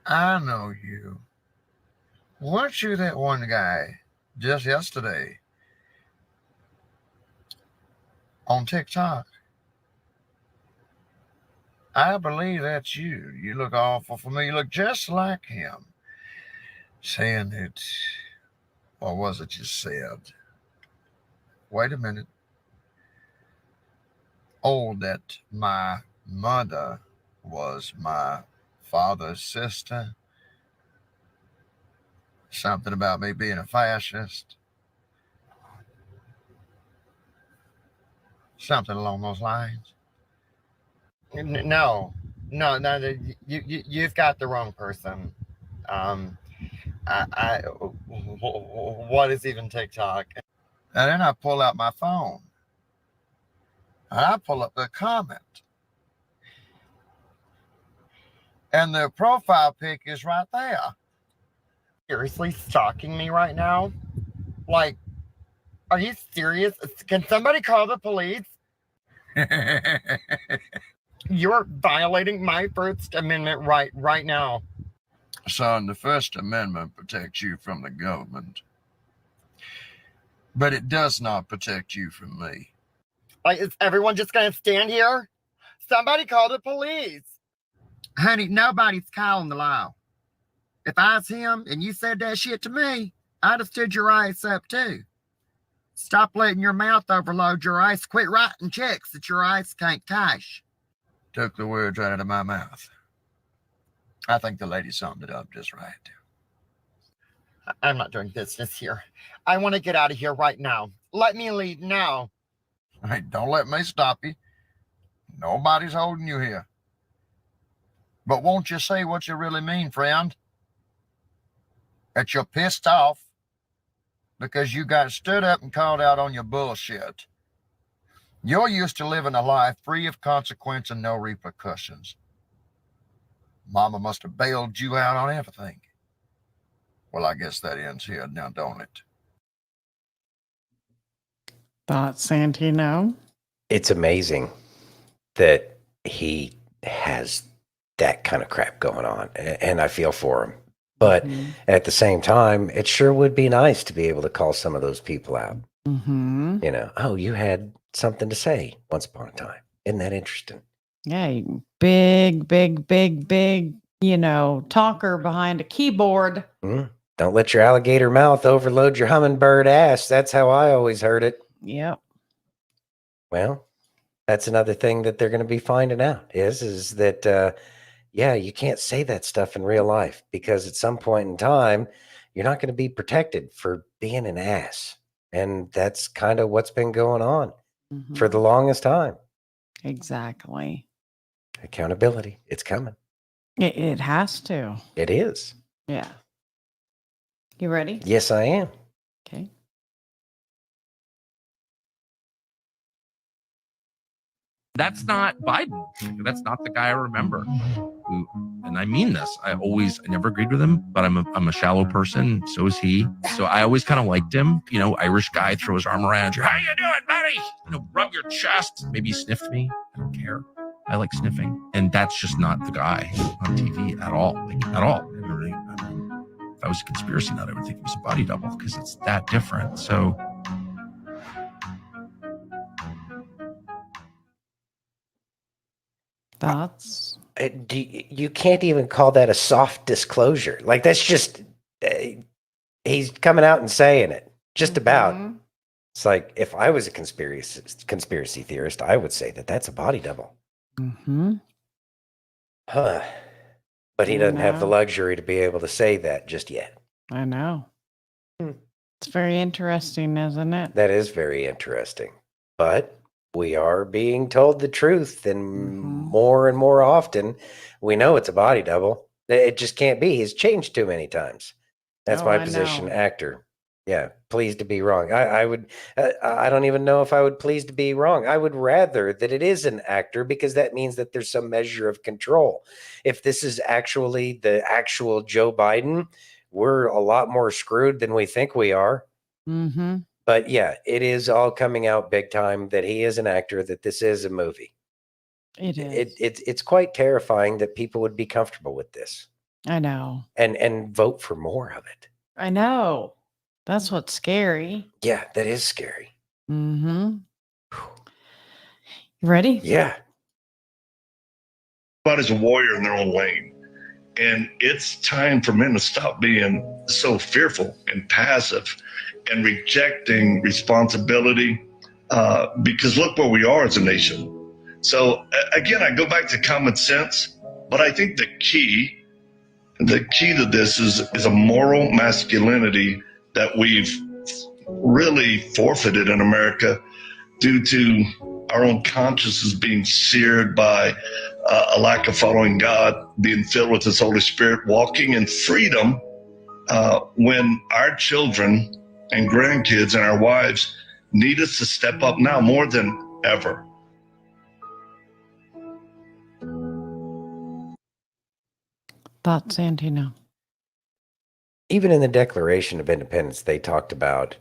Speaker 3: I know you. Weren't you that one guy just yesterday on TikTok? I believe that's you. You look awful familiar. You look just like him. Saying it, what was it you said? Wait a minute. Oh, that my mother was my father's sister. Something about me being a fascist. Something along those lines. No, you've got the wrong person. What is even TikTok? And then I pull out my phone. And I pull up the comment. And the profile pic is right there. Seriously stalking me right now? Like, are you serious? Can somebody call the police? You're violating my First Amendment right now. Son, the First Amendment protects you from the government. But it does not protect you from me. Like, is everyone just going to stand here? Somebody call the police. Honey, nobody's calling the law. If I was him and you said that shit to me, I'd have stood your ass up too. Stop letting your mouth overload your ice. Quit writing checks that your ice can't cash. Took the words right out of my mouth. I think the lady summed it up just right. I'm not doing business here. I want to get out of here right now. Let me leave now. Hey, don't let me stop you. Nobody's holding you here. But won't you say what you really mean, friend? That you're pissed off because you got stood up and called out on your bullshit. You're used to living a life free of consequence and no repercussions. Mama must have bailed you out on everything. Well, I guess that ends here now, don't it?
Speaker 2: Thoughts, Santino?
Speaker 1: It's amazing that he has that kind of crap going on, and I feel for him. But at the same time, it sure would be nice to be able to call some of those people out.
Speaker 2: Mm-hmm.
Speaker 1: You know, oh, you had something to say once upon a time. Isn't that interesting?
Speaker 2: Yeah, big, you know, talker behind a keyboard.
Speaker 1: Don't let your alligator mouth overload your hummingbird ass. That's how I always heard it.
Speaker 2: Yep.
Speaker 1: Well, that's another thing that they're going to be finding out is that, yeah, you can't say that stuff in real life because at some point in time, you're not going to be protected for being an ass. And that's kind of what's been going on for the longest time.
Speaker 2: Exactly.
Speaker 1: Accountability. It's coming.
Speaker 2: It has to.
Speaker 1: It is.
Speaker 2: Yeah. You ready?
Speaker 1: Yes, I am.
Speaker 2: Okay.
Speaker 20: That's not Biden. That's not the guy I remember. And I mean this. I never agreed with him, but I'm a shallow person. So is he. So I always kind of liked him. You know, Irish guy, throw his arm around you. How you doing, buddy? You know, rub your chest. Maybe he sniffed me. I don't care. I like sniffing. And that's just not the guy on TV at all. Like, at all. If I was a conspiracy nut, I would think he was a body double because it's that different. So
Speaker 2: thoughts?
Speaker 1: You can't even call that a soft disclosure. Like that's just he's coming out and saying it. Just about. It's like if I was a conspiracy theorist, I would say that that's a body double.
Speaker 2: Mm-hmm.
Speaker 1: Huh. But he doesn't have the luxury to be able to say that just yet.
Speaker 2: I know. It's very interesting, isn't it?
Speaker 1: That is very interesting. But we are being told the truth, and more often, we know it's a body double. It just can't be. He's changed too many times. That's my position, actor. Yeah, pleased to be wrong. I would. I don't even know if I would please to be wrong. I would rather that it is an actor because that means that there's some measure of control. If this is actually the actual Joe Biden, we're a lot more screwed than we think we are.
Speaker 2: Mm-hmm.
Speaker 1: But yeah, it is all coming out big time that he is an actor, that this is a movie.
Speaker 2: It is.
Speaker 1: It's quite terrifying that people would be comfortable with this.
Speaker 2: I know.
Speaker 1: And vote for more of it.
Speaker 2: I know. That's what's scary.
Speaker 1: Yeah, that is scary.
Speaker 2: Mm-hmm. You ready?
Speaker 1: Yeah.
Speaker 21: Everybody's a warrior in their own lane. And it's time for men to stop being so fearful and passive and rejecting responsibility because look where we are as a nation. So again, I go back to common sense, but I think the key to this is a moral masculinity that we've really forfeited in America due to our own consciences being seared by a lack of following God, being filled with His Holy Spirit, walking in freedom when our children and grandkids and our wives need us to step up now more than ever.
Speaker 2: Thoughts, Santino?
Speaker 1: Even in the Declaration of Independence, they talked about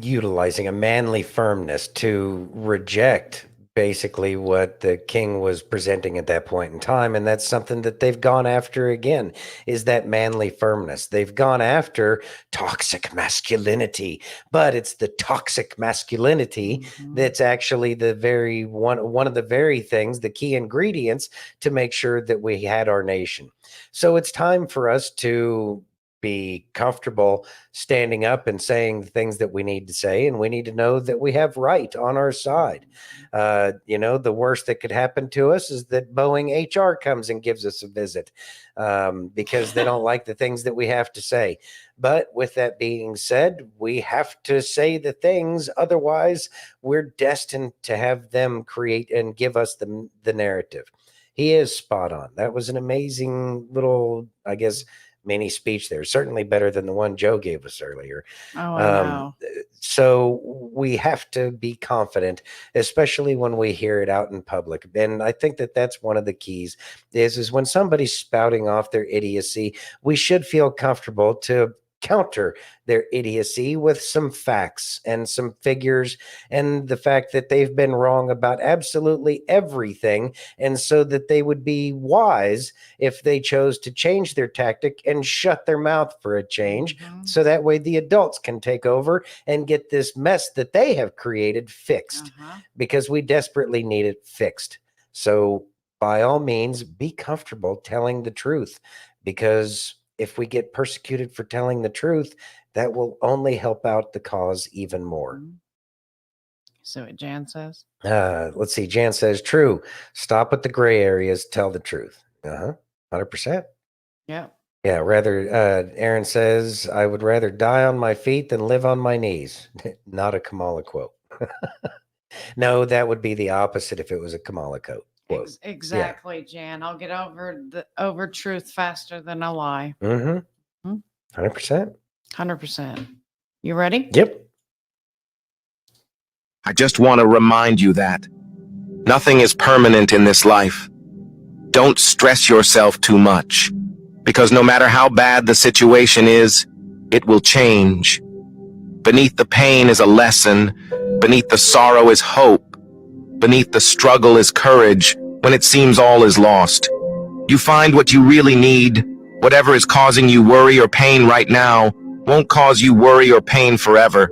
Speaker 1: utilizing a manly firmness to reject basically what the king was presenting at that point in time. And that's something that they've gone after again, is that manly firmness. They've gone after toxic masculinity, but it's the toxic masculinity that's actually the very one of the very things, the key ingredients to make sure that we had our nation. So it's time for us to be comfortable standing up and saying the things that we need to say, and we need to know that we have right on our side. The worst that could happen to us is that Boeing HR comes and gives us a visit because they don't like the things that we have to say. But with that being said, we have to say the things, otherwise we're destined to have them create and give us the narrative. He is spot on. That was an amazing little, I guess, mini speech there. Certainly better than the one Joe gave us earlier.
Speaker 2: Oh, I know.
Speaker 1: So we have to be confident, especially when we hear it out in public. And I think that that's one of the keys is when somebody's spouting off their idiocy, we should feel comfortable to counter their idiocy with some facts and some figures and the fact that they've been wrong about absolutely everything, and so that they would be wise if they chose to change their tactic and shut their mouth for a change, so that way the adults can take over and get this mess that they have created fixed, because we desperately need it fixed. So by all means, be comfortable telling the truth, because if we get persecuted for telling the truth, that will only help out the cause even more.
Speaker 2: So what Jan says?
Speaker 1: Let's see. Jan says, true. Stop with the gray areas. Tell the truth. 100%.
Speaker 2: Yeah.
Speaker 1: Yeah. Aaron says, I would rather die on my feet than live on my knees. Not a Kamala quote. No, that would be the opposite if it was a Kamala quote.
Speaker 2: Exactly, Jan. I'll get over truth faster than a lie.
Speaker 1: 100%.
Speaker 2: 100%. You ready?
Speaker 1: Yep.
Speaker 4: I just want to remind you that nothing is permanent in this life. Don't stress yourself too much, because no matter how bad the situation is, it will change. Beneath the pain is a lesson. Beneath the sorrow is hope. Beneath the struggle is courage when it seems all is lost. You find what you really need. Whatever is causing you worry or pain right now won't cause you worry or pain forever.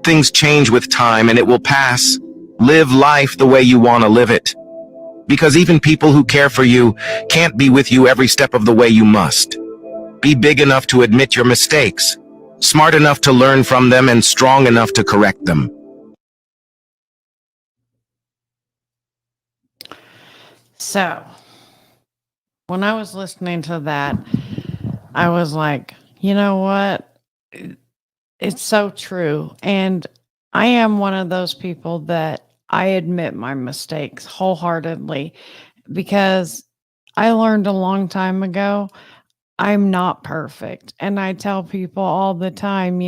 Speaker 4: Things change with time and it will pass. Live life the way you want to live it. Because even people who care for you can't be with you every step of the way you must. Be big enough to admit your mistakes, smart enough to learn from them, and strong enough to correct them.
Speaker 2: So, when I was listening to that, I was like, you know what? It's so true. And I am one of those people that I admit my mistakes wholeheartedly, because I learned a long time ago, I'm not perfect. And I tell people all the time,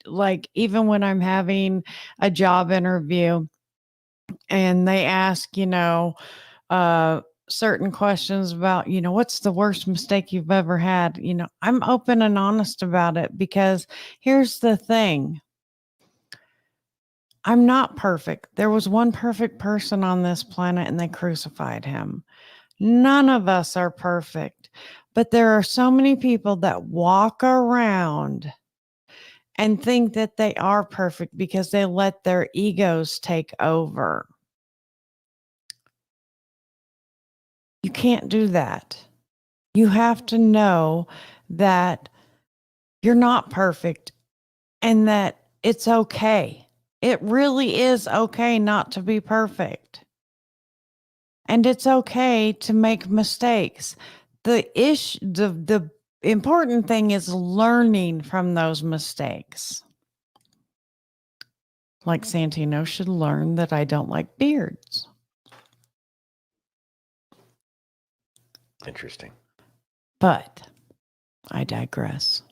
Speaker 2: like even when I'm having a job interview and they ask, certain questions about, what's the worst mistake you've ever had? I'm open and honest about it, because here's the thing. I'm not perfect. There was one perfect person on this planet and they crucified him. None of us are perfect, but there are so many people that walk around and think that they are perfect because they let their egos take over. You can't do that. You have to know that you're not perfect and that it's okay. It really is okay not to be perfect. And it's okay to make mistakes. The important thing is learning from those mistakes. Like Santino should learn that I don't like beards.
Speaker 1: Interesting.
Speaker 2: But I digress.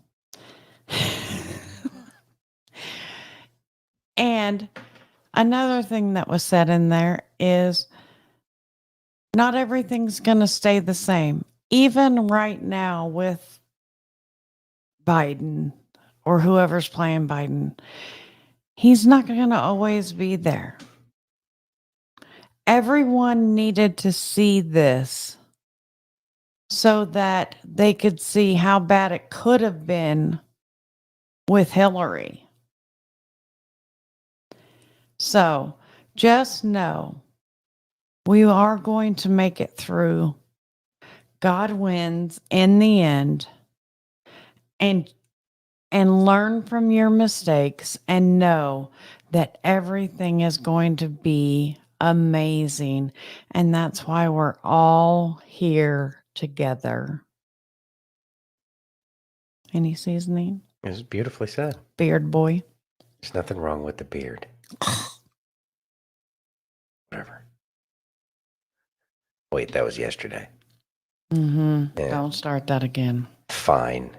Speaker 2: And another thing that was said in there is not everything's going to stay the same. Even right now with Biden or whoever's playing Biden, he's not going to always be there. Everyone needed to see this so that they could see how bad it could have been with Hillary. So just know we are going to make it through. God wins in the end. and learn from your mistakes and know that everything is going to be amazing. And that's why we're all here together. Any seasoning?
Speaker 1: It was beautifully said.
Speaker 2: Beard boy.
Speaker 1: There's nothing wrong with the beard. Whatever. Wait, that was yesterday.
Speaker 2: Mm-hmm.
Speaker 1: Yeah.
Speaker 2: Don't start that again.
Speaker 1: Fine.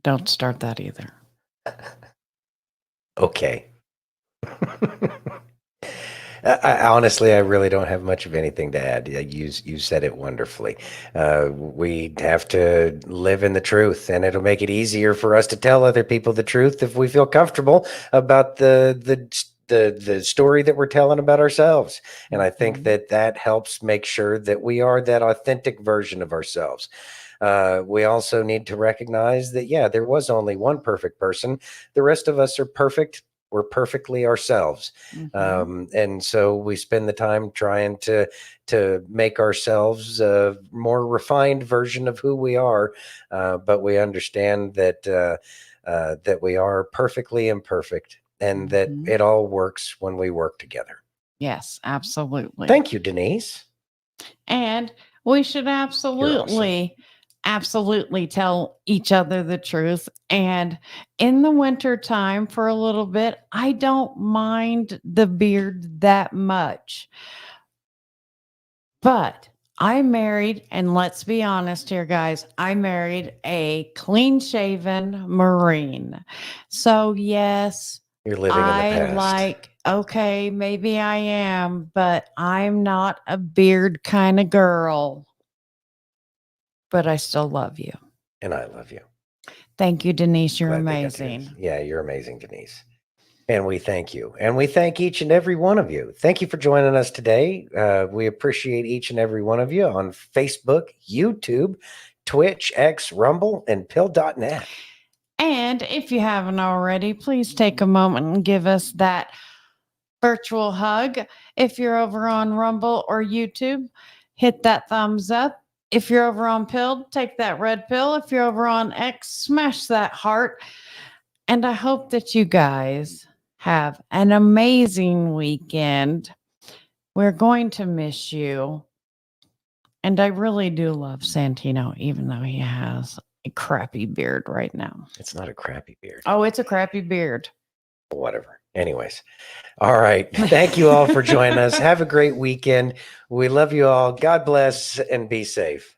Speaker 2: Don't start that either.
Speaker 1: Okay. I honestly, I really don't have much of anything to add. You said it wonderfully. We have to live in the truth, and it'll make it easier for us to tell other people the truth if we feel comfortable about the story that we're telling about ourselves. And I think that helps make sure that we are that authentic version of ourselves. We also need to recognize that, yeah, there was only one perfect person. The rest of us are perfect. We're perfectly ourselves. And so we spend the time trying to make ourselves a more refined version of who we are. But we understand that that we are perfectly imperfect, and that it all works when we work together.
Speaker 2: Yes, absolutely.
Speaker 1: Thank you, Denise.
Speaker 2: And we should absolutely tell each other the truth. And in the winter time, for a little bit, I don't mind the beard that much. But I married, and let's be honest here, guys, I married a clean-shaven Marine. So yes,
Speaker 1: You're living in the past.
Speaker 2: Okay, maybe I am, but I'm not a beard kind of girl. But I still love you.
Speaker 1: And I love you.
Speaker 2: Thank you, Denise. You're
Speaker 1: Glad they got to-
Speaker 2: amazing.
Speaker 1: Yeah, you're amazing, Denise. And we thank you. And we thank each and every one of you. Thank you for joining us today. We appreciate each and every one of you on Facebook, YouTube, Twitch, X, Rumble, and Pill.net.
Speaker 2: And if you haven't already, please take a moment and give us that virtual hug. If you're over on Rumble or YouTube, hit that thumbs up. If you're over on Pill, take that red pill. If you're over on X, smash that heart. And I hope that you guys have an amazing weekend. We're going to miss you. And I really do love Santino, even though he has a crappy beard right now.
Speaker 1: It's not a crappy beard.
Speaker 2: Oh, it's a crappy beard.
Speaker 1: Whatever. Anyways. All right. Thank you all for joining us. Have a great weekend. We love you all. God bless and be safe.